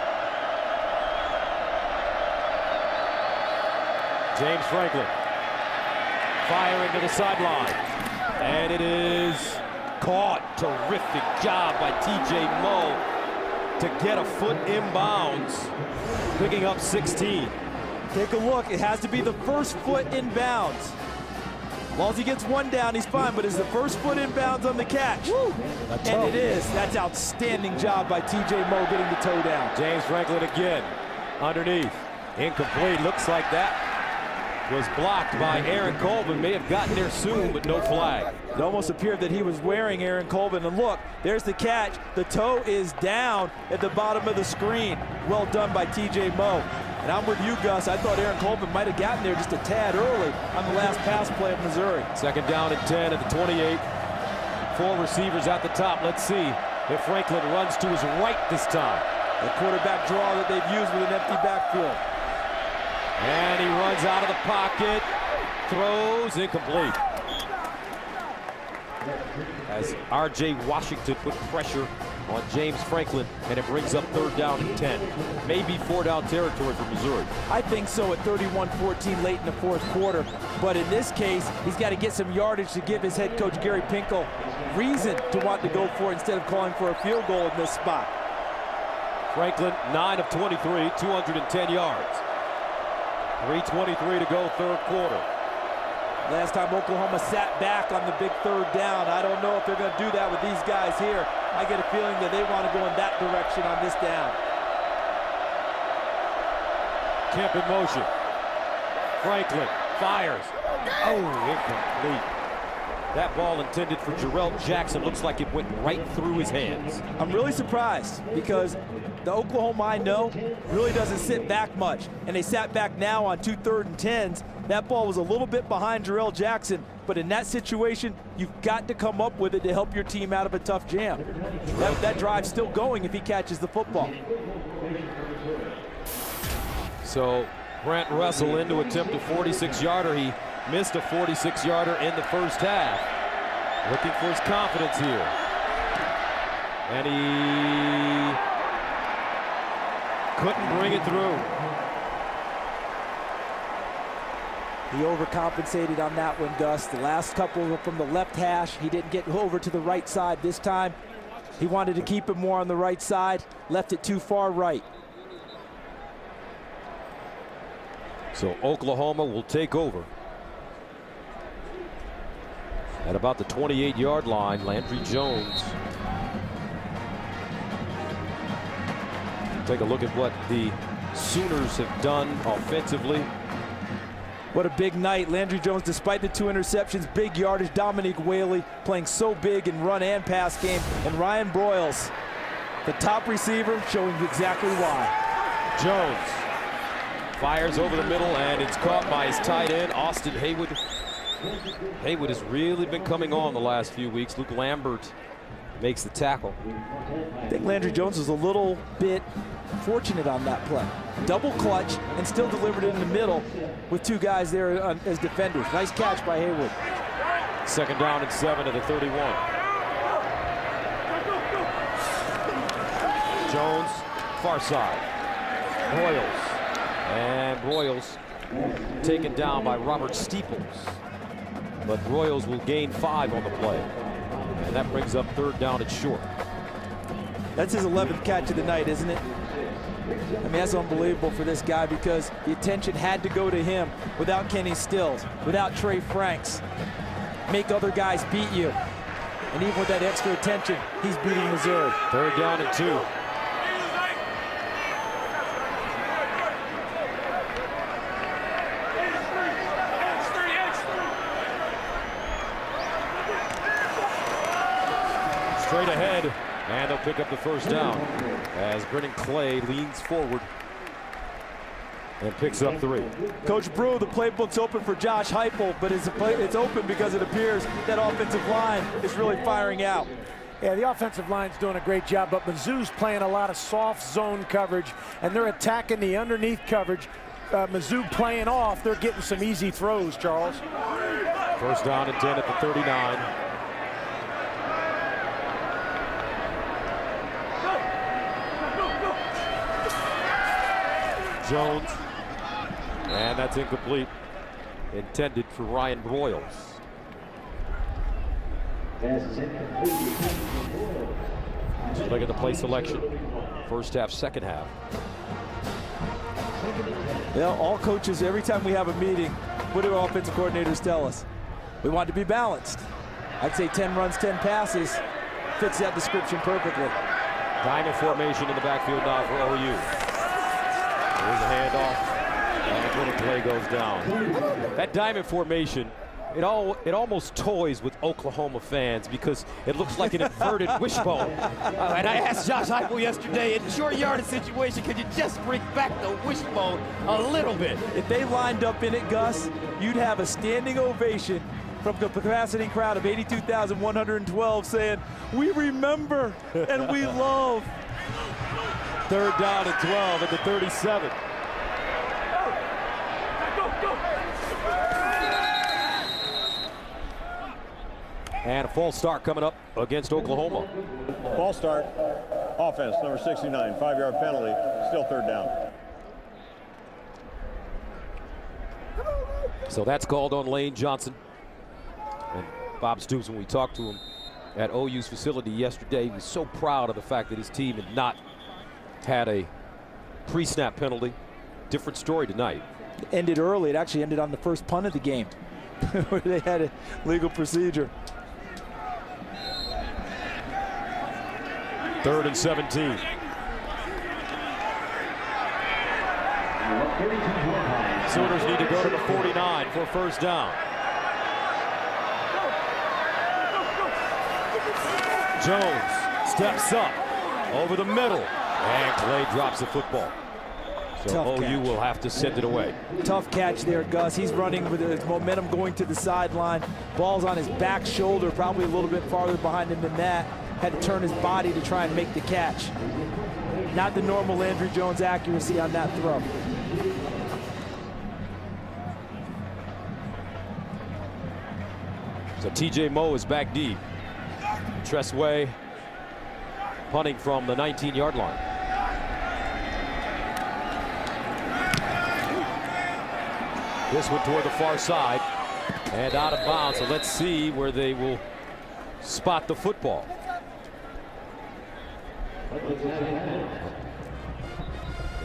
James Franklin firing to the sideline. And it is caught. Terrific job by T.J. Moe to get a foot inbounds, picking up 16. Take a look. It has to be the first foot inbounds. As long as he gets one down, he's fine, but it's the first foot inbounds on the catch. Woo. And it is. That's outstanding job by T.J. Moe getting the toe down. James Franklin again, underneath. Incomplete. Looks like that was blocked by Aaron Colvin. May have gotten there soon, but no flag. It almost appeared that he was wearing Aaron Colvin. And look, there's the catch. The toe is down at the bottom of the screen. Well done by T.J. Moe. And I'm with you, Gus. I thought Aaron Colvin might have gotten there just a tad early on the last pass play of Missouri. Second down and 10 at the 28. 4 receivers at the top. Let's see if Franklin runs to his right this time. The quarterback draw that they've used with an empty backfield. And he runs out of the pocket, throws, incomplete. As R.J. Washington put pressure on James Franklin, and it brings up third down and 10. Maybe 4-down territory for Missouri. I think so at 31-14 late in the fourth quarter. But in this case, he's got to get some yardage to give his head coach, Gary Pinkel, reason to want to go for it instead of calling for a field goal in this spot. Franklin, 9 of 23, 210 yards. 3:23 to go, third quarter. Last time Oklahoma sat back on the big third down. I don't know if they're going to do that with these guys here. I get a feeling that they want to go in that direction on this down. Kemp in motion. Franklin fires. Oh, incomplete. That ball intended for Jarrell Jackson. Looks like it went right through his hands. I'm really surprised because the Oklahoma I know really doesn't sit back much. And they sat back now on 2 3rd and 10s. That ball was a little bit behind Jarrell Jackson. But in that situation, you've got to come up with it to help your team out of a tough jam. That drive's still going if he catches the football. So Brent Russell in to attempt a 46-yarder. He missed a 46-yarder in the first half. Looking for his confidence here. And he couldn't bring it through. He overcompensated on that one, Gus. The last couple were from the left hash. He didn't get over to the right side this time. He wanted to keep it more on the right side, left it too far right. So Oklahoma will take over. At about the 28-yard line, Landry Jones. Take a look at what the Sooners have done offensively. What a big night. Landry Jones, despite the 2 interceptions, big yardage. Dominique Whaley playing so big in run and pass game. And Ryan Broyles, the top receiver, showing exactly why. Jones fires over the middle, and it's caught by his tight end, Austin Haywood. Haywood has really been coming on the last few weeks. Luke Lambert makes the tackle. I think Landry Jones was a little bit fortunate on that play. Double clutch and still delivered it in the middle with 2 guys there as defenders. Nice catch by Haywood. Second down and 7 at the 31. Jones, far side. Broyles Royals taken down by Robert Steeples. But Royals will gain 5 on the play. And that brings up 3rd down and short. That's his 11th catch of the night, isn't it? I mean, that's unbelievable for this guy because the attention had to go to him without Kenny Stills, without Trey Franks. Make other guys beat you. And even with that extra attention, he's beating Missouri. 3rd down and 2. Straight ahead, and they'll pick up the 1st down as Brennan Clay leans forward and picks up 3. Coach Brew, the playbook's open for Josh Heupel, but it's open because it appears that offensive line is really firing out. Yeah, the offensive line's doing a great job, but Mizzou's playing a lot of soft zone coverage, and they're attacking the underneath coverage. Mizzou playing off, they're getting some easy throws, Charles. 1st down and 10 at the 39. Jones, and that's incomplete. Intended for Ryan Broyles. Just look at the play selection. 1st half, 2nd half. Yeah, all coaches, every time we have a meeting, what do our offensive coordinators tell us? We want to be balanced. I'd say 10 runs, 10 passes fits that description perfectly. Diamond formation in the backfield now for OU. There's a handoff, and when the play goes down. That diamond formation, it almost toys with Oklahoma fans because it looks like an inverted wishbone. And I asked Josh Heupel yesterday, in short yardage situation, could you just bring back the wishbone a little bit? If they lined up in it, Gus, you'd have a standing ovation from the capacity crowd of 82,112 saying, "We remember and we love." 3rd down and 12 at the 37. And a false start coming up against Oklahoma. False start, offense, number 69, 5-yard penalty, still 3rd down. So that's called on Lane Johnson. And Bob Stoops, when we talked to him at OU's facility yesterday, he was so proud of the fact that his team had not had a pre-snap penalty. Different story tonight. It ended early. It actually ended on the 1st punt of the game where they had a legal procedure. 3rd and 17. Sooners need to go to the 49 for 1st down. Jones steps up over the middle, and Clay drops the football. So Tough OU catch. will have to send it away. Tough catch there, Gus. He's running with his momentum going to the sideline. Ball's on his back shoulder, probably a little bit farther behind him than that. Had to turn his body to try and make the catch. Not the normal Landry Jones accuracy on that throw. So TJ Moe is back deep. Tressway punting from the 19-yard line. This one toward the far side and out of bounds. So let's see where they will spot the football.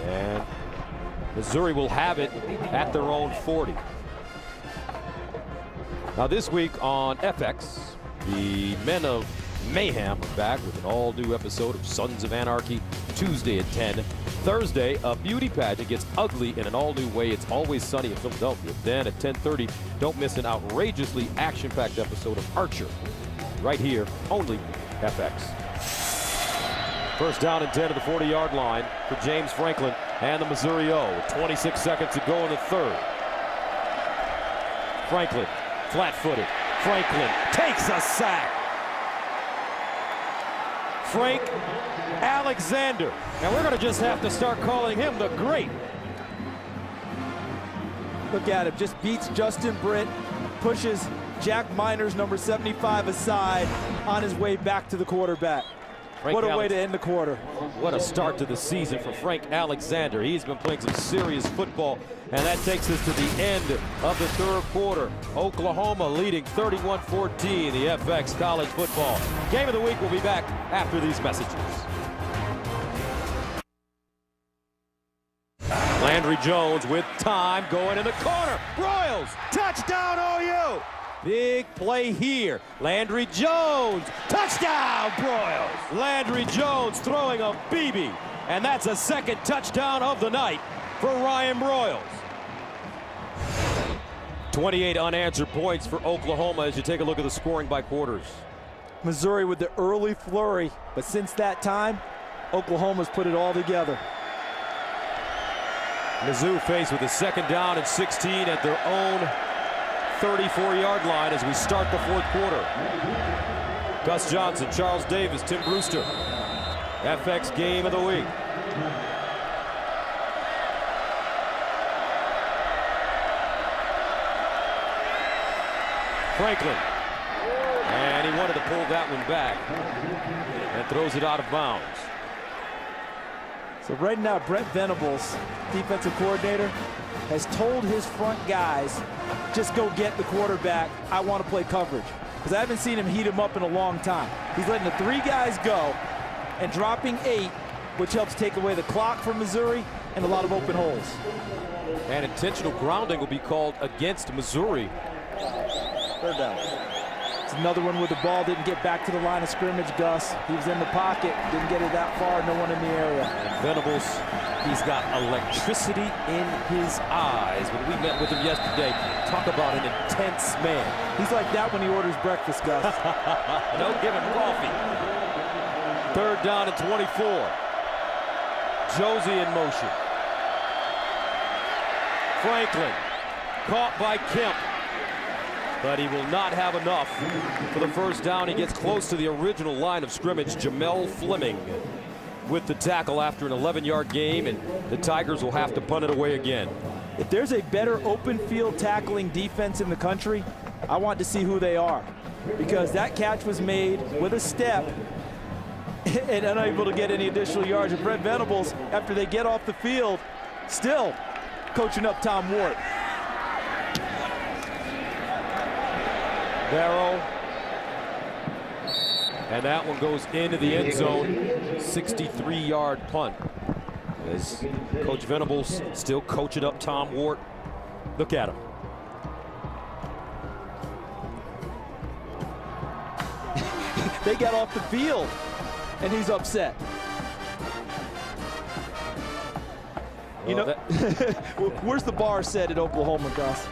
And Missouri will have it at their own 40. Now this week on FX, the Men of Mayhem are back with an all-new episode of Sons of Anarchy, Tuesday at 10. Thursday, a beauty pageant gets ugly in an all-new way. It's Always Sunny in Philadelphia. Then at 10:30, don't miss an outrageously action-packed episode of Archer. Right here, only FX. 1st down and 10 to the 40-yard line for James Franklin and the Missouri O. With 26 seconds to go in the 3rd. Franklin, flat-footed. Franklin takes a sack. Frank Alexander. And we're going to just have to start calling him the Great. Look at him, just beats Justin Britt, pushes Jack Miners, number 75, aside on his way back to the quarterback. What a way to end the quarter. What a start to the season for Frank Alexander. He's been playing some serious football, and that takes us to the end of the third quarter. Oklahoma leading 31-14, the FX College Football Game of the Week. Will be back after these messages. Landry Jones with time going in the corner. Broyles, touchdown OU. Big play here. Landry Jones, touchdown Broyles. Landry Jones throwing a BB, and that's a second touchdown of the night for Ryan Broyles. 28 unanswered points for Oklahoma as you take a look at the scoring by quarters. Missouri with the early flurry, but since that time, Oklahoma's put it all together. Mizzou faced with a second down and 16 at their own 34-yard line as we start the fourth quarter. Gus Johnson, Charles Davis, Tim Brewster. FX Game of the Week. Franklin. And he wanted to pull that one back and throws it out of bounds. So right now, Brent Venables, defensive coordinator, has told his front guys, just go get the quarterback. I want to play coverage. Because I haven't seen him heat him up in a long time. He's letting the 3 guys go and dropping 8, which helps take away the clock from Missouri and a lot of open holes. And intentional grounding will be called against Missouri. Third down. It's another one where the ball didn't get back to the line of scrimmage, Gus. He was in the pocket, didn't get it that far, no one in the area. And Venables, he's got electricity in his eyes. When we met with him yesterday, talk about an intense man. He's like that when he orders breakfast, Gus. Don't give him coffee. Third down and 24. Josie in motion. Franklin caught by Kemp, but he will not have enough for the first down. He gets close to the original line of scrimmage. Jamel Fleming with the tackle after an 11-yard game, and the Tigers will have to punt it away again. If there's a better open field tackling defense in the country, I want to see who they are. Because that catch was made with a step and unable to get any additional yards. And Brent Venables, after they get off the field, still coaching up Tom Ward. Barrow. And that one goes into the end zone. 63-yard punt. As Coach Venables still coaching up Tom Ward. Look at him. They got off the field, and he's upset. You know, where's the bar set at Oklahoma, Gus?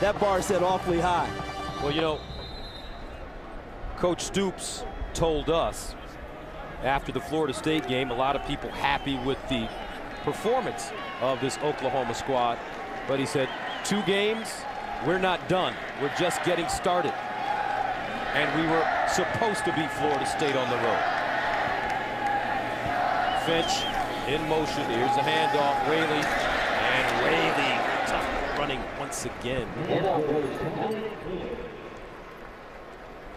That bar set awfully high. Well, you know, Coach Stoops told us after the Florida State game, a lot of people happy with the performance of this Oklahoma squad. But he said, 2 games, we're not done. We're just getting started. And we were supposed to beat Florida State on the road. Finch in motion. Here's a handoff. Whaley. And Whaley tough running once again.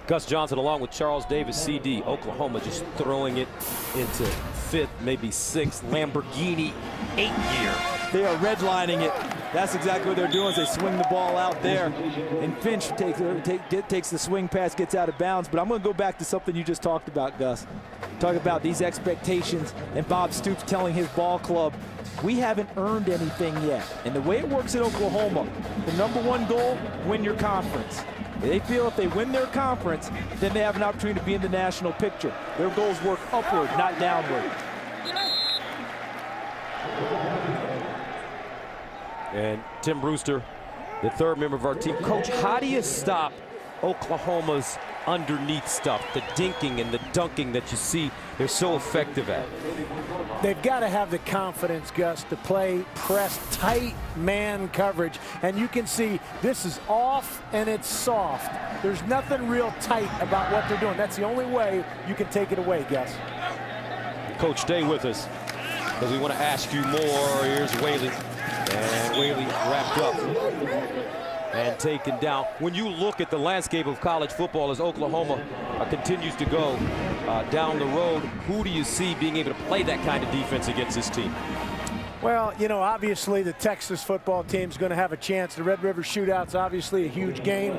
Gus Johnson along with Charles Davis, CD. Oklahoma just throwing it into 5th, maybe 6th. Lamborghini 8-year. They are redlining it. That's exactly what they're doing. Is they swing the ball out there, and Finch takes the swing pass, gets out of bounds. But I'm going to go back to something you just talked about, Gus. Talk about these expectations and Bob Stoops telling his ball club, we haven't earned anything yet. And the way it works in Oklahoma, the #1 goal, win your conference. They feel if they win their conference, then they have an opportunity to be in the national picture. Their goals work upward, not downward. And Tim Brewster, the 3rd member of our team. Coach, how do you stop Oklahoma's underneath stuff, the dinking and the dunking that you see they're so effective at? They've got to have the confidence, Gus, to play press tight man coverage. And you can see this is off and it's soft. There's nothing real tight about what they're doing. That's the only way you can take it away, Gus. Coach, stay with us because we want to ask you more. Here's Whaley. And Whaley wrapped up and taken down. When you look at the landscape of college football, is Oklahoma a continues to go down the road, who do you see being able to play that kind of defense against this team? Well, you know, obviously the Texas football team's going to have a chance. The Red River Shootout's obviously a huge game.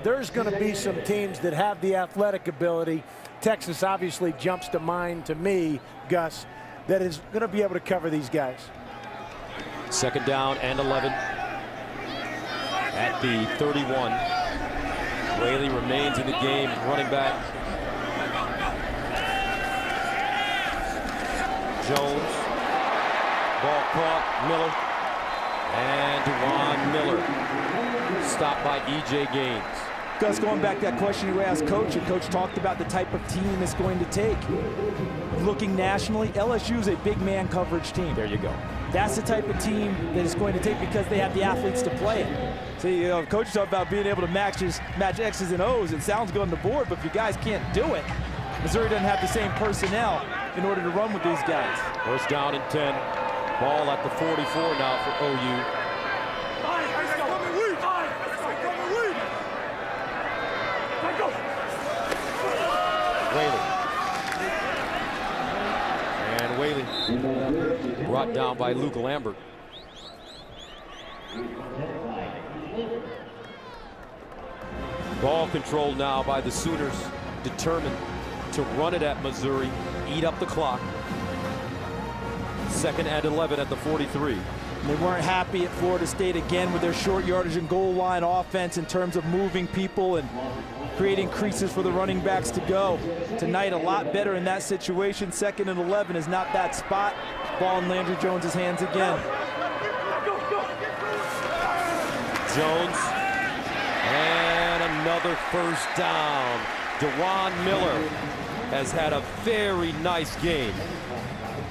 There's going to be some teams that have the athletic ability. Texas obviously jumps to mind to me, Gus, that is going to be able to cover these guys. 2nd down and 11 at the 31. Whaley remains in the game, running back. Jones. Ball caught, Miller, and DeJuan Miller stopped by E.J. Gaines. Gus, going back to that question you asked Coach, and Coach talked about the type of team it's going to take. Looking nationally, LSU is a big man coverage team. There you go. That's the type of team that it's going to take because they have the athletes to play it. See, you know, Coach talked about being able to match X's and O's. It sounds good on the board, but if you guys can't do it, Missouri doesn't have the same personnel in order to run with these guys. 1st down and 10. Ball at the 44 now for OU. Whaley. And Whaley brought down by Luke Lambert. Ball controlled now by the Sooners, determined to run it at Missouri, eat up the clock. 2nd and 11 at the 43. They weren't happy at Florida State again with their short yardage and goal line offense in terms of moving people and creating creases for the running backs to go. Tonight, a lot better in that situation. 2nd and 11 is not that spot. Ball in Landry Jones's hands again. Jones, and another 1st down. DeJuan Miller has had a very nice game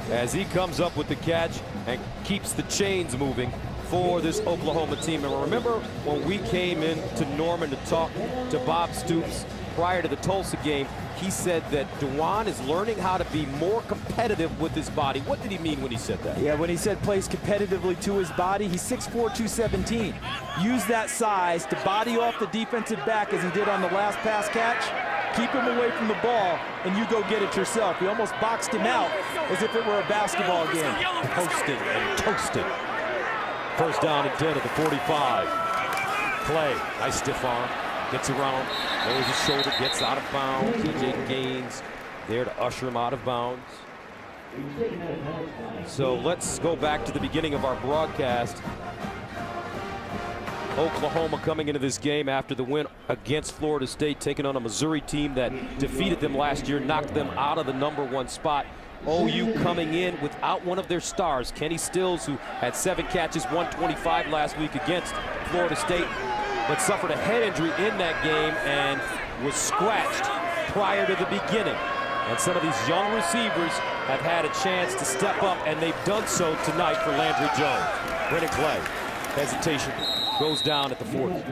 as he comes up with the catch and keeps the chains moving for this Oklahoma team. And remember when we came in to Norman to talk to Bob Stoops prior to the Tulsa game, he said that DeJuan is learning how to be more competitive with his body. What did he mean when he said that? Yeah, when he said plays competitively to his body, he's 6'4", 217. Use that size to body off the defensive back as he did on the last pass catch. Keep him away from the ball, and you go get it yourself. He almost boxed him out as if it were a basketball game. Posted and toasted. 1st down and 10 at the 45. Clay, nice stiff arm, gets around, lowers his shoulder, gets out of bounds. E.J. Gaines there to usher him out of bounds. So let's go back to the beginning of our broadcast. Oklahoma coming into this game after the win against Florida State, taking on a Missouri team that defeated them last year, knocked them out of the #1 spot. OU coming in without one of their stars, Kenny Stills, who had 7 catches, 125 last week against Florida State, but suffered a head injury in that game and was scratched prior to the beginning. And some of these young receivers have had a chance to step up, and they've done so tonight for Landry Jones. Brennan Clay, hesitation, goes down at the 40.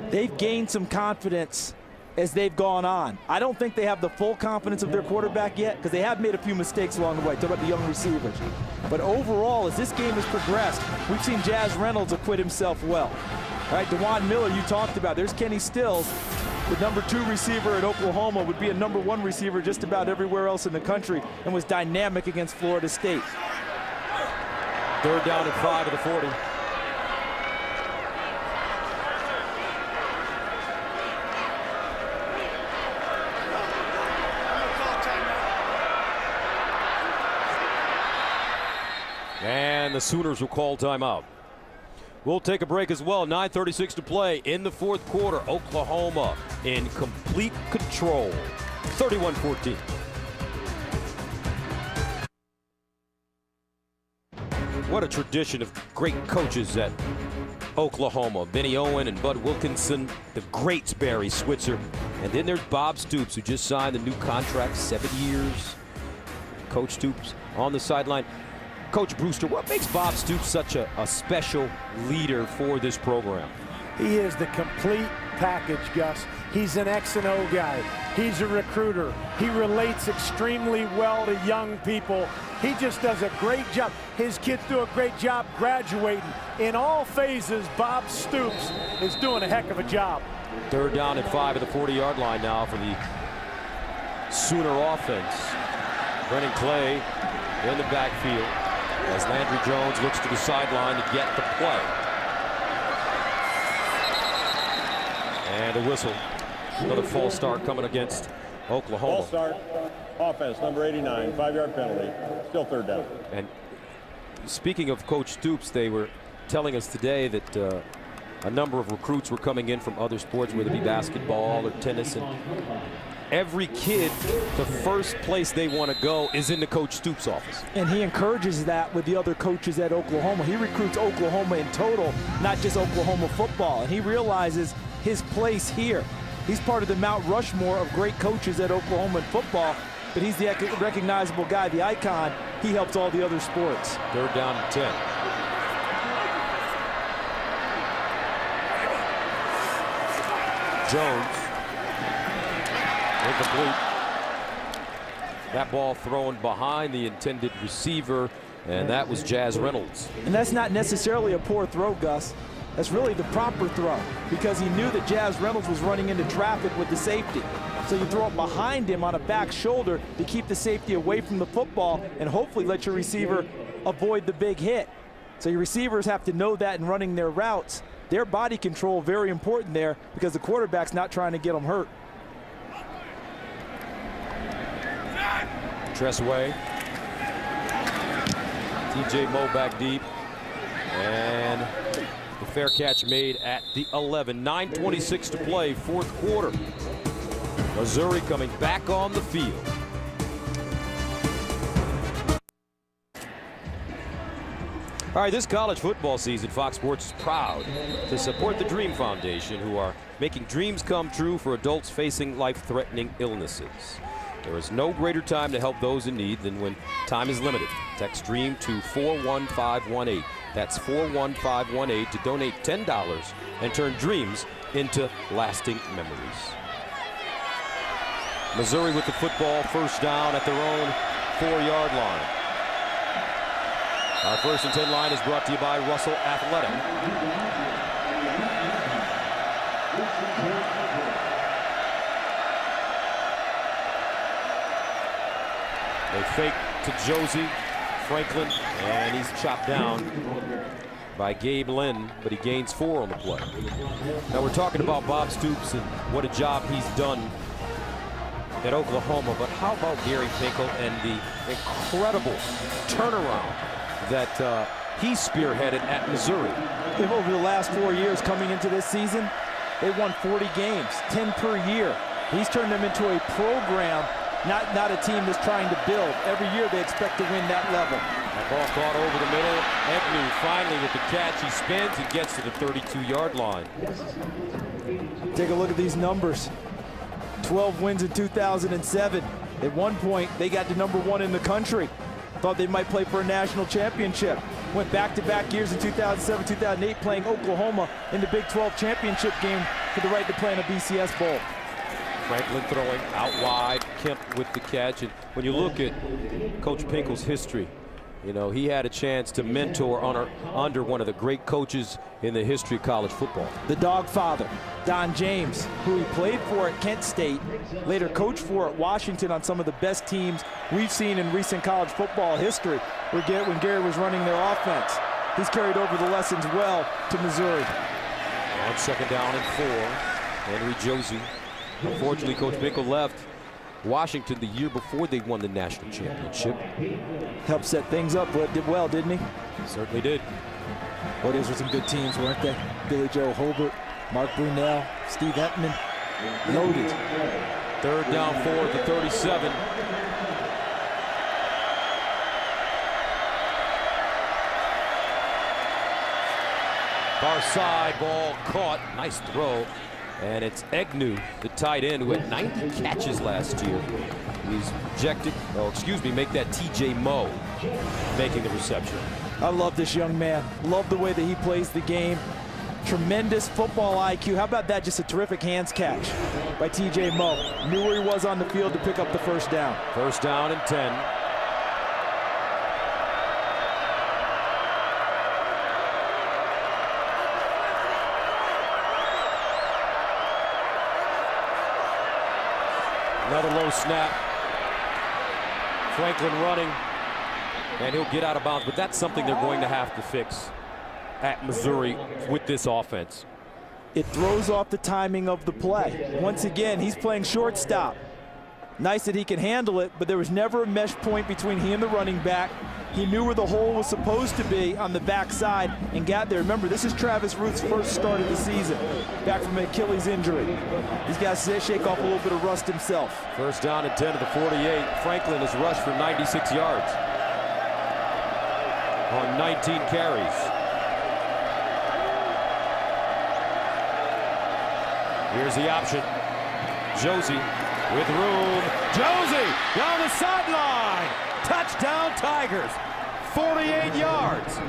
They've gained some confidence as they've gone on. I don't think they have the full confidence of their quarterback yet because they have made a few mistakes along the way. Talk about the young receivers. But overall, as this game has progressed, we've seen Jazz Reynolds acquit himself well. All right, DeJuan Miller, you talked about. There's Kenny Stills. The #2 receiver at Oklahoma would be a #1 receiver just about everywhere else in the country and was dynamic against Florida State. 3rd down and 5 at the 40. And the Sooners will call timeout. We'll take a break as well. 9:36 to play in the 4th quarter. Oklahoma in complete control. 31-14. What a tradition of great coaches at Oklahoma. Benny Owen and Bud Wilkinson, the greats, Barry Switzer. And then there's Bob Stoops, who just signed a new contract, 7 years. Coach Stoops on the sideline. Coach Brewster, what makes Bob Stoops such a special leader for this program? He is the complete package, Gus. He's an X and O guy. He's a recruiter. He relates extremely well to young people. He just does a great job. His kids do a great job graduating. In all phases, Bob Stoops is doing a heck of a job. 3rd down and 5 at the 40-yard line now for the Sooner offense. Brennan Clay in the backfield as Landry Jones looks to the sideline to get the play. And a whistle. Another false start coming against Oklahoma. False start. Offense, number 89, 5-yard penalty. Still third down. And speaking of Coach Stoops, they were telling us today that a number of recruits were coming in from other sports, whether it be basketball or tennis, and every kid, the first place they want to go is into Coach Stoops' office. And he encourages that with the other coaches at Oklahoma. He recruits Oklahoma in total, not just Oklahoma football. And he realizes his place here. He's part of the Mount Rushmore of great coaches at Oklahoma in football, but he's the recognizable guy, the icon. He helps all the other sports. Third down and 10. Jones. Incomplete. That ball thrown behind the intended receiver, and that was Jazz Reynolds. And that's not necessarily a poor throw, Gus. That's really the proper throw, because he knew that Jazz Reynolds was running into traffic with the safety. So you throw it behind him on a back shoulder to keep the safety away from the football and hopefully let your receiver avoid the big hit. So your receivers have to know that in running their routes. Their body control very important there, because the quarterback's not trying to get them hurt. Tressway. TJ Moe back deep. And the fair catch made at the 11. 9:26 to play, fourth quarter. Missouri coming back on the field. All right, this college football season, Fox Sports is proud to support the Dream Foundation, who are making dreams come true for adults facing life-threatening illnesses. There is no greater time to help those in need than when time is limited. Text DREAM to 41518. That's 41518 to donate $10 and turn dreams into lasting memories. Missouri with the football, first down at their own 4-yard line. Our 1st and 10 line is brought to you by Russell Athletic. They fake to Josie Franklin, and he's chopped down by Gabe Lynn, but he gains 4 on the play. Now we're talking about Bob Stoops and what a job he's done at Oklahoma, but how about Gary Pinkel and the incredible turnaround that he spearheaded at Missouri? Over the last 4 years coming into this season, they won 40 games, 10 per year. He's turned them into a program, not a team that's trying to build. Every year they expect to win that level. That ball caught over the middle. Egnew finally with the catch. He spins and gets to the 32-yard line. Take a look at these numbers. 12 wins in 2007. At one point, they got to #1 in the country. Thought they might play for a national championship. Went back-to-back years in 2007, 2008, playing Oklahoma in the Big 12 championship game for the right to play in a BCS Bowl. Franklin throwing out wide, Kemp with the catch. And when you look at Coach Pinkel's history, you know, he had a chance to mentor under one of the great coaches in the history of college football. The dog father, Don James, who he played for at Kent State, later coached for at Washington on some of the best teams we've seen in recent college football history, when Gary was running their offense. He's carried over the lessons well to Missouri. On 2nd down and 4, Henry Josie. Unfortunately, Coach Pinkel left Washington the year before they won the national championship. Helped set things up, but did well, didn't he? Certainly did. Well, these were some good teams, weren't they? Billy Joe Hobart, Mark Brunell, Steve Entman, loaded. 3rd down 4 at the 37. Far side, ball caught. Nice throw. And it's Egnew, the tight end, who had 90 catches last year. He's rejected, make that TJ Moe making the reception. I love this young man. Love the way that he plays the game. Tremendous football IQ. How about that? Just a terrific hands catch by TJ Moe. Knew where he was on the field to pick up the first down. 1st down and 10. Another low snap. Franklin running, and he'll get out of bounds, but that's something they're going to have to fix at Missouri with this offense. It throws off the timing of the play. Once again, he's playing shortstop. Nice that he can handle it, but there was never a mesh point between he and the running back. He knew where the hole was supposed to be on the backside and got there. Remember, this is Travis Root's first start of the season, back from an Achilles injury. He's got to shake off a little bit of rust himself. First down and 10 to the 48. Franklin has rushed for 96 yards on 19 carries. Here's the option. Josie with room. Josie down the sideline. Touchdown Tigers. 48 yards.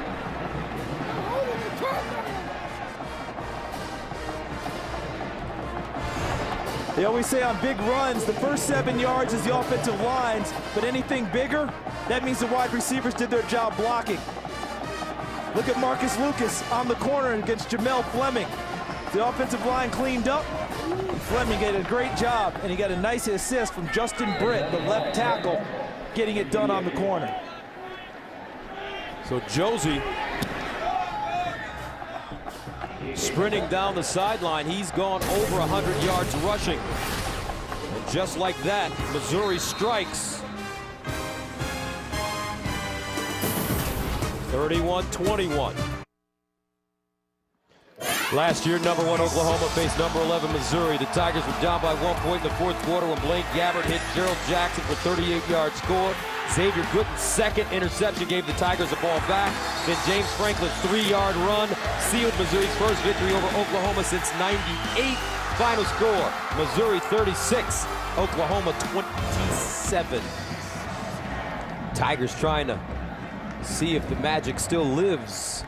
They always say on big runs, the first 7 yards is the offensive lines, but anything bigger, that means the wide receivers did their job blocking. Look at Marcus Lucas on the corner against Jamel Fleming. The offensive line cleaned up. Fleming did a great job, and he got a nice assist from Justin Britt, the left tackle, getting it done on the corner. So Josie sprinting down the sideline. He's gone over 100 yards rushing. And just like that, Missouri strikes. 31-21. Last year, #1 Oklahoma faced #11 Missouri. The Tigers were down by 1 point in the fourth quarter when Blaine Gabbert hit Gerald Jackson for 38-yard score. Xavier Gooden's second interception gave the Tigers the ball back. Then James Franklin's 3-yard run sealed Missouri's first victory over Oklahoma since '98. Final score, Missouri 36, Oklahoma 27. Tigers trying to see if the magic still lives.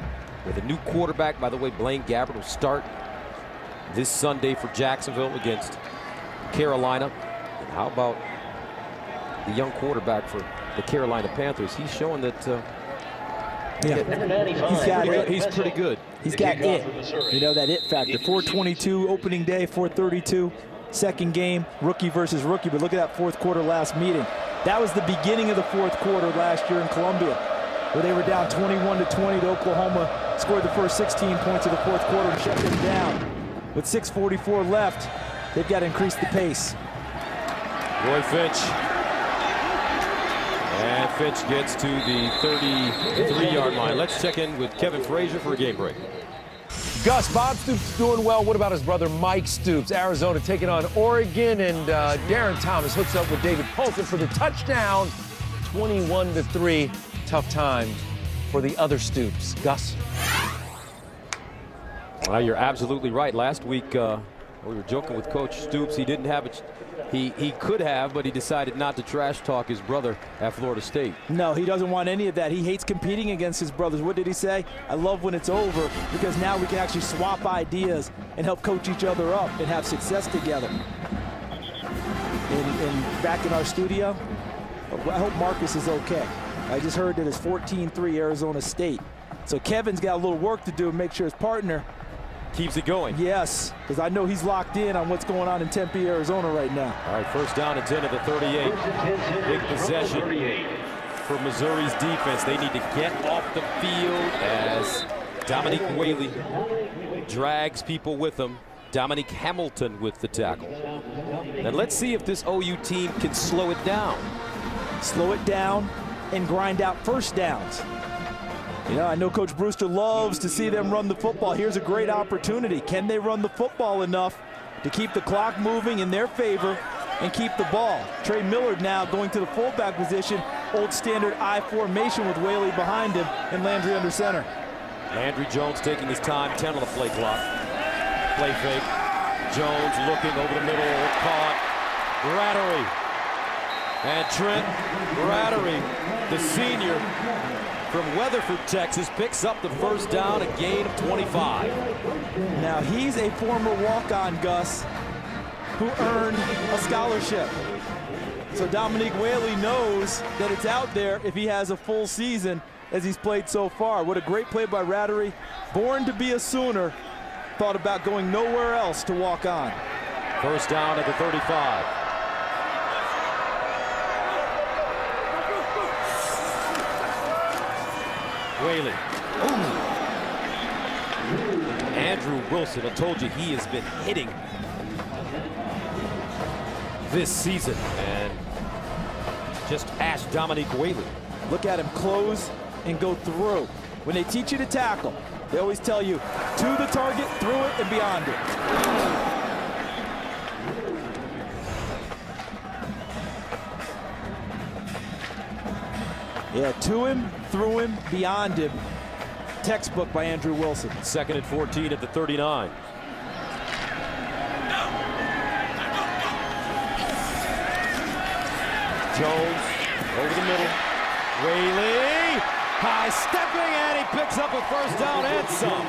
With a new quarterback, by the way, Blaine Gabbert will start this Sunday for Jacksonville against Carolina. And how about the young quarterback for the Carolina Panthers? He's showing that he's pretty good. He's got it. You know, that it factor. 422 opening day, 432 second game, rookie versus rookie. But look at that fourth quarter last meeting. That was the beginning of the fourth quarter last year in Columbia, where they were down 21-20 to Oklahoma, scored the first 16 points of the fourth quarter and shut them down. With 6:44 left, they've got to increase the pace. Roy Finch. And Finch gets to the 33-yard line. Let's check in with Kevin Frazier for a game break. Gus, Bob Stoops doing well. What about his brother Mike Stoops? Arizona taking on Oregon, and Darren Thomas hooks up with David Polson for the touchdown. 21-3. Tough time for the other Stoops. Gus? Well, you're absolutely right. Last week, we were joking with Coach Stoops. He didn't have it. He could have, but he decided not to trash talk his brother at Florida State. No, he doesn't want any of that. He hates competing against his brothers. What did he say? I love when it's over, because now we can actually swap ideas and help coach each other up and have success together. And back in our studio, I hope Marcus is okay. I just heard that it's 14-3 Arizona State. So Kevin's got a little work to do to make sure his partner keeps it going. Yes, because I know he's locked in on what's going on in Tempe, Arizona right now. All right, first down and 10 at the 38. Big possession for Missouri's defense. They need to get off the field as Dominique Whaley drags people with him. Dominique Hamilton with the tackle. And let's see if this OU team can slow it down. Slow it down and grind out first downs. You know, I know Coach Brewster loves to see them run the football. Here's a great opportunity. Can they run the football enough to keep the clock moving in their favor and keep the ball? Trey Millard now going to the fullback position, old standard I formation with Whaley behind him and Landry under center. Landry Jones taking his time, 10 on the play clock. Play fake. Jones looking over the middle, caught. Rattery. And Trent Rattery, the senior from Weatherford, Texas, picks up the first down, a gain of 25. Now he's a former walk-on, Gus, who earned a scholarship. So Dominique Whaley knows that it's out there if he has a full season as he's played so far. What a great play by Rattery. Born to be a Sooner, thought about going nowhere else to walk on. First down at the 35. Whaley. Ooh. Andrew Wilson, I told you he has been hitting this season. And just ask Dominique Whaley. Look at him close and go through. When they teach you to tackle, they always tell you to the target, through it, and beyond it. Yeah, to him, through him, beyond him. Textbook by Andrew Wilson. 2nd and 14 at the 39. Jones over the middle. Whaley, high stepping, and he picks up a first down and some.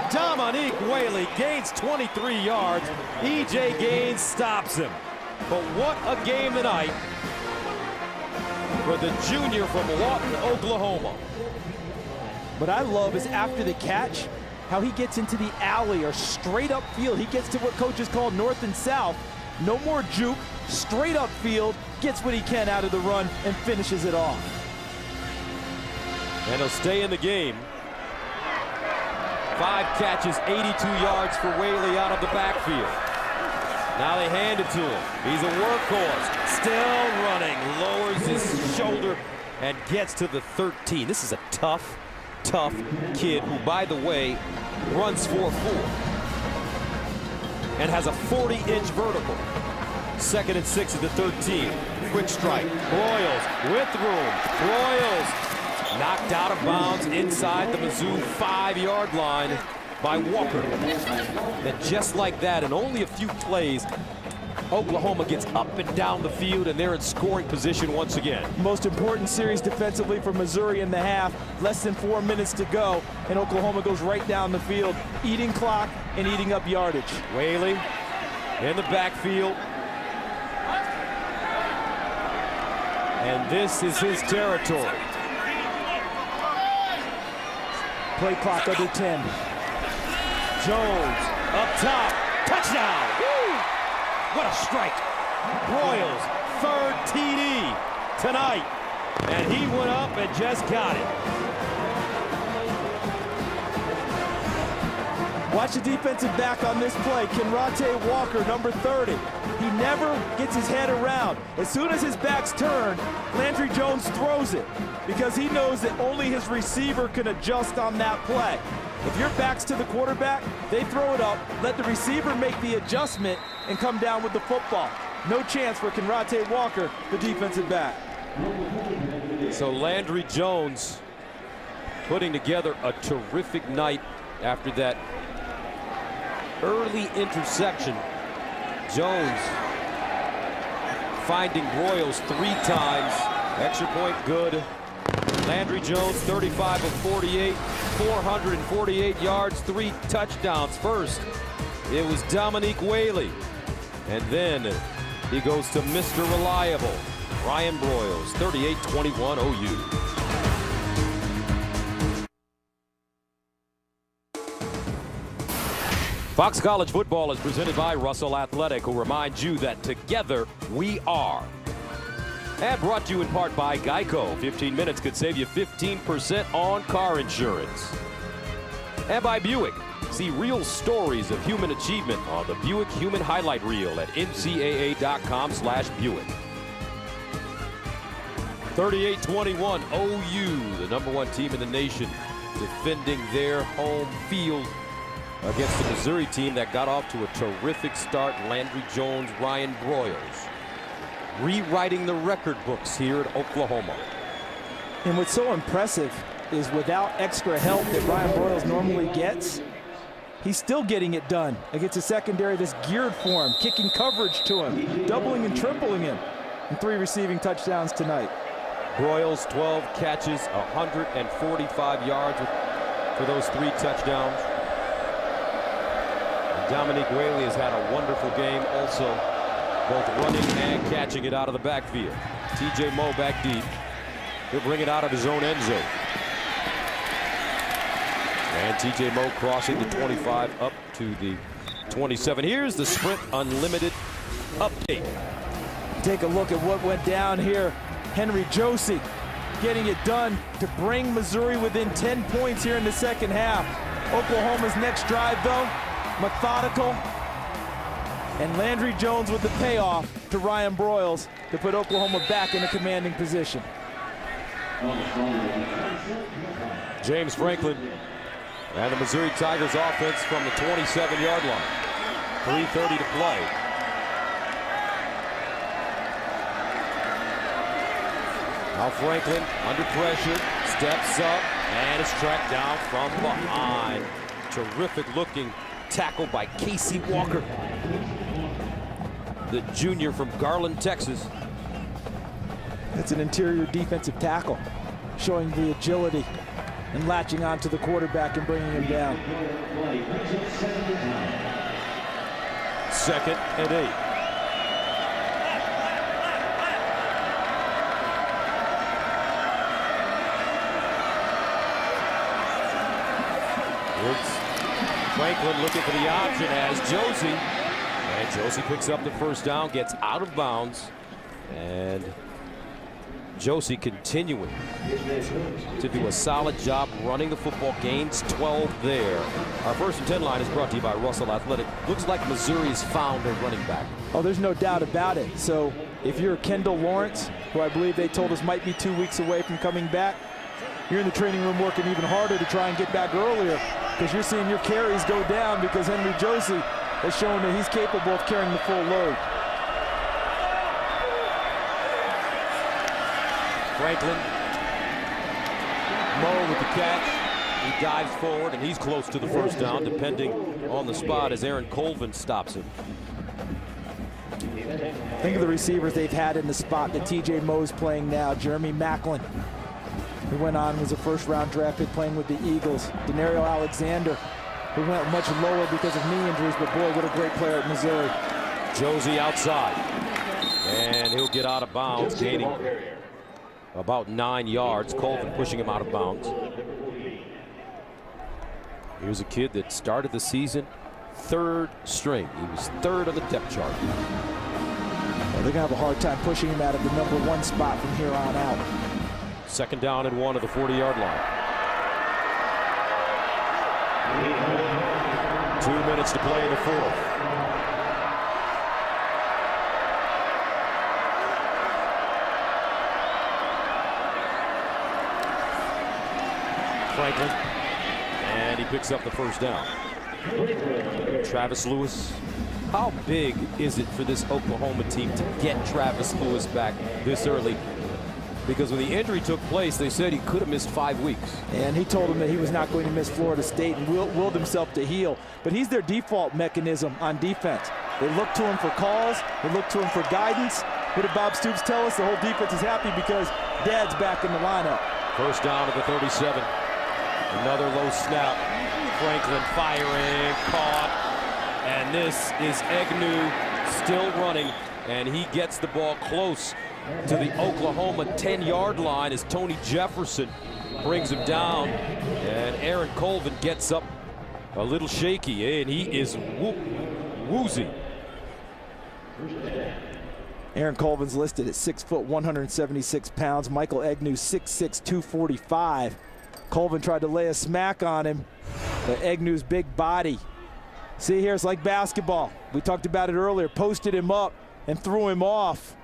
Dominique Whaley gains 23 yards. E.J. Gaines stops him. But what a game tonight for the junior from Lawton, Oklahoma. What I love is after the catch, how he gets into the alley or straight up field. He gets to what coaches call north and south. No more juke, straight up field, gets what he can out of the run and finishes it off. And he'll stay in the game. 5 catches, 82 yards for Whaley out of the backfield. Now they hand it to him. He's a workhorse, still running, lowers his shoulder and gets to the 13. This is a tough kid who, by the way, runs 4.4 and has a 40-inch vertical. 2nd and 6 at the 13. Quick strike. Broyles with room. Broyles knocked out of bounds inside the Mizzou 5-yard line by Walker. And just like that, in only a few plays, Oklahoma gets up and down the field, and they're in scoring position once again. Most important series defensively for Missouri in the half. Less than 4 minutes to go, and Oklahoma goes right down the field, eating clock and eating up yardage. Whaley in the backfield. And this is his territory. Play clock under 10. Jones up top. Touchdown! Woo! What a strike. Broyles, 3rd TD tonight. And he went up and just got it. Watch the defensive back on this play. Kenrate Walker, number 30. He never gets his head around. As soon as his back's turned, Landry Jones throws it because he knows that only his receiver can adjust on that play. If your back's to the quarterback, they throw it up, let the receiver make the adjustment and come down with the football. No chance for Kenrate Walker, the defensive back. So Landry Jones putting together a terrific night after that early interception. Jones finding Broyles 3 times. Extra point good. Landry Jones 35 of 48, 448 yards, 3 touchdowns. First, it was Dominique Whaley. And then he goes to Mr. Reliable, Ryan Broyles, 38-21 OU. Fox College Football is presented by Russell Athletic, who reminds you that together we are. And brought to you in part by Geico. 15 minutes could save you 15% on car insurance. And by Buick. See real stories of human achievement on the Buick Human Highlight Reel at ncaa.com/Buick. 38-21 OU, the #1 team in the nation, defending their home field against the Missouri team that got off to a terrific start. Landry Jones, Ryan Broyles, rewriting the record books here at Oklahoma. And what's so impressive is without extra help that Ryan Broyles normally gets, he's still getting it done against a secondary that's geared for him, kicking coverage to him, doubling and tripling him, and 3 receiving touchdowns tonight. Broyles, 12 catches, 145 yards for those 3 touchdowns. Dominique Whaley has had a wonderful game also, both running and catching it out of the backfield. TJ Moe back deep. He'll bring it out of his own end zone. And TJ Moe crossing the 25 up to the 27. Here's the Sprint Unlimited update. Take a look at what went down here. Henry Josie getting it done to bring Missouri within 10 points here in the second half. Oklahoma's next drive, though, methodical. And Landry Jones with the payoff to Ryan Broyles to put Oklahoma back in a commanding position. James Franklin and the Missouri Tigers offense from the 27-yard line. 3:30 to play. Now Franklin under pressure, steps up, and is tracked down from behind. Terrific looking tackle by Casey Walker, the junior from Garland, Texas. That's an interior defensive tackle, showing the agility and latching onto the quarterback and bringing him down. 2nd and 8. Franklin looking for the option as Josie. And Josie picks up the first down, gets out of bounds. And Josie continuing to do a solid job running the football. Gains 12 there. Our 1st and 10 line is brought to you by Russell Athletic. Looks like Missouri's found a running back. Oh, there's no doubt about it. So if you're Kendall Lawrence, who I believe they told us might be 2 weeks away from coming back, you're in the training room working even harder to try and get back earlier, because you're seeing your carries go down because Henry Josie has shown that he's capable of carrying the full load. Franklin, Moe with the catch. He dives forward, and he's close to the first down, depending on the spot as Aaron Colvin stops him. Think of the receivers they've had in the spot that TJ Moe's playing now. Jeremy Macklin, who went on, was a first-round draft pick playing with the Eagles. Denario Alexander, who went much lower because of knee injuries, but boy, what a great player at Missouri. Josie outside, and he'll get out of bounds, gaining about 9 yards. Colvin pushing him out of bounds. Here's a kid that started the season 3rd string. He was 3rd on the depth chart. Well, they're going to have a hard time pushing him out of the #1 spot from here on out. 2nd down and 1 at the 40-yard line. 2 minutes to play in the 4th. Franklin, and he picks up the first down. Travis Lewis. How big is it for this Oklahoma team to get Travis Lewis back this early? Because when the injury took place, they said he could have missed 5 weeks. And he told them that he was not going to miss Florida State and willed himself to heal. But he's their default mechanism on defense. They look to him for calls. They look to him for guidance. What did Bob Stoops tell us? The whole defense is happy because Dad's back in the lineup. First down at the 37. Another low snap. Franklin firing, caught. And this is Egnew still running. And he gets the ball close to the Oklahoma 10-yard line as Tony Jefferson brings him down. And Aaron Colvin gets up a little shaky, and he is woozy. Aaron Colvin's listed at 6 foot, 176 pounds. Michael Egnew, 6'6", 245. Colvin tried to lay a smack on him, but Egnew's big body. See here, it's like basketball. We talked about it earlier. Posted him up and threw him off.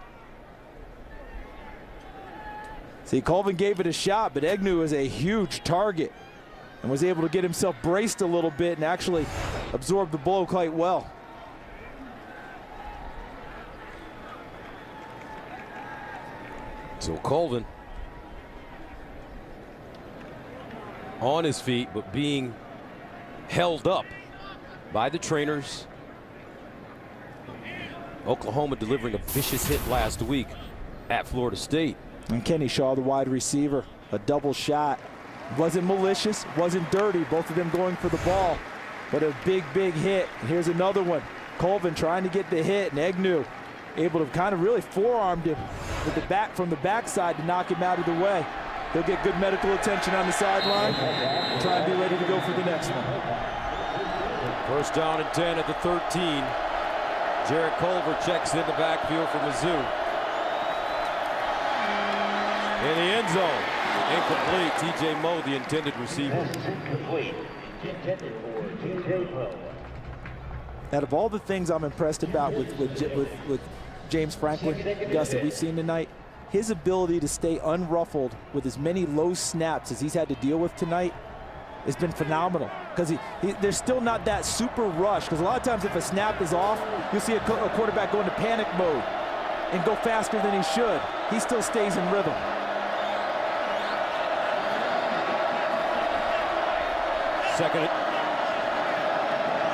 See, Colvin gave it a shot, but Egnew is a huge target and was able to get himself braced a little bit and actually absorb the blow quite well. So Colvin on his feet, but being held up by the trainers. Oklahoma delivering a vicious hit last week at Florida State. And Kenny Shaw, the wide receiver, a double shot. Wasn't malicious, wasn't dirty, both of them going for the ball, but a big, big hit. And here's another one. Colvin trying to get the hit, and Egnew able to kind of really forearmed him with the back from the backside to knock him out of the way. They'll get good medical attention on the sideline and try and be ready to go for the next one. First down and 10 at the 13. Jarrett Culver checks in the backfield for Mizzou. In the end zone. Incomplete. T.J. Moe, the intended receiver. Out of all the things I'm impressed about with James Franklin, Gus, that we've seen tonight, his ability to stay unruffled with as many low snaps as he's had to deal with tonight has been phenomenal. Because there's still not that super rush. Because a lot of times if a snap is off, you'll see a quarterback go into panic mode and go faster than he should. He still stays in rhythm. Second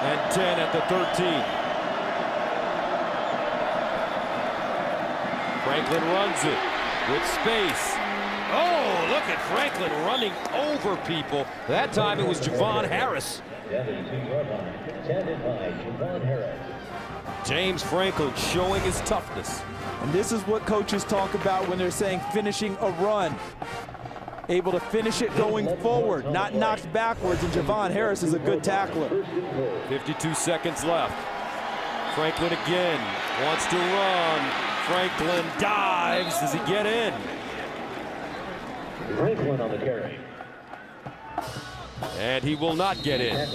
and 10 at the 13. Franklin runs it with space. Oh, look at Franklin running over people. That time it was Javon Harris. James Franklin showing his toughness. And this is what coaches talk about when they're saying finishing a run. Able to finish it going forward, not knocked backwards, and Javon Harris is a good tackler. 52 seconds left. Franklin again wants to run. Franklin dives. Does he get in? Franklin on the carry. And he will not get in.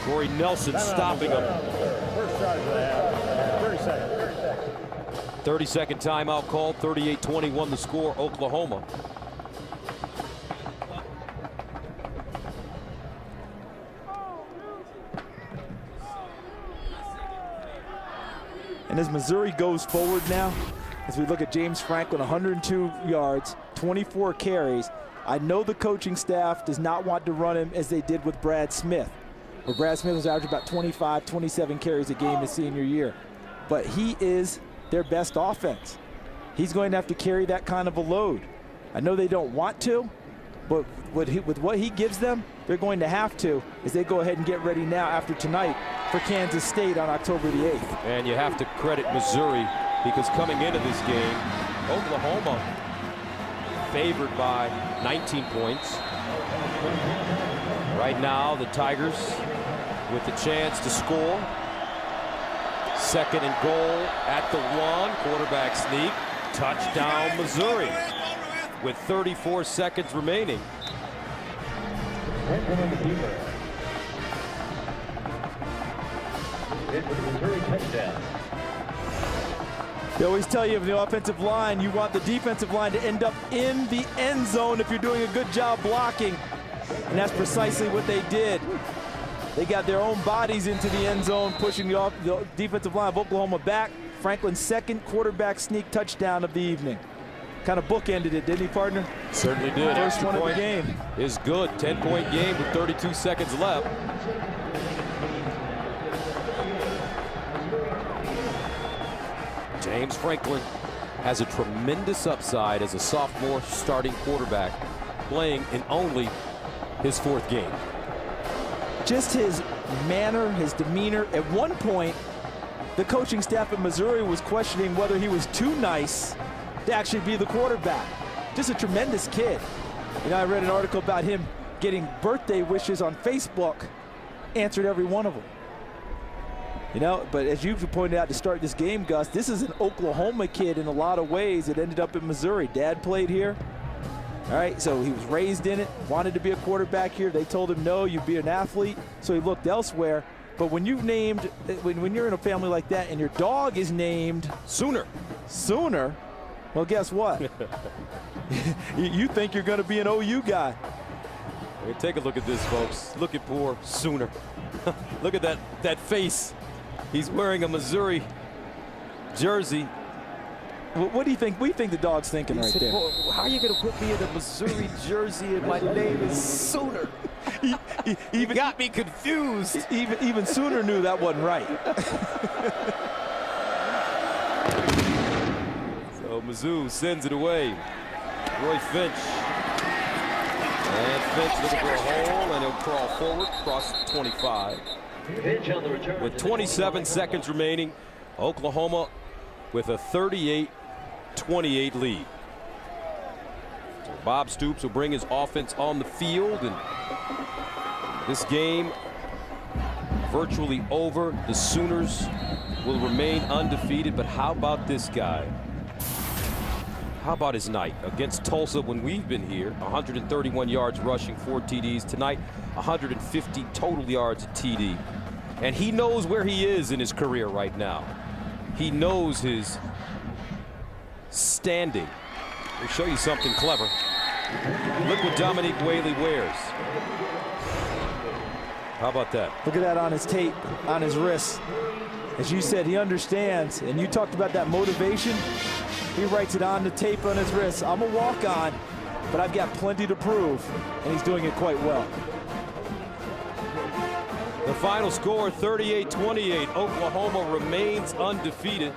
Corey Nelson stopping him. First charge of the half. 30 seconds. 30-second timeout called. 38-21 the score, Oklahoma. And as Missouri goes forward now, as we look at James Franklin, 102 yards, 24 carries, I know the coaching staff does not want to run him as they did with Brad Smith, where Brad Smith was averaging about 25, 27 carries a game his senior year. But he is their best offense. He's going to have to carry that kind of a load. I know they don't want to, but with what he gives them, they're going to have to as they go ahead and get ready now after tonight for Kansas State on October the 8th. And you have to credit Missouri because coming into this game, Oklahoma favored by 19 points. Right now, the Tigers with the chance to score. Second and goal at the 1. Quarterback sneak. Touchdown, Missouri. With 34 seconds remaining. Franklin on the keeper. It's a Missouri touchdown. They always tell you, of the offensive line, you want the defensive line to end up in the end zone if you're doing a good job blocking. And that's precisely what they did. They got their own bodies into the end zone, pushing the defensive line of Oklahoma back. Franklin's second quarterback sneak touchdown of the evening. Kind of bookended it, didn't he, partner? Certainly did. First Extra one of the point game. is good. 10-point game with 32 seconds left. James Franklin has a tremendous upside as a sophomore starting quarterback, playing in only his 4th game. Just his manner, his demeanor. At one point, the coaching staff at Missouri was questioning whether he was too nice to actually be the quarterback. Just a tremendous kid. You know, I read an article about him getting birthday wishes on Facebook, answered every one of them. You know, but as you've pointed out to start this game, Gus, this is an Oklahoma kid in a lot of ways that ended up in Missouri. Dad played here. All right, so he was raised in it, wanted to be a quarterback here. They told him, no, you'd be an athlete, so he looked elsewhere. But when you've named, when you're in a family like that and your dog is named Sooner, well, guess what? You think you're going to be an OU guy. Hey, take a look at this, folks. Look at poor Sooner. Look at that face. He's wearing a Missouri jersey. What do you think? What do you think the dog's thinking right there? Well, how are you going to put me in a Missouri jersey and my name is Sooner? He got me confused. Even Sooner knew that wasn't right. So Mizzou sends it away. Roy Finch. And Finch looking for a hole, and he'll crawl forward across 25. Finch on the return. With 27 seconds remaining, Oklahoma with a 38-28 lead. So Bob Stoops will bring his offense on the field, and this game virtually over. The Sooners will remain undefeated, but how about this guy? How about his night? Against Tulsa when we've been here, 131 yards rushing, 4 TDs. Tonight, 150 total yards at TD. And he knows where he is in his career right now. He knows his standing. We'll show you something clever. Look what Dominique Whaley wears. How about that? Look at that on his tape, on his wrist. As you said, he understands, and you talked about that motivation. He writes it on the tape on his wrist. I'm a walk-on, but I've got plenty to prove, and he's doing it quite well. The final score, 38-28. Oklahoma remains undefeated.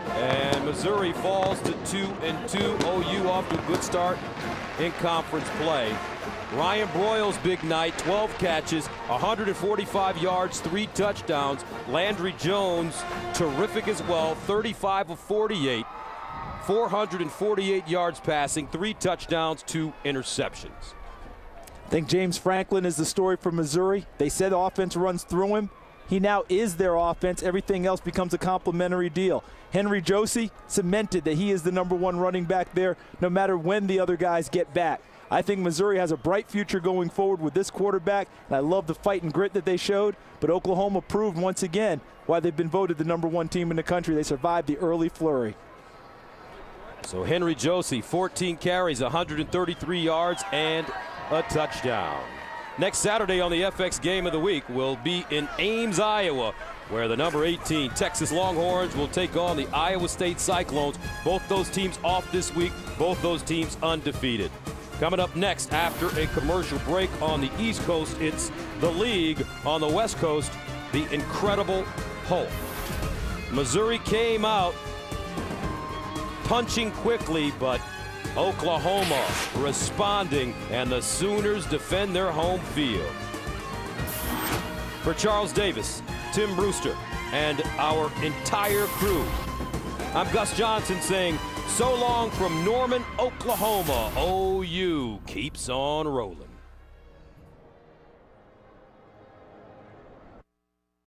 And Missouri falls to 2-2. OU off to a good start in conference play. Ryan Broyles' big night, 12 catches, 145 yards, 3 touchdowns. Landry Jones, terrific as well, 35 of 48, 448 yards passing, 3 touchdowns, 2 interceptions. I think James Franklin is the story for Missouri. They said the offense runs through him. He now is their offense. Everything else becomes a complementary deal. Henry Josie cemented that he is the #1 running back there, no matter when the other guys get back. I think Missouri has a bright future going forward with this quarterback, and I love the fight and grit that they showed. But Oklahoma proved once again why they've been voted the #1 team in the country. They survived the early flurry. So Henry Josie, 14 carries, 133 yards, and a touchdown. Next Saturday on the FX Game of the Week will be in Ames, Iowa, where the number 18 Texas Longhorns will take on the Iowa State Cyclones. Both those teams off this week, both those teams undefeated. Coming up next after a commercial break on the East Coast, it's the League. On the West Coast, the Incredible Hulk. Missouri came out punching quickly, but Oklahoma responding, and the Sooners defend their home field. For Charles Davis, Tim Brewster, and our entire crew, I'm Gus Johnson saying so long from Norman, Oklahoma. OU keeps on rolling.